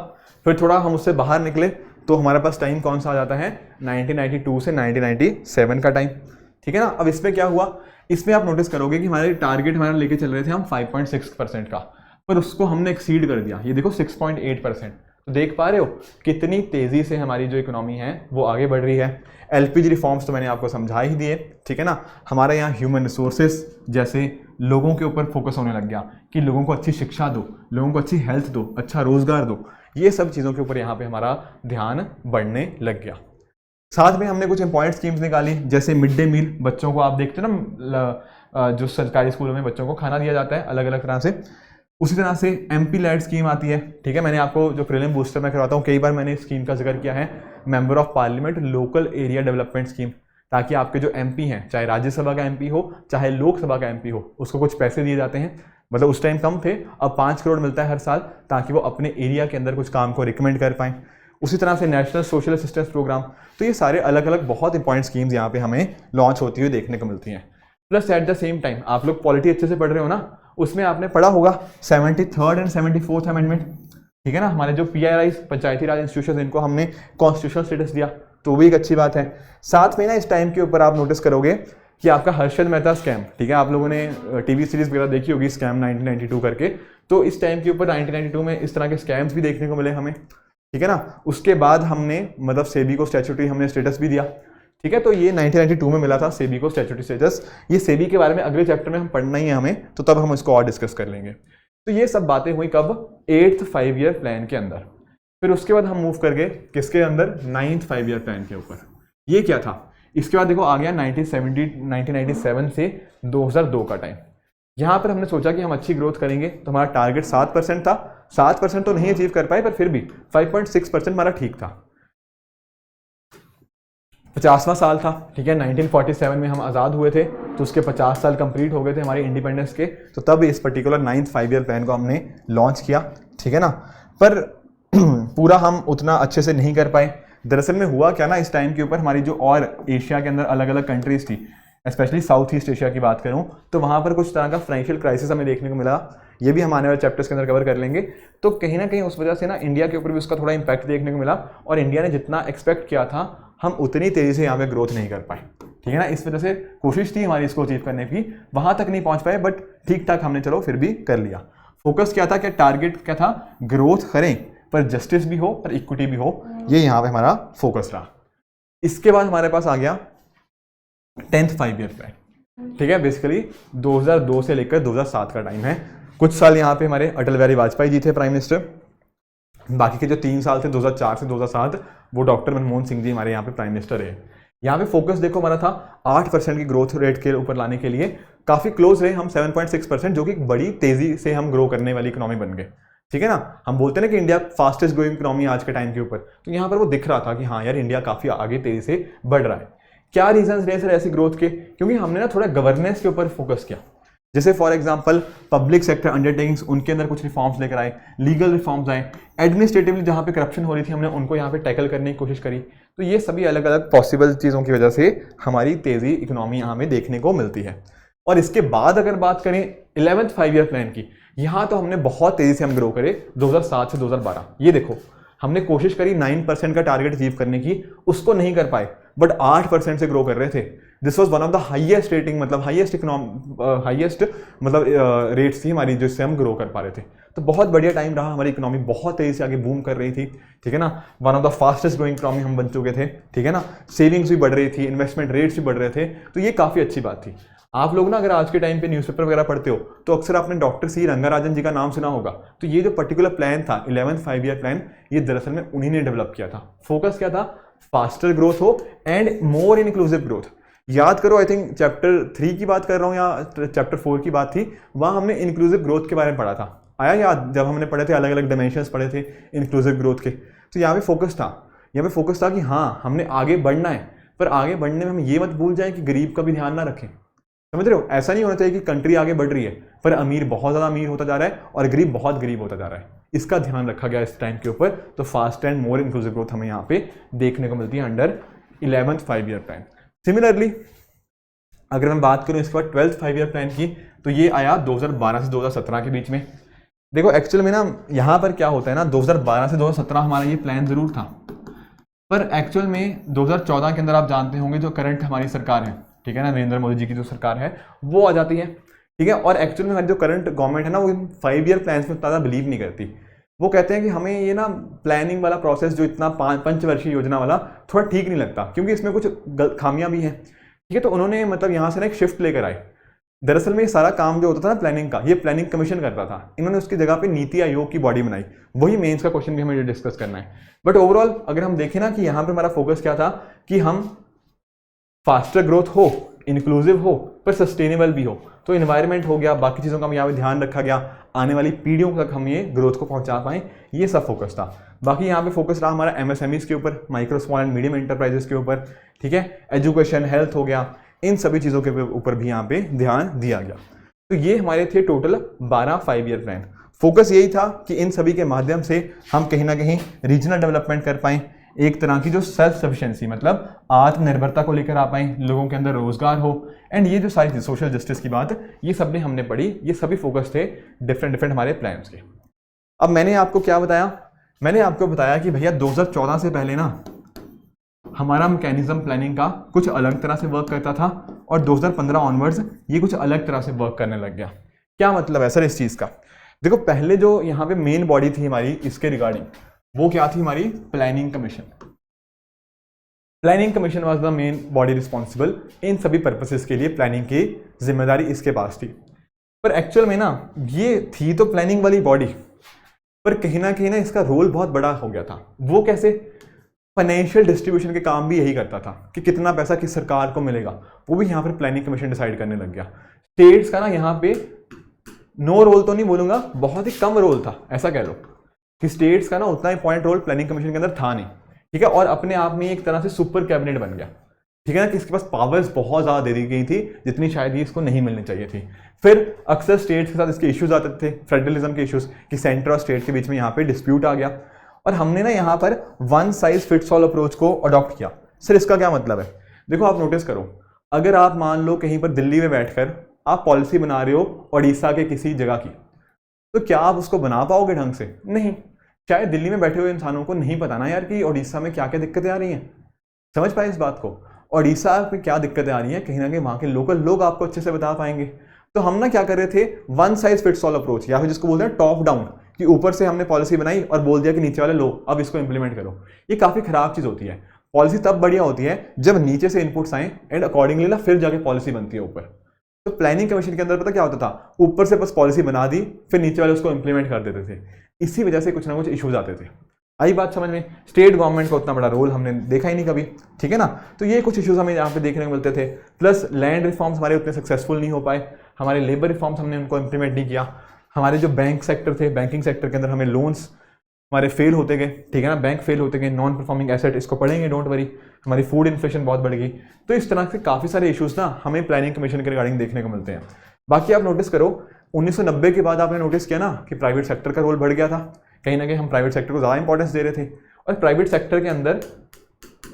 फिर थोड़ा हम उससे बाहर निकले तो हमारे पास टाइम कौन सा आ जाता है? 1992 से 1997 का टाइम, ठीक है ना। अब इसमें क्या हुआ, इसमें आप नोटिस करोगे कि हमारे टारगेट हमारा लेके चल रहे थे हम 5.6% का, पर उसको हमने एक्सीड कर दिया। ये देखो 6.8%। तो देख पा रहे हो कितनी तेज़ी से हमारी जो इकोनॉमी है वो आगे बढ़ रही है। एलपीजी रिफॉर्म्स तो मैंने आपको समझा ही दिए, ठीक है ना। हमारे यहाँ ह्यूमन रिसोर्सेज जैसे लोगों के ऊपर फोकस होने लग गया कि लोगों को अच्छी शिक्षा दो, लोगों को अच्छी हेल्थ दो, अच्छा रोजगार दो, ये सब चीज़ों के ऊपर यहाँ पे हमारा ध्यान बढ़ने लग गया। साथ में हमने कुछ इंपॉर्टेंट स्कीम्स निकाली, जैसे मिड डे मील, बच्चों को आप देखते हो ना जो सरकारी स्कूलों में बच्चों को खाना दिया जाता है अलग अलग तरह से, उसी तरह से एमपी लैड स्कीम आती है, ठीक है। मैंने आपको जो प्रीलिम बूस्टर में करवाता हूँ कई बार मैंने इस स्कीम का जिक्र किया है, member of parliament local area development scheme, ताकि आपके जो एमपी हैं, चाहे राज्यसभा का एमपी हो चाहे लोकसभा का एमपी हो, उसको कुछ पैसे दिए जाते हैं। मतलब उस टाइम कम थे, अब 5 करोड़ मिलता है हर साल, ताकि वो अपने एरिया के अंदर कुछ काम को रिकमेंड कर पाएँ। उसी तरह से नेशनल सोशल असिस्टेंस प्रोग्राम। तो ये सारे अलग अलग बहुत इंपॉर्टेंट स्कीम्स यहाँ पे हमें लॉन्च होती हुई देखने को मिलती हैं। Plus eight the same time आप लोग पॉलिटी अच्छे से पढ़ रहे हो ना, उसमें आपने पढ़ा होगा 73rd एंड 74th अमेंडमेंट, ठीक है ना। हमारे जो PRI पंचायती राज इंस्टीट्यूशन, इनको हमने कॉन्स्टिट्यूशनल स्टेटस दिया, तो भी एक अच्छी बात है। साथ में ना इस टाइम के ऊपर आप नोटिस करोगे कि आपका हर्षद मेहता स्कैम, ठीक है, आप लोगों ने टीवी सीरीज वगैरह देखी होगी स्कैम 1992 करके, तो इस टाइम के ऊपर 1992 में इस तरह के स्कैम्स भी देखने को मिले हमें, ठीक है ना। उसके बाद हमने मतलब सेबी को स्टैट्यूटरी हमने स्टेटस भी दिया, ठीक है। तो ये 1992 में मिला था सेबी को स्टैट्यूटरी स्टेटस। ये सेबी के बारे में अगले चैप्टर में हम पढ़ना ही है हमें, तो तब हम इसको और डिस्कस कर लेंगे। तो ये सब बातें हुई कब? 8th 5 ईयर प्लान के अंदर। फिर उसके बाद हम मूव कर गए किसके अंदर? 9th 5 ईयर प्लान के ऊपर। ये क्या था? इसके बाद देखो आ गया 1997 से 2002 का टाइम। यहाँ पर हमने सोचा कि हम अच्छी ग्रोथ करेंगे, तो हमारा टारगेट 7% था। 7% तो नहीं अचीव कर पाए, पर फिर भी 5.6% हमारा ठीक था। 50वां साल था, ठीक है, 1947 में हम आज़ाद हुए थे, तो उसके 50 साल कंप्लीट हो गए थे हमारे इंडिपेंडेंस के। तो तब इस पर्टिकुलर 9th 5 ईयर प्लान को हमने लॉन्च किया, ठीक है ना। पर पूरा हम उतना अच्छे से नहीं कर पाए। दरअसल में हुआ क्या ना, इस टाइम के ऊपर हमारी जो और एशिया के अंदर अलग अलग कंट्रीज थी, स्पेशली साउथ ईस्ट एशिया की बात करूं, तो वहाँ पर कुछ तरह का फाइनेंशियल क्राइसिस हमें देखने को मिला। ये भी हम आने वाले चैप्टर्स के अंदर कवर कर लेंगे। तो कहीं ना कहीं उस वजह से ना इंडिया के ऊपर भी उसका थोड़ा इंपैक्ट देखने को मिला, और इंडिया ने जितना एक्सपेक्ट किया था हम उतनी तेज़ी से यहाँ पे ग्रोथ नहीं कर पाए, ठीक है ना। इस वजह से कोशिश थी हमारी इसको अचीव करने की, वहाँ तक नहीं पहुँच पाए, बट ठीक ठाक हमने चलो फिर भी कर लिया। फोकस क्या था, क्या टारगेट क्या था? ग्रोथ करें पर जस्टिस भी हो और इक्विटी भी हो, ये यहाँ पे हमारा फोकस रहा। इसके बाद हमारे पास आ गया 10th 5 ईयर प्लान, ठीक है। बेसिकली 2002 से लेकर 2007 का टाइम है। कुछ साल यहाँ पे हमारे अटल बिहारी वाजपेयी जी थे प्राइम मिनिस्टर, बाकी के जो 3 साल थे 2004 से 2007 वो डॉक्टर मनमोहन सिंह जी हमारे यहाँ पे प्राइम मिनिस्टर रहे। यहाँ पे फोकस देखो हमारा था 8% की ग्रोथ रेट के ऊपर लाने के लिए। काफ़ी क्लोज रहे हम 7.6%, जो कि बड़ी तेज़ी से हम ग्रो करने वाली इकोनॉमी बन गए, ठीक है ना। हम बोलते हैं ना कि इंडिया फास्टेस्ट ग्रोइंग इकोनॉमी आज के टाइम के ऊपर, तो यहाँ पर वो दिख रहा था कि हाँ यार इंडिया काफ़ी आगे तेज़ी से बढ़ रहा है। क्या रीजंस रहे सर ऐसी ग्रोथ के? क्योंकि हमने ना थोड़ा गवर्नेंस के ऊपर फोकस किया। जैसे for example public sector undertakings, उनके अंदर कुछ रिफॉर्म्स लेकर आए, लीगल रिफॉर्म्स आए, एडमिनिस्ट्रेटिवली जहाँ पे करप्शन हो रही थी हमने उनको यहाँ पे टैकल करने की कोशिश करी। तो ये सभी अलग अलग पॉसिबल चीज़ों की वजह से हमारी तेज़ी इकोनॉमी यहाँ में देखने को मिलती है। और इसके बाद अगर बात करें 11th 5 ईयर प्लान की, यहाँ तो हमने बहुत तेज़ी से हम ग्रो करे 2007 से 2012। ये देखो हमने कोशिश करी 9% का टारगेट अचीव करने की, उसको नहीं कर पाए, बट 8% से ग्रो कर रहे थे। This was one of the highest rating, मतलब हाईएस्ट मतलब रेट्स थी हमारी जिससे हम ग्रो कर पा रहे थे। तो बहुत बढ़िया टाइम रहा, हमारी इकोनॉमी बहुत तेजी से आगे बूम कर रही थी, ठीक है ना। One of the fastest growing economy हम बन चुके थे, ठीक है ना। सेविंग्स भी बढ़ रही थी, इन्वेस्टमेंट रेट्स भी बढ़ रहे थे, तो ये काफ़ी अच्छी बात थी। आप लोग ना अगर आज के टाइम पे न्यूज़पेपर वगैरह पढ़ते हो तो अक्सर आपने डॉक्टर सी रंगाराजन जी का नाम सुना होगा। तो ये जो पर्टिकुलर प्लान था 11th 5 ईयर प्लान, ये दरअसल में उन्हीं ने डेवलप किया था। फोकस क्या था? फास्टर ग्रोथ हो एंड मोर इंक्लूसिव ग्रोथ। याद करो, आई थिंक चैप्टर 3 की बात कर रहा हूँ या चैप्टर 4 की बात थी, वहाँ हमने इंक्लूसिव ग्रोथ के बारे में पढ़ा था। आया याद? जब हमने पढ़े थे अलग अलग डायमेंशंस पढ़े थे इंक्लूसिव ग्रोथ के, तो यहाँ पे फोकस था। यहाँ पे फोकस था कि हाँ हमने आगे बढ़ना है, पर आगे बढ़ने में हम ये मत भूल जाए कि गरीब का भी ध्यान ना रखें। समझ रहे हो? ऐसा नहीं होना चाहिए कि कंट्री आगे बढ़ रही है पर अमीर बहुत ज़्यादा अमीर होता जा रहा है और गरीब बहुत गरीब होता जा रहा है। इसका ध्यान रखा गया इस टाइम के ऊपर। तो fast and more inclusive growth हमें यहाँ पे देखने को मिलती है under 11th 5 year plan. Similarly अगर मैं बात करूँ इसके बाद 12th 5 ईयर प्लान की, तो ये आया 2012 से 2017 के बीच में। देखो एक्चुअल में ना यहाँ पर क्या होता है ना, 2012 से 2017 हमारा ये प्लान ज़रूर था, पर एक्चुअल में 2014 के अंदर आप जानते होंगे जो करंट हमारी सरकार है, ठीक है ना, नरेंद्र मोदी जी की जो सरकार है वो आ जाती है, ठीक है। और एक्चुअल में हमारी जो करंट गवर्नमेंट है ना, वो 5 ईयर प्लान में ज़्यादा बिलीव नहीं करती। वो कहते हैं कि हमें ये ना प्लानिंग वाला प्रोसेस जो इतना पंचवर्षीय योजना वाला थोड़ा ठीक नहीं लगता, क्योंकि इसमें कुछ खामियां भी हैं, ठीक है। तो उन्होंने मतलब यहाँ से ना एक शिफ्ट लेकर आए। दरअसल में ये सारा काम जो होता था ना प्लानिंग का, ये प्लानिंग कमीशन करता था। इन्होंने उसकी जगह पे नीति आयोग की बॉडी बनाई। वही मेंस का क्वेश्चन भी हमें डिस्कस करना है। बट ओवरऑल अगर हम देखें ना कि यहाँ पे हमारा फोकस क्या था कि हम फास्टर ग्रोथ हो इंक्लूसिव हो पर सस्टेनेबल भी हो। तो इन्वायरमेंट हो गया, बाकी चीज़ों का यहाँ पे ध्यान रखा गया, आने वाली पीढ़ियों तक हम ये ग्रोथ को पहुंचा पाएँ, ये सब फोकस था। बाकी यहाँ पे फोकस रहा हमारा MSMEs के ऊपर, micro small and medium enterprises के ऊपर, ठीक है, एजुकेशन, हेल्थ हो गया, इन सभी चीज़ों के ऊपर भी यहाँ पे ध्यान दिया गया। तो ये हमारे थे टोटल 12 5 ईयर प्लान। फोकस यही था कि इन सभी के माध्यम से हम कहीं ना कहीं रीजनल डेवलपमेंट कर पाएं, एक तरह की जो सेल्फ सफिशिएंसी मतलब आत्मनिर्भरता को लेकर आ पाएं, लोगों के अंदर रोजगार हो, एंड ये जो सारी सोशल जस्टिस की बात, ये सब ने हमने पढ़ी, ये सभी फोकस थे डिफरेंट हमारे प्लान्स के। अब मैंने आपको क्या बताया, मैंने आपको बताया कि भैया 2014 से पहले ना हमारा मैकेनिज्म प्लानिंग का कुछ अलग तरह से वर्क करता था और 2015 ऑनवर्ड्स ये कुछ अलग तरह से वर्क करने लग गया। क्या मतलब है सर इस चीज़ का? देखो पहले जो यहाँ पे मेन बॉडी थी हमारी इसके रिगार्डिंग, वो क्या थी हमारी planning commission. Planning commission was the main body responsible इन सभी पर्पसेस के लिए, प्लानिंग की जिम्मेदारी इसके पास थी। पर एक्चुअल में ना ये थी तो प्लानिंग वाली बॉडी, पर कहीं ना इसका रोल बहुत बड़ा हो गया था। वो कैसे? फाइनेंशियल डिस्ट्रीब्यूशन के काम भी यही करता था कि कितना पैसा किस सरकार को मिलेगा, वो भी यहाँ पर प्लानिंग कमीशन डिसाइड करने लग गया। स्टेट्स का ना यहाँ पे नो रोल तो नहीं बोलूंगा, बहुत ही कम रोल था, ऐसा कह लो कि स्टेट्स का ना उतना इंपॉर्टेंट रोल प्लानिंग कमीशन के अंदर था नहीं, ठीक है। और अपने आप में एक तरह से सुपर कैबिनेट बन गया, ठीक है ना, कि इसके पास पावर्स बहुत ज़्यादा दे दी गई थी जितनी शायद ही इसको नहीं मिलनी चाहिए थी। फिर अक्सर स्टेट्स के साथ इसके इश्यूज आते थे, फेडरलिज्म के इश्यूज, कि सेंटर और स्टेट के बीच में यहाँ पे डिस्प्यूट आ गया, और हमने ना यहाँ पर one size fits all approach को अडॉप्ट किया। सर इसका क्या मतलब है? देखो आप नोटिस करो, अगर आप मान लो कहीं पर दिल्ली में बैठकर आप पॉलिसी बना रहे हो उड़ीसा के किसी जगह की, तो क्या आप उसको बना पाओगे ढंग से? नहीं। शायद दिल्ली में बैठे हुए इंसानों को नहीं पता ना यार कि उड़ीसा में क्या क्या दिक्कतें आ रही हैं। समझ पाए इस बात को? उड़ीसा में क्या दिक्कतें आ रही हैं कहीं ना कहीं वहाँ के लोकल लोग आपको अच्छे से बता पाएंगे। तो हम ना क्या कर रहे थे, one size fits all approach, या फिर जिसको बोलते हैं टॉप डाउन, कि ऊपर से हमने पॉलिसी बनाई और बोल दिया कि नीचे वाले लो अब इसको इंप्लीमेंट करो। ये काफ़ी खराब चीज़ होती है। पॉलिसी तब बढ़िया होती है जब नीचे से इनपुट्स आए एंड अकॉर्डिंगली ना फिर जाके पॉलिसी बनती है ऊपर। तो प्लानिंग कमीशन के अंदर पता क्या होता था, ऊपर से बस पॉलिसी बना दी, फिर नीचे वाले उसको इंप्लीमेंट कर देते थे। इसी वजह से कुछ ना कुछ इश्यूज आते थे। आई बात समझ में? स्टेट गवर्नमेंट का उतना बड़ा रोल हमने देखा ही नहीं कभी, ठीक है ना। तो ये कुछ इश्यूज हमें यहाँ पे देखने को मिलते थे। प्लस लैंड रिफॉर्म्स हमारे उतने सक्सेसफुल नहीं हो पाए, हमारे लेबर रिफॉर्म्स हमने उनको इंप्लीमेंट नहीं किया, हमारे जो बैंक सेक्टर थे, बैंकिंग सेक्टर के अंदर हमें लोन्स हमारे फेल होते गए, ठीक है ना, बैंक फेल होते गए, नॉन परफॉर्मिंग एसेट, इसको पढ़ेंगे डोंट वरी। हमारी फूड इन्फ्लेशन बहुत बढ़ गई। तो इस तरह से काफ़ी सारे इश्यूज ना हमें प्लानिंग कमीशन के रिगार्डिंग देखने को मिलते हैं। बाकी आप नोटिस करो 1990 के बाद आपने नोटिस किया ना कि प्राइवेट सेक्टर का रोल बढ़ गया था, कहीं ना कहीं हम प्राइवेट सेक्टर को ज़्यादा इंपॉर्टेंस दे रहे थे, और प्राइवेट सेक्टर के अंदर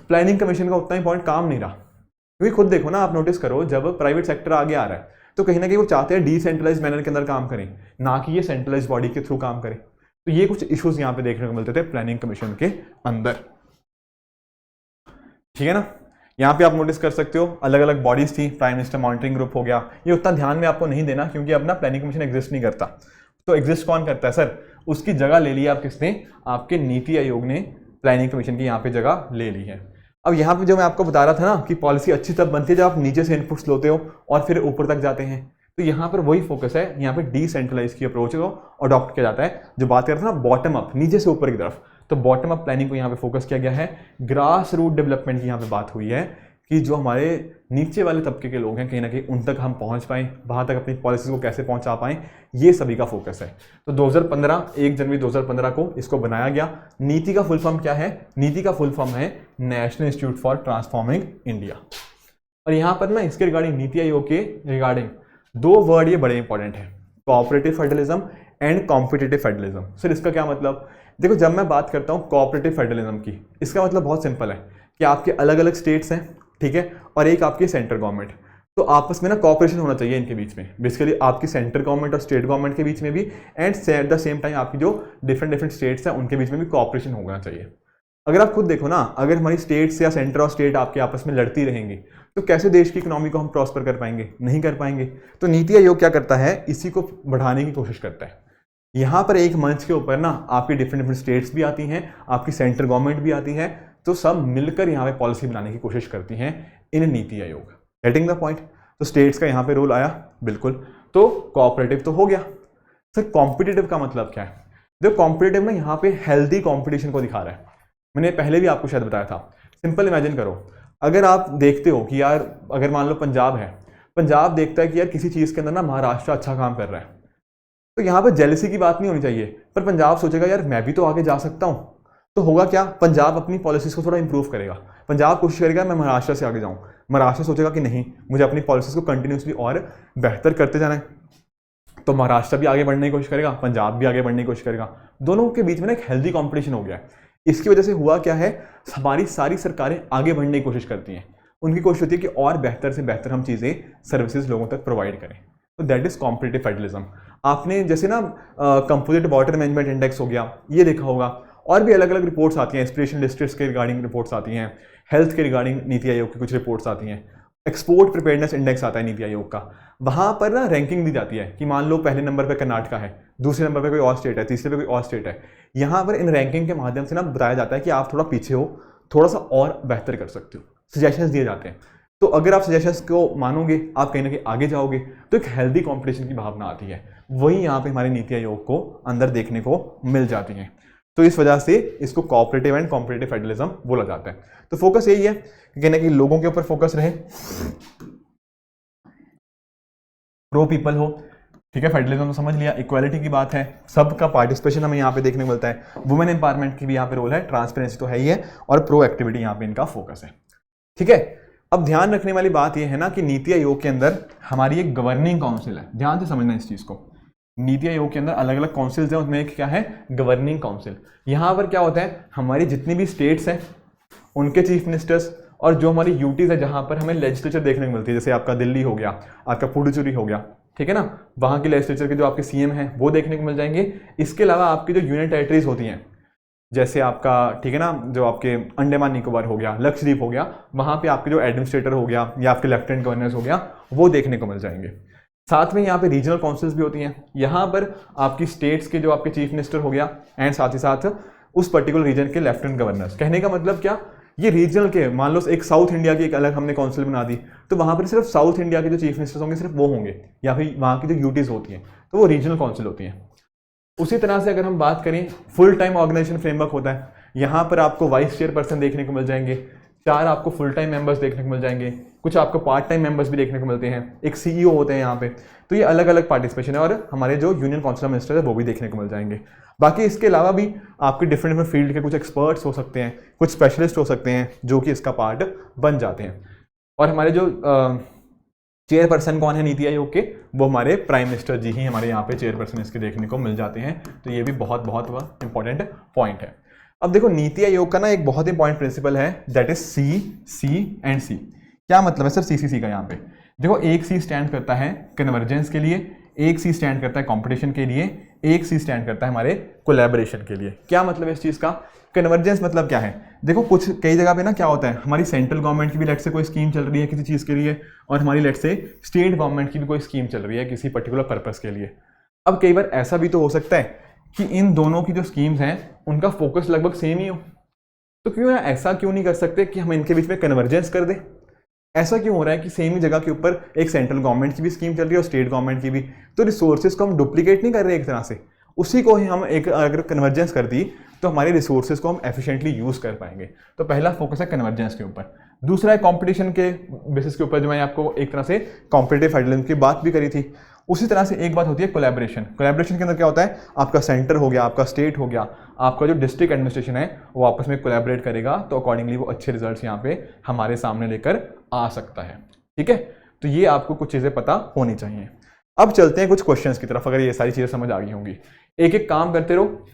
प्लानिंग कमीशन का उतना इंपॉर्टेंट काम नहीं रहा। क्योंकि खुद देखो ना, आप नोटिस करो, जब प्राइवेट सेक्टर आगे आ रहा है तो कहीं ना कहीं वो चाहते हैं डिसेंट्रलाइज मैनर के अंदर काम करें, ना कि ये सेंट्रलाइज बॉडी के थ्रू काम करें। तो ये कुछ इश्यूज यहाँ पे देखने को मिलते थे प्लानिंग कमीशन के अंदर, ठीक है ना। यहाँ पे आप नोटिस कर सकते हो अलग अलग बॉडीज थी, प्राइम मिनिस्टर मॉनिटरिंग ग्रुप हो गया, ये उतना ध्यान में आपको नहीं देना क्योंकि अब ना प्लानिंग कमीशन एग्जिस्ट नहीं करता। तो एग्जिस्ट कौन करता है सर? उसकी जगह ले ली आप किसने? आपके नीति आयोग ने प्लानिंग कमीशन की यहाँ पे जगह ले ली है। अब यहाँ पे जो मैं आपको बता रहा था ना कि पॉलिसी अच्छी तब बनती है जब आप नीचे से इनपुट्स लेते हो और फिर ऊपर तक जाते हैं। तो यहाँ पर वही फोकस है, यहाँ पे डिसेंट्रलाइज की अप्रोच को अडॉप्ट किया जाता है। जो बात करते हैं ना बॉटम अप, नीचे से ऊपर की तरफ, तो बॉटम अप प्लानिंग को यहाँ पे फोकस किया गया है। ग्रास रूट डेवलपमेंट की यहाँ पे बात हुई है कि जो हमारे नीचे वाले तबके के लोग हैं कहीं ना कहीं उन तक हम पहुँच पाएँ, वहाँ तक अपनी पॉलिसी को कैसे पहुँचा पाएँ, ये सभी का फोकस है। तो 2015 1 जनवरी 2015 को इसको बनाया गया। नीति का फुल फॉर्म क्या है? नीति का फुल फॉर्म है national institute for transforming India. और यहाँ पर ना इसके रिगार्डिंग नीति आयोग के रिगार्डिंग 2 वर्ड ये बड़े इंपॉर्टेंट है, cooperative federalism and competitive federalism. Sir इसका क्या मतलब? देखो जब मैं बात करता हूँ कोऑपरेटिव फेडरलिज्म की, इसका मतलब बहुत सिंपल है कि आपके अलग अलग स्टेट्स हैं, ठीक है, और एक आपकी सेंट्रल गवर्नमेंट, तो आपस में ना कोऑपरेशन होना चाहिए इनके बीच में, बेसिकली आपकी सेंट्रल गवर्नमेंट और स्टेट गवर्नमेंट के बीच में भी, and eight the same time आपकी जो डिफरेंट स्टेट्स हैं उनके बीच में भी कोऑपरेशन होना चाहिए। अगर आप खुद देखो ना, अगर हमारी स्टेट्स या सेंटर और स्टेट आपके आपस में लड़ती रहेंगी तो कैसे देश की इकोनॉमी को हम प्रॉस्पर कर पाएंगे? नहीं कर पाएंगे। तो नीति आयोग क्या करता है, इसी को बढ़ाने की कोशिश करता है। यहाँ पर एक मंच के ऊपर ना आपकी डिफरेंट स्टेट्स भी आती हैं, आपकी सेंट्रल गवर्नमेंट भी आती है, तो सब मिलकर यहाँ पे पॉलिसी बनाने की कोशिश करती हैं इन NITI Aayog. Getting the point? तो स्टेट्स का यहाँ पे रोल आया, बिल्कुल। तो कोऑपरेटिव तो हो गया। सर कॉम्पिटिटिव का मतलब क्या है? देखो कॉम्पिटिटिव ना यहाँ पे हेल्दी कॉम्पिटिशन को दिखा रहा है। मैंने पहले भी आपको शायद बताया था। सिंपल इमेजिन करो, अगर आप देखते हो कि यार अगर मान लो पंजाब है, पंजाब देखता है कि यार किसी चीज़ के अंदर ना महाराष्ट्र अच्छा काम कर रहा है, तो यहाँ पर जेलसी की बात नहीं होनी चाहिए, पर पंजाब सोचेगा यार मैं भी तो आगे जा सकता हूँ। तो होगा क्या, पंजाब अपनी पॉलिसीज़ को थोड़ा इंप्रूव करेगा, पंजाब कोशिश करेगा मैं महाराष्ट्र से आगे जाऊँ, महाराष्ट्र सोचेगा कि नहीं मुझे अपनी पॉलिसीज़ को कंटिन्यूसली और बेहतर करते जाना है, तो महाराष्ट्र भी आगे बढ़ने की कोशिश करेगा, पंजाब भी आगे बढ़ने की कोशिश करेगा। दोनों के बीच में ना एक हेल्दी कंपटीशन हो गया है। इसकी वजह से हुआ क्या है, हमारी सारी सरकारें आगे बढ़ने की कोशिश करती हैं, उनकी कोशिश होती है कि और बेहतर से बेहतर हम चीज़ें सर्विसेज लोगों तक प्रोवाइड करें। तो दैट इज कॉम्पिटिटिव फेडरलिज्म। आपने जैसे ना कंपोजिट वाटर मैनेजमेंट इंडेक्स हो गया, ये देखा होगा, और भी अलग अलग रिपोर्ट्स आती हैं, एस्पिरेशन डिस्ट्रिक्ट्स के रिगार्डिंग रिपोर्ट्स आती हैं, हेल्थ के रिगार्डिंग नीति आयोग की कुछ रिपोर्ट्स आती हैं, एक्सपोर्ट प्रिपेयरनेस इंडेक्स आता है नीति आयोग का, वहाँ पर ना रैंकिंग दी जाती है कि मान लो पहले नंबर पे कर्नाटका है, दूसरे नंबर पे कोई और स्टेट है, तीसरे पे कोई और स्टेट है। यहाँ पर इन रैंकिंग के माध्यम से ना बताया जाता है कि आप थोड़ा पीछे हो, थोड़ा सा और बेहतर कर सकते हो, सजेशंस दिए जाते हैं। तो अगर आप सजेशंस को मानोगे, आप कहीं ना कहीं आगे जाओगे, तो एक हेल्दी कॉम्पिटिशन की भावना आती है, वही यहाँ पे हमारे नीति आयोग को अंदर देखने को मिल जाती है। तो इस वजह से इसको कोऑपरेटिव एंड कॉम्पिटिटिव फेडरलिज्म बोला जाता है। तो फोकस यही है कि कहीं ना कहीं लोगों के ऊपर फोकस रहे, प्रो पीपल हो, ठीक है। फेडरलिज्म तो समझ लिया, इक्वालिटी की बात है, सबका पार्टिसिपेशन हमें यहाँ पे देखने को मिलता है, वुमेन एम्पावरमेंट की भी यहाँ पे रोल है, ट्रांसपेरेंसी तो है ही है, और प्रो एक्टिविटी यहाँ पे इनका फोकस है, ठीक है। अब ध्यान रखने वाली बात यह है ना कि नीति आयोग के अंदर हमारी एक गवर्निंग काउंसिल है, ध्यान से समझना इस चीज को। नीति आयोग के अंदर अलग अलग काउंसिल्स हैं, उसमें एक क्या है, गवर्निंग काउंसिल। यहाँ पर क्या होता है, हमारी जितनी भी स्टेट्स हैं उनके चीफ मिनिस्टर्स, और जो हमारी यूटीज है जहाँ पर हमें लेजिस्लेचर देखने को मिलती है, जैसे आपका दिल्ली हो गया, आपका पुडुचेरी हो गया, ठीक है ना, वहाँ के लेजिस्लेचर के जो आपके सीएम हैं वो देखने को मिल जाएंगे। इसके अलावा आपकी जो यूनियन टेरिटरीज होती हैं, जैसे आपका, ठीक है ना, जो आपके अंडमान निकोबार हो गया, लक्षद्वीप हो गया, वहाँ पे आपके जो एडमिनिस्ट्रेटर हो गया या आपके लेफ्टिनेंट गवर्नर्स हो गया, वो देखने को मिल जाएंगे। साथ में यहाँ पे रीजनल काउंसिल्स भी होती हैं, यहाँ पर आपकी स्टेट्स के जो आपके चीफ मिनिस्टर हो गया, एंड साथ ही साथ उस पर्टिकुलर रीजन के लेफ्टिनेंट गवर्नर्स। कहने का मतलब क्या, ये रीजनल के, मान लो एक साउथ इंडिया की एक अलग हमने काउंसिल बना दी, तो वहाँ पर सिर्फ साउथ इंडिया के जो चीफ मिनिस्टर्स होंगे सिर्फ वो होंगे, या फिर वहाँ की जो यूटीज होती हैं तो वो रीजनल काउंसिल होती हैं। उसी तरह से अगर हम बात करें, फुल टाइम ऑर्गेनाइजेशन फ्रेमवर्क होता है, यहाँ पर आपको वाइस चेयरपर्सन देखने को मिल जाएंगे, 4 आपको फुल टाइम मेंबर्स देखने को मिल जाएंगे, कुछ आपको पार्ट टाइम मेंबर्स भी देखने को मिलते हैं, एक सीईओ होते हैं यहाँ पे। तो ये अलग अलग पार्टिसिपेशन है, और हमारे जो यूनियन काउंसिल मिनिस्टर है वो भी देखने को मिल जाएंगे। बाकी इसके अलावा भी आपके डिफरेंट डिफरेंट फील्ड के कुछ एक्सपर्ट्स हो सकते हैं, कुछ स्पेशलिस्ट हो सकते हैं जो कि इसका पार्ट बन जाते हैं। और हमारे जो चेयरपर्सन कौन है नीति आयोग के, वो हमारे प्राइम मिनिस्टर जी ही हमारे यहाँ पे चेयरपर्सन इसके देखने को मिल जाते हैं। तो ये भी बहुत बहुत इंपॉर्टेंट पॉइंट है। अब देखो नीति आयोग का ना एक बहुत इंपॉर्टेंट प्रिंसिपल है, दैट इज सी एंड सी। क्या मतलब है सर CCC का? यहाँ पे देखो, एक सी स्टैंड करता है कन्वर्जेंस के लिए, एक सी स्टैंड करता है कंपटीशन के लिए, एक सी स्टैंड करता है हमारे कोलैबोरेशन के लिए। क्या मतलब है इस चीज़ का? कन्वर्जेंस मतलब क्या है? देखो कुछ कई जगह पे ना क्या होता है, हमारी सेंट्रल गवर्नमेंट की भी लेट से कोई स्कीम चल रही है किसी चीज़ के लिए, और हमारी लेट से स्टेट गवर्नमेंट की भी कोई स्कीम चल रही है किसी पर्टिकुलर पर्पस के लिए। अब कई बार ऐसा भी तो हो सकता है कि इन दोनों की जो स्कीम्स हैं उनका फोकस लगभग सेम ही हो, तो क्यों ऐसा क्यों नहीं कर सकते कि हम इनके बीच में कन्वर्जेंस कर दें? ऐसा क्यों हो रहा है कि सेम ही जगह के ऊपर एक सेंट्रल गवर्नमेंट की भी स्कीम चल रही है और स्टेट गवर्नमेंट की भी, तो रिसोर्सेज को हम डुप्लीकेट नहीं कर रहे एक तरह से, उसी को ही हम एक अगर कन्वर्जेंस कर दी तो हमारे रिसोर्सेज को हम एफिशिएंटली यूज़ कर पाएंगे। तो पहला फोकस है कन्वर्जेंस के ऊपर। दूसरा है कंपटीशन के बेसिस के ऊपर, जो मैंने आपको एक तरह से कॉम्पिटिटिव फेडरलिज्म की बात भी करी थी। उसी तरह से एक बात होती है कोलैबोरेशन। कोलैबोरेशन के अंदर क्या होता है, आपका सेंटर हो गया, आपका स्टेट हो गया, आपका जो डिस्ट्रिक्ट एडमिनिस्ट्रेशन है वो आपस में कोलैबोरेट करेगा, तो अकॉर्डिंगली वो अच्छे रिजल्ट्स यहाँ पे हमारे सामने लेकर आ सकता है। ठीक है, तो ये आपको कुछ चीज़ें पता होनी चाहिए। अब चलते हैं कुछ क्वेश्चंस की तरफ, अगर ये सारी चीज़ें समझ आ गई होंगी। एक एक काम करते रहो,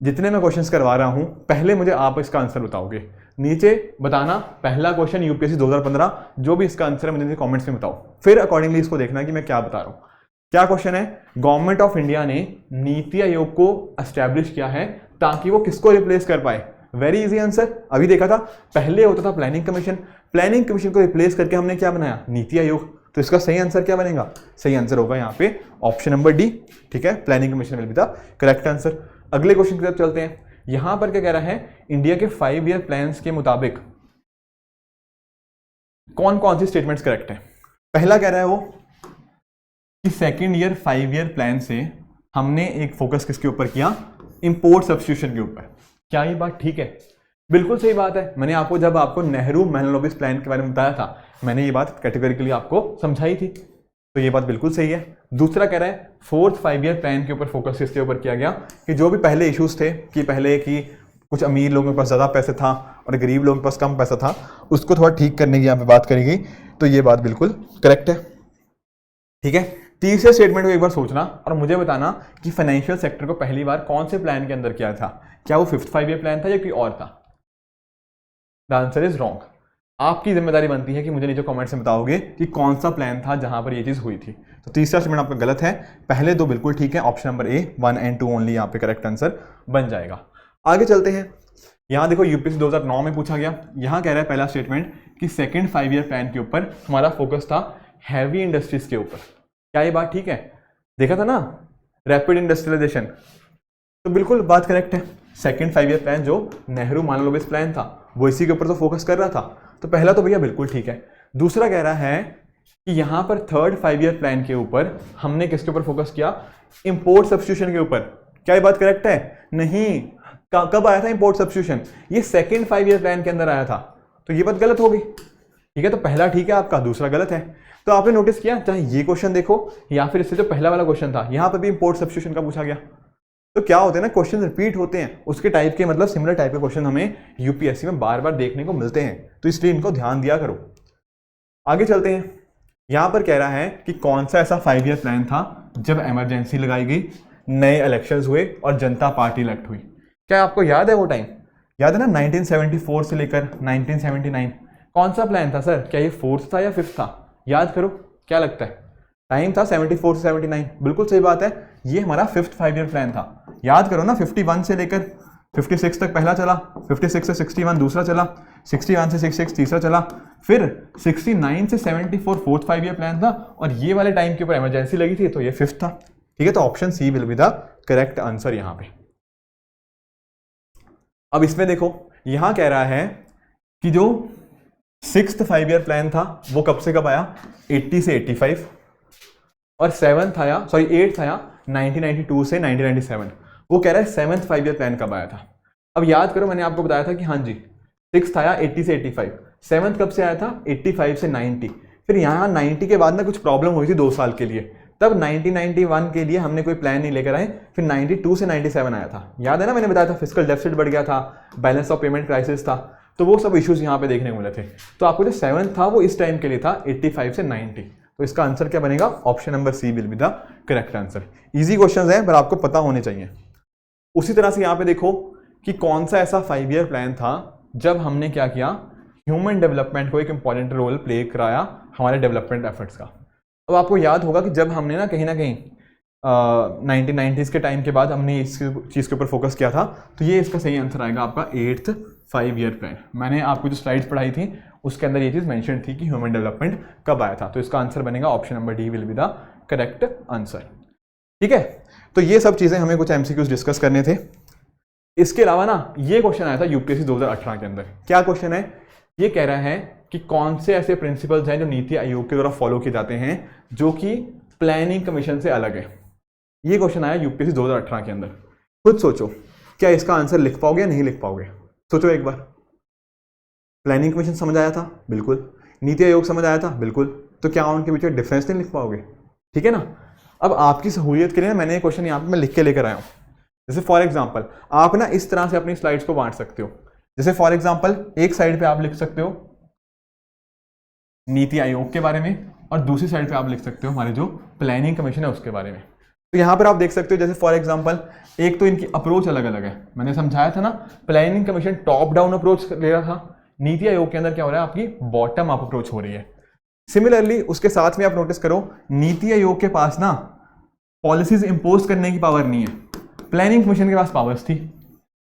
जितने मैं क्वेश्चंस करवा रहा हूं पहले मुझे आप इसका आंसर बताओगे, नीचे बताना पहला क्वेश्चन यूपीएससी 2015, जो भी इसका आंसर है मुझे कमेंट्स में बताओ, फिर अकॉर्डिंगली इसको देखना है कि मैं क्या बता रहा हूं। क्या क्वेश्चन है? गवर्नमेंट ऑफ इंडिया ने नीति आयोग को एस्टैब्लिश किया है ताकि वो किसको रिप्लेस कर पाए? वेरी इजी आंसर, अभी देखा था, पहले होता था प्लानिंग कमीशन, प्लानिंग कमीशन को रिप्लेस करके हमने क्या बनाया? नीति आयोग। तो इसका सही आंसर क्या बनेगा? सही आंसर होगा यहाँ पे ऑप्शन नंबर डी। ठीक है, planning commission will be the correct answer. अगले क्वेश्चन की तरफ चलते हैं। यहां पर क्या कह रहा है, इंडिया के 5 ईयर प्लान्स के मुताबिक कौन कौन सी स्टेटमेंट्स करेक्ट है? पहला कह रहा है वो कि सेकेंड ईयर 5 ईयर प्लान से हमने एक फोकस किसके ऊपर किया? इंपोर्ट सब्स्टिट्यूशन के ऊपर। क्या ये बात ठीक है? बिल्कुल सही बात है। मैंने आपको जब आपको नेहरू मैनलोबिस प्लान के बारे में बताया था, मैंने ये बात कैटेगोरिकली आपको समझाई थी, तो ये बात बिल्कुल सही है। दूसरा कह रहा है 4th 5 ईयर प्लान के ऊपर फोकस किसके ऊपर किया गया कि जो भी पहले इश्यूज थे कि पहले कि कुछ अमीर लोगों के पास ज़्यादा पैसे था और गरीब लोगों के पास कम पैसा था, उसको थोड़ा ठीक करने की यहाँ पे बात करी गई, तो ये बात बिल्कुल करेक्ट है। ठीक है, तीसरे स्टेटमेंट को एक बार सोचना और मुझे बताना कि फाइनेंशियल सेक्टर को पहली बार कौन से प्लान के अंदर किया था। क्या वो 5th 5 ईयर प्लान था या कोई और था? The answer is wrong. आपकी जिम्मेदारी बनती है कि मुझे नीचे कमेंट में बताओगे कि कौन सा प्लान था जहां पर ये चीज़ हुई थी। तो तीसरा स्टेटमेंट आपका गलत है, पहले दो बिल्कुल ठीक है। ऑप्शन नंबर ए 1 और 2 ओनली यहाँ पे करेक्ट आंसर बन जाएगा। आगे चलते हैं। यहाँ देखो यूपीएससी 2009 में पूछा गया। यहाँ कह रहा है पहला स्टेटमेंट कि 2nd 5 ईयर प्लान के ऊपर हमारा फोकस था हैवी इंडस्ट्रीज के ऊपर। क्या ये बात ठीक है? देखा था ना रैपिड इंडस्ट्रियलाइजेशन, तो बिल्कुल बात करेक्ट है। 2nd 5 ईयर प्लान जो नेहरू मैनलोबिस प्लान था वो इसी के ऊपर तो फोकस कर रहा था, तो पहला तो भैया बिल्कुल ठीक है। दूसरा कह रहा है कि यहाँ पर 3rd 5 ईयर प्लान के ऊपर हमने किसके ऊपर फोकस किया? इंपोर्ट सब्स्टिट्यूशन के ऊपर। क्या ये बात करेक्ट है? नहीं। कब आया था इंपोर्ट सब्स्टिट्यूशन? ये 2nd 5 ईयर प्लान के अंदर आया था, तो ये बात गलत हो गई। ठीक है, तो पहला ठीक है आपका, दूसरा गलत है। तो आपने नोटिस किया, चाहे ये क्वेश्चन देखो या फिर इससे जो पहला वाला क्वेश्चन था यहाँ पर भी इंपोर्ट सब्स्टिट्यूशन का पूछा गया। तो क्या होते हैं ना, क्वेश्चन रिपीट होते हैं, उसके टाइप के मतलब सिमिलर टाइप के क्वेश्चन हमें यूपीएससी में बार बार देखने को मिलते हैं, तो इसलिए इनको ध्यान दिया करो। आगे चलते हैं। यहाँ पर कह रहा है कि कौन सा ऐसा 5 ईयर प्लान था जब इमरजेंसी लगाई गई, नए इलेक्शंस हुए और जनता पार्टी इलेक्ट हुई। क्या आपको याद है वो टाइम? याद है ना 1974 से लेकर 1979 कौन सा प्लान था सर? क्या ये 4th था या 5th था? याद करो, क्या लगता है? टाइम था 74 से 79। बिल्कुल सही बात है, ये हमारा 5th 5 ईयर प्लान था। याद करो ना, 51 से लेकर 56 तक पहला चला, 56 से 61 दूसरा चला, 61 से 66 तीसरा चला, फिर 69 से 74 4th 5 ईयर प्लान था, और ये वाले टाइम के ऊपर इमरजेंसी लगी थी, तो ये 5th था। ठीक है, तो option C will be the correct answer यहाँ पे। अब इसमें देखो, यहां कह रहा है कि जो 6th 5 ईयर प्लान था वो कब से कब आया? 80 से 85, और 8th आया 1992 से 1997। वो कह रहा है 7th 5 ईयर प्लान कब आया था? अब याद करो, मैंने आपको बताया था कि हाँ जी 6th आया 80 से 85, 7th कब से आया था? 85 से 90। फिर यहाँ 90 के बाद ना कुछ प्रॉब्लम हुई थी 2 साल के लिए, तब 1991 के लिए हमने कोई प्लान नहीं लेकर आए, फिर 92 से 97 आया था। याद है ना, मैंने बताया था फिस्कल डेफिसिट बढ़ गया था, बैलेंस ऑफ पेमेंट क्राइसिस था, तो वो सब इश्यूज यहाँ पे देखने को मिले थे। तो आपको जो 7th था वो इस टाइम के लिए था 85 से 90। तो इसका आंसर क्या बनेगा? Option number C will be the correct answer. Easy questions हैं पर आपको पता होने चाहिए। उसी तरह से यहाँ पे देखो कि कौन सा ऐसा 5 ईयर प्लान था जब हमने क्या किया? ह्यूमन डेवलपमेंट को एक इंपॉर्टेंट रोल प्ले कराया हमारे डेवलपमेंट एफर्ट्स का। अब आपको याद होगा कि जब हमने ना कहीं 1990s के टाइम के बाद हमने इस चीज़ के ऊपर फोकस किया था, तो ये इसका सही आंसर आएगा आपका 8th 5 ईयर प्लान। मैंने आपको जो स्लाइड्स पढ़ाई थी उसके अंदर ये चीज़ मेंशन थी कि ह्यूमन डेवलपमेंट कब आया था, तो इसका आंसर बनेगा option number D will be the correct answer. ठीक है, तो ये सब चीज़ें हमें कुछ एमसीक्यूज डिस्कस करने थे। इसके अलावा ना ये क्वेश्चन आया था यूपीएससी 2018 के अंदर। क्या क्वेश्चन है? ये कह रहा है कि कौन से ऐसे प्रिंसिपल्स हैं जो नीति आयोग के द्वारा फॉलो किए जाते हैं जो कि प्लानिंग कमीशन से अलग है। ये क्वेश्चन आया यूपीएससी 2018 के अंदर। खुद सोचो, क्या इसका आंसर लिख पाओगे या नहीं लिख पाओगे? सोचो एक बार। प्लानिंग कमीशन समझ आया था? बिल्कुल। नीति आयोग समझ आया था? बिल्कुल। तो क्या उनके बीच डिफरेंस नहीं लिख पाओगे? ठीक है ना। अब आपकी सहूलियत के लिए मैंने ये क्वेश्चन यहाँ पे मैं लिख के लेकर आया हूँ। जैसे फॉर एग्जाम्पल आप ना इस तरह से अपनी स्लाइड्स को बांट सकते हो। जैसे फॉर एग्जाम्पल एक साइड पे आप लिख सकते हो नीति आयोग के बारे में, और दूसरी साइड पे आप लिख सकते हो हमारे जो प्लानिंग कमीशन है उसके बारे में। तो यहाँ पर आप देख सकते हो, जैसे फॉर एग्जांपल एक तो इनकी अप्रोच अलग अलग है। मैंने समझाया था ना, planning commission top down approach ले रहा था, नीति आयोग के अंदर क्या हो रहा है? आपकी बॉटम अप अप्रोच हो रही है। सिमिलरली उसके साथ में आप नोटिस करो, नीति आयोग के पास ना पॉलिसीज इंपोज करने की पावर नहीं है, प्लानिंग कमीशन के पास पावर्स थी।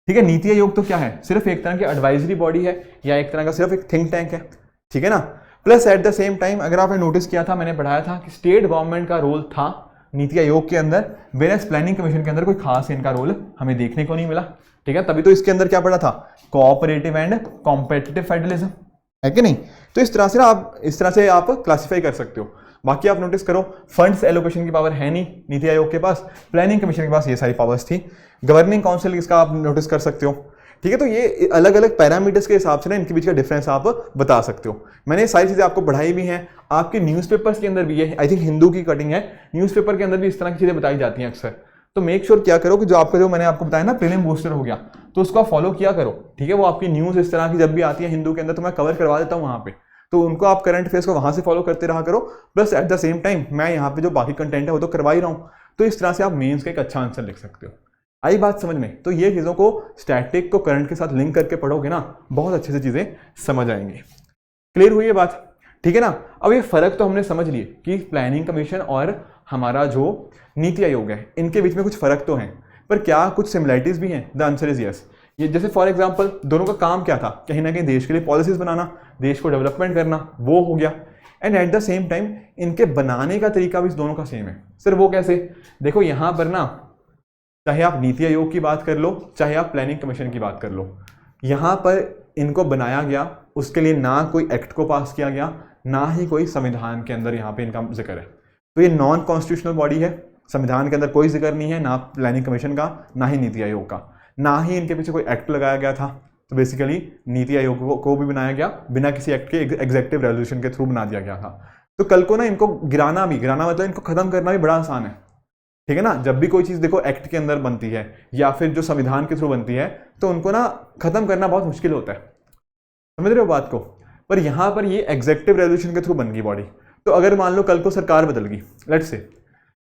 ठीक है, नीति आयोग तो क्या है? सिर्फ एक तरह की एडवाइजरी बॉडी है, या एक तरह का सिर्फ एक थिंक टैंक है। ठीक है ना। Plus eight the same time अगर आपने नोटिस किया था, मैंने पढ़ाया था कि स्टेट गवर्नमेंट का रोल था नीति आयोग के अंदर, वेयरएज प्लानिंग कमीशन के अंदर कोई खास इनका रोल हमें देखने को नहीं मिला। ठीक है, तभी तो इसके अंदर क्या पढ़ा था? कोऑपरेटिव एंड कॉम्पिटिटिव फेडरलिज्म, है कि नहीं। तो इस तरह से आप क्लासिफाई कर सकते हो। बाकी आप नोटिस करो, फंड्स एलोकेशन की पावर है नहीं नीति आयोग के पास, प्लानिंग कमीशन के पास ये सारी पावर्स थी। गवर्निंग काउंसिल इसका आप नोटिस कर सकते हो। ठीक है, तो ये अलग अलग पैरामीटर्स के हिसाब से ना इनके बीच का डिफरेंस आप बता सकते हो। मैंने ये सारी चीज़ें आपको पढ़ाई भी हैं, आपके न्यूज़पेपर्स के अंदर भी है, आई थिंक हिंदू की कटिंग है, न्यूज़पेपर के अंदर भी इस तरह की चीज़ें बताई जाती हैं अक्सर। तो मेक श्योर क्या करो कि जो आपका जो मैंने आपको बताया ना प्रीलिम बूस्टर हो गया, तो उसको आप फॉलो किया करो। ठीक है, वो आपकी न्यूज़ इस तरह की जब भी आती है हिंदू के अंदर तो मैं कवर करवा देता हूँ वहाँ पे, तो उनको आप करंट अफेयर्स को वहाँ से फॉलो करते रहा करो। Plus eight the same time मैं यहाँ पे जो बाकी कंटेंट है वो तो करवा ही रहा हूँ, तो इस तरह से आप मेंस का एक अच्छा आंसर लिख सकते हो। आई बात समझ में? तो ये चीज़ों को स्टैटिक को करंट के साथ लिंक करके पढ़ोगे ना, बहुत अच्छे से चीज़ें समझ आएंगी। क्लियर हुई ये बात? ठीक है ना। अब ये फर्क तो हमने समझ लिए कि प्लानिंग कमीशन और हमारा जो नीति आयोग है इनके बीच में कुछ फर्क तो हैं, पर क्या कुछ सिमिलरिटीज भी हैं? The answer is yes. ये जैसे फॉर एग्जांपल दोनों का काम क्या था? कहीं ना कहीं देश के लिए पॉलिसीज बनाना, देश को डेवलपमेंट करना, वो हो गया। And eight the same time इनके बनाने का तरीका भी दोनों का सेम है। सर वो कैसे? देखो यहाँ पर ना, चाहे आप नीति आयोग की बात कर लो, चाहे आप प्लानिंग कमीशन की बात कर लो, यहाँ पर इनको बनाया गया, उसके लिए ना कोई एक्ट को पास किया गया, ना ही कोई संविधान के अंदर यहाँ पे इनका जिक्र है। तो ये नॉन कॉन्स्टिट्यूशनल बॉडी है, संविधान के अंदर कोई जिक्र नहीं है, ना प्लानिंग कमीशन का, ना ही नीति आयोग का, ना ही इनके पीछे कोई एक्ट लगाया गया था। तो बेसिकली नीति आयोग को भी बनाया गया बिना किसी एक्ट के, एग्जेक्टिव रेजोल्यूशन के थ्रू बना दिया गया था। तो कल को ना इनको गिराना मतलब इनको खत्म करना भी बड़ा आसान है। ठीक है ना, जब भी कोई चीज़ देखो एक्ट के अंदर बनती है या फिर जो संविधान के थ्रू बनती है, तो उनको ना खत्म करना बहुत मुश्किल होता है। समझ रहे हो बात को? पर यहाँ पर ये एग्जेक्टिव रेजोल्यूशन के थ्रू बन गई बॉडी। तो अगर मान लो कल को सरकार बदल गई, लेट्स से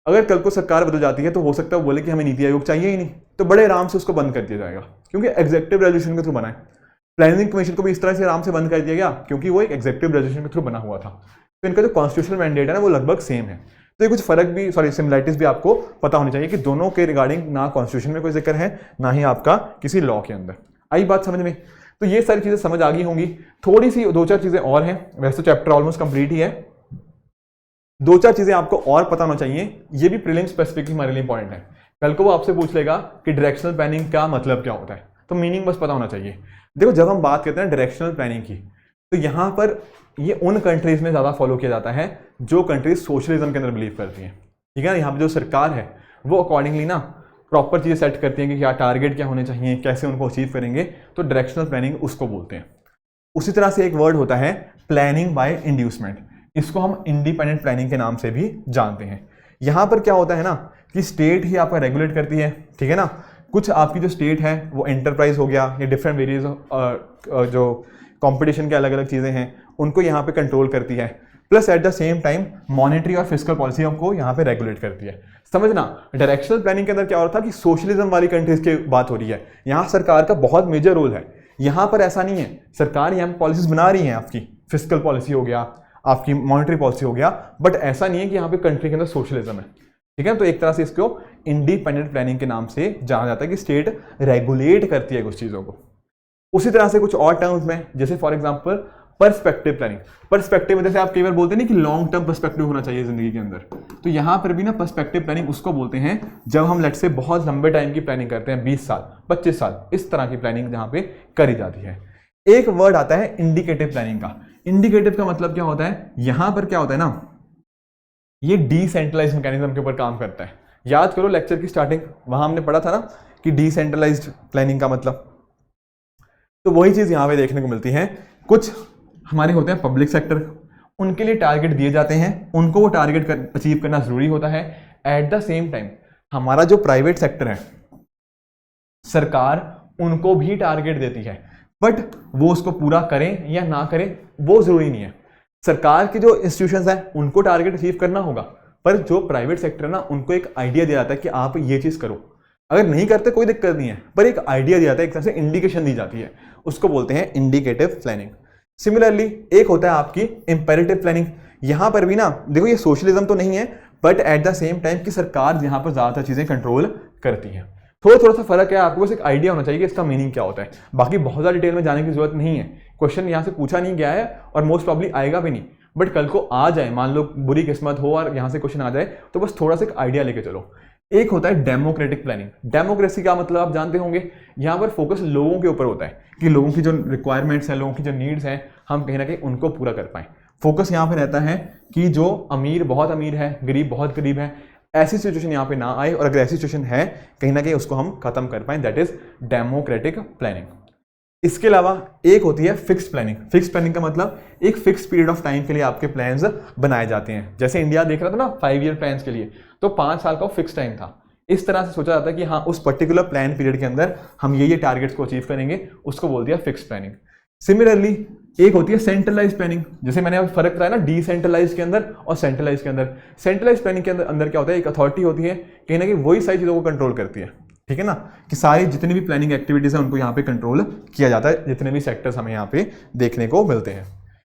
अगर कल को सरकार बदल जाती है, तो हो सकता है बोले कि हमें नीति आयोग चाहिए ही नहीं, तो बड़े आराम से उसको बंद कर दिया जाएगा, क्योंकि एग्जेक्टिव रेजोल्यूशन के थ्रू बना है। प्लानिंग कमीशन को भी इस तरह से आराम से बंद कर दिया गया, क्योंकि वो एक एग्जेक्टिव रेजोल्यूशन के थ्रू बना हुआ था। तो इनका जो कॉन्स्टिट्यूशनल मैंडेट है ना, वो लगभग सेम है। तो ये कुछ फर्क भी, सिमिलरिटीज भी आपको पता होनी चाहिए कि दोनों के रिगार्डिंग ना कॉन्स्टिट्यूशन में कोई जिक्र है, ना ही आपका किसी लॉ के अंदर। आई बात समझ में? तो ये सारी चीजें समझ आ गई होंगी। थोड़ी सी 2-4 चीजें और हैं, वैसे तो चैप्टर ऑलमोस्ट कंप्लीट ही है, 2-4 चीजें आपको और पता होना चाहिए। ये भी प्रीलिम स्पेसिफिक हमारे लिए इंपॉर्टेंट है। कल को वो आपसे पूछ लेगा कि डायरेक्शनल प्लानिंग का मतलब क्या होता है, तो मीनिंग बस पता होना चाहिए। देखो जब हम बात करते हैं डायरेक्शनल प्लानिंग की, तो यहाँ पर ये उन कंट्रीज में ज़्यादा फॉलो किया जाता है जो कंट्रीज सोशलिज्म के अंदर बिलीव करती हैं। ठीक है ना, यहाँ पर जो सरकार है वो अकॉर्डिंगली ना प्रॉपर चीज़ें सेट करती हैं कि क्या टारगेट क्या होने चाहिए, कैसे उनको अचीव करेंगे, तो डायरेक्शनल प्लानिंग उसको बोलते हैं। उसी तरह से एक वर्ड होता है प्लानिंग बाय इंड्यूसमेंट, इसको हम इंडिपेंडेंट प्लानिंग के नाम से भी जानते हैं। यहाँ पर क्या होता है ना कि स्टेट ही आपका रेगुलेट करती है। ठीक है ना, कुछ आपकी जो स्टेट है वो एंटरप्राइज हो गया या डिफरेंट वेरियस जो कंपटीशन के अलग अलग चीज़ें हैं उनको यहाँ पे कंट्रोल करती है, plus eight the same time monetary और फिस्कल पॉलिसी हमको यहाँ पे रेगुलेट करती है। समझना, डायरेक्शनल प्लानिंग के अंदर क्या हो रहा था कि सोशलिज्म वाली कंट्रीज की बात हो रही है, यहाँ सरकार का बहुत मेजर रोल है। यहाँ पर ऐसा नहीं है, सरकार यहाँ पर पॉलिसीज बना रही है, आपकी फिस्कल पॉलिसी हो गया, आपकी मॉनेटरी पॉलिसी हो गया, बट ऐसा नहीं है कि यहाँ पे कंट्री के अंदर सोशलिज्म है। ठीक है, तो एक तरह से इसको इंडिपेंडेंट प्लानिंग के नाम से जाना जाता है कि स्टेट रेगुलेट करती है कुछ चीज़ों को। उसी तरह से कुछ और टर्म्स में, जैसे for example perspective planning. Perspective जैसे आप कई बार बोलते हैं ना कि लॉन्ग टर्म पर्सपेक्टिव होना चाहिए जिंदगी के अंदर, तो यहाँ पर भी ना पर्सपेक्टिव प्लानिंग उसको बोलते हैं जब हम लेट्स से बहुत लंबे टाइम की प्लानिंग करते हैं, 20 साल 25 साल, इस तरह की प्लानिंग जहाँ पे करी जाती है। एक वर्ड आता है इंडिकेटिव प्लानिंग का। इंडिकेटिव का मतलब क्या होता है? यहाँ पर क्या होता है ना, ये डिसेंट्रलाइज्ड मैकेनिज्म के ऊपर काम करता है। याद करो लेक्चर की स्टार्टिंग, वहां हमने पढ़ा था ना कि डिसेंट्रलाइज्ड प्लानिंग का मतलब, तो वही चीज यहाँ पे देखने को मिलती है। कुछ हमारे होते हैं पब्लिक सेक्टर, उनके लिए टारगेट दिए जाते हैं, उनको वो टारगेट अचीव करना जरूरी होता है। एट द सेम टाइम हमारा जो प्राइवेट सेक्टर है, सरकार उनको भी टारगेट देती है, बट वो उसको पूरा करें या ना करें वो जरूरी नहीं है। सरकार की जो इंस्टीट्यूशंस हैं उनको टारगेट अचीव करना होगा, पर जो प्राइवेट सेक्टर है ना उनको एक आइडिया दिया जाता है कि आप ये चीज करो, अगर नहीं करते कोई दिक्कत नहीं है, पर एक आइडिया दिया जाता है, एक तरह से इंडिकेशन दी जाती है, उसको बोलते हैं इंडिकेटिव प्लानिंग। सिमिलरली एक होता है आपकी इंपेरेटिव प्लानिंग। यहां पर भी ना देखो ये सोशलिज्म तो नहीं है, but at the same time की सरकार यहां पर ज्यादातर चीजें कंट्रोल करती है। थोड़ा सा फर्क है, आपको बस एक आइडिया होना चाहिए कि इसका मीनिंग क्या होता है। बाकी बहुत ज्यादा डिटेल में जाने की जरूरत नहीं है, क्वेश्चन यहाँ से पूछा नहीं गया है और मोस्ट प्रॉब्ली आएगा भी नहीं, बट कल को आ जाए, मान लो बुरी किस्मत हो और यहाँ से क्वेश्चन आ जाए, तो बस थोड़ा सा एक आइडिया लेके चलो। एक होता है डेमोक्रेटिक प्लानिंग। डेमोक्रेसी का मतलब आप जानते होंगे, यहाँ पर फोकस लोगों के ऊपर होता है कि लोगों की जो रिक्वायरमेंट्स हैं, लोगों की जो नीड्स हैं, हम कहीं ना कहीं उनको पूरा कर पाएं। फोकस यहाँ पे रहता है कि जो अमीर बहुत अमीर है, गरीब बहुत गरीब है, ऐसी सिचुएशन यहाँ पे ना आए, और अगर ऐसी सिचुएशन है कहीं ना कहीं उसको हम खत्म कर पाएं। That is democratic planning. इसके अलावा एक होती है फिक्स्ड प्लानिंग। फिक्स्ड प्लानिंग का मतलब एक फिक्स पीरियड ऑफ टाइम के लिए आपके प्लान्स बनाए जाते हैं। जैसे इंडिया देख रहा था ना 5 ईयर प्लान्स के लिए, तो 5 साल का फिक्स टाइम था। इस तरह से सोचा जाता है कि हाँ उस पर्टिकुलर प्लान पीरियड के अंदर हम ये टारगेट्स को अचीव करेंगे, उसको बोल दिया फिक्स्ड प्लानिंग। सिमिलरली एक होती है सेंट्रलाइज प्लानिंग। जैसे मैंने अभी फर्क बताया ना डिसेंट्रलाइज के अंदर और सेंट्रलाइज के अंदर। सेंट्रलाइज प्लानिंग के अंदर क्या होता है, एक अथॉरिटी होती है, कहीं ना कहीं वही सारी चीज़ों को कंट्रोल करती है, ठीक है ना, कि सारी जितनी भी प्लानिंग एक्टिविटीज है उनको यहाँ पे कंट्रोल किया जाता है, जितने भी सेक्टर्स हमें यहाँ पे देखने को मिलते हैं।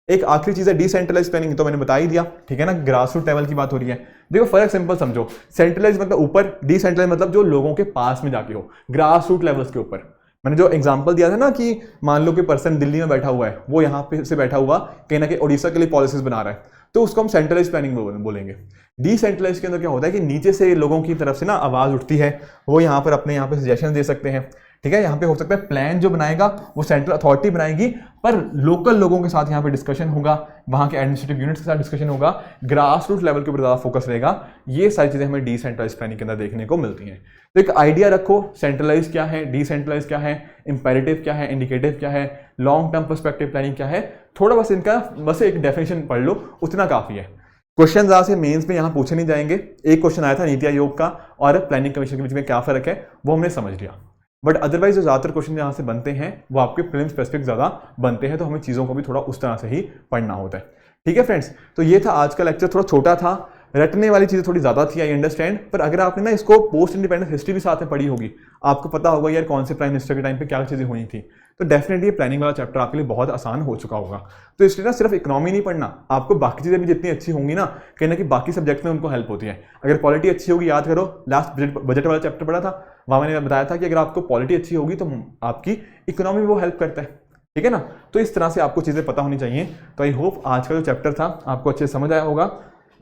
एक आखिरी चीज है डिसेंट्रलाइज प्लानिंग, तो मैंने बता ही दिया, ठीक है ना, ग्रास रूट लेवल की बात हो रही है। देखो फर्क सिंपल समझो, सेंट्रलाइज मतलब ऊपर, डिसेंट्रलाइज मतलब जो लोगों के पास में जाके हो, ग्रास रूट लेवल्स के ऊपर। मैंने जो एग्जांपल दिया था ना कि मान लो कि पर्सन दिल्ली में बैठा हुआ है, वो यहाँ पे से बैठा हुआ कहीं ना कहीं उड़ीसा के लिए पॉलिसीज बना रहा है, तो उसको हम सेंट्रलाइज प्लानिंग बोलेंगे। डिसेंट्रलाइज के अंदर क्या होता है कि नीचे से लोगों की तरफ से ना आवाज उठती है, वो यहाँ पर अपने यहाँ पे सजेशन दे सकते हैं, ठीक है। यहाँ पे हो सकता है प्लान जो बनाएगा वो सेंट्रल अथॉरिटी बनाएगी, पर लोकल लोगों के साथ यहाँ पे डिस्कशन होगा, वहाँ के एडमिनिस्ट्रेटिव यूनिट्स के साथ डिस्कशन होगा, ग्रास रूट लेवल के ऊपर ज़्यादा फोकस रहेगा। ये सारी चीज़ें हमें डिसेंट्रलाइज प्लानिंग के अंदर देखने को मिलती हैं। तो एक आइडिया रखो, सेंट्रलाइज क्या है, डिसेंट्रलाइज क्या है, इंपेरेटिव क्या है, इंडिकेटिव क्या है, लॉन्ग टर्म पर्सपेक्टिव प्लानिंग क्या है, थोड़ा बस इनका बस एक डेफिनेशन पढ़ लो, उतना काफ़ी है। क्वेश्चन ज़्यादा से मेंस में यहाँ पूछे नहीं जाएंगे। एक क्वेश्चन आया था नीति आयोग का और प्लानिंग कमीशन के बीच में क्या फ़र्क है, वो हमने समझ लिया। बट अदरवाइज जो ज़्यादातर क्वेश्चन यहाँ से बनते हैं वो आपके प्रीलिम्स स्पेसिफिक ज़्यादा बनते हैं, तो हमें चीज़ों को भी थोड़ा उस तरह से ही पढ़ना होता है, ठीक है फ्रेंड्स। तो ये था आज का लेक्चर, थोड़ा छोटा था, रटने वाली चीज़ें थोड़ी ज़्यादा थी, आई अंडरस्टैंड। पर अगर आपने ना इसको पोस्ट इंडिपेंडेंस हिस्ट्री भी साथ में पढ़ी होगी, आपको पता होगा यार कौन से प्राइम मिनिस्टर के टाइम पे क्या चीज़ें हुई थी, तो डेफिनेटली ये प्लानिंग वाला चैप्टर आपके लिए बहुत आसान हो चुका होगा। तो इसलिए ना सिर्फ इकोनॉमी नहीं पढ़ना, आपको बाकी चीज़ें भी जितनी अच्छी होंगी ना, कहीं ना कहीं बाकी सब्जेक्ट में उनको हेल्प होती है। अगर पॉलिटी अच्छी होगी, याद करो लास्ट बजट वाला चैप्टर पढ़ा था, वहाँ मैंने बताया था कि अगर आपको पॉलिटी अच्छी होगी तो आपकी इकोनॉमी में वो हेल्प करता है, ठीक है ना। तो इस तरह से आपको चीज़ें पता होनी चाहिए। तो आई होप आज का जो चैप्टर था आपको अच्छे से समझ आया होगा।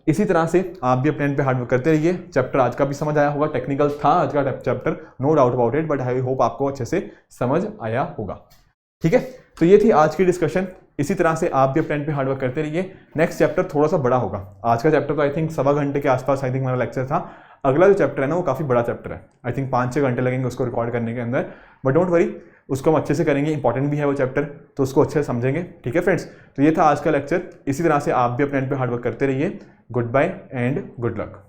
इसी तरह से आप भी अपने पे हार्डवर्क करते रहिए। चैप्टर आज का भी समझ आया होगा, टेक्निकल था आज का chapter, no doubt about it, but I hope आपको अच्छे से समझ आया होगा, ठीक है। तो ये थी आज की डिस्कशन। इसी तरह से आप भी अपने पे हार्डवर्क करते रहिए। नेक्स्ट चैप्टर थोड़ा सा बड़ा होगा, आज का चैप्टर तो आई थिंक 1.25 घंटे के आसपास आई थिंक हमारा लेक्चर था। अगला जो चैप्टर है ना वो काफ़ी बड़ा चैप्टर है, आई थिंक 5-6 घंटे लगेंगे उसको रिकॉर्ड करने के अंदर, बट डोंट वरी, उसको हम अच्छे से करेंगे, इंपॉर्टेंट भी है वो चैप्टर, तो उसको अच्छे से समझेंगे, ठीक है फ्रेंड्स। तो ये था आज का लेक्चर। इसी तरह से आप भी अपने पे हार्डवर्क करते रहिए। Goodbye and good luck.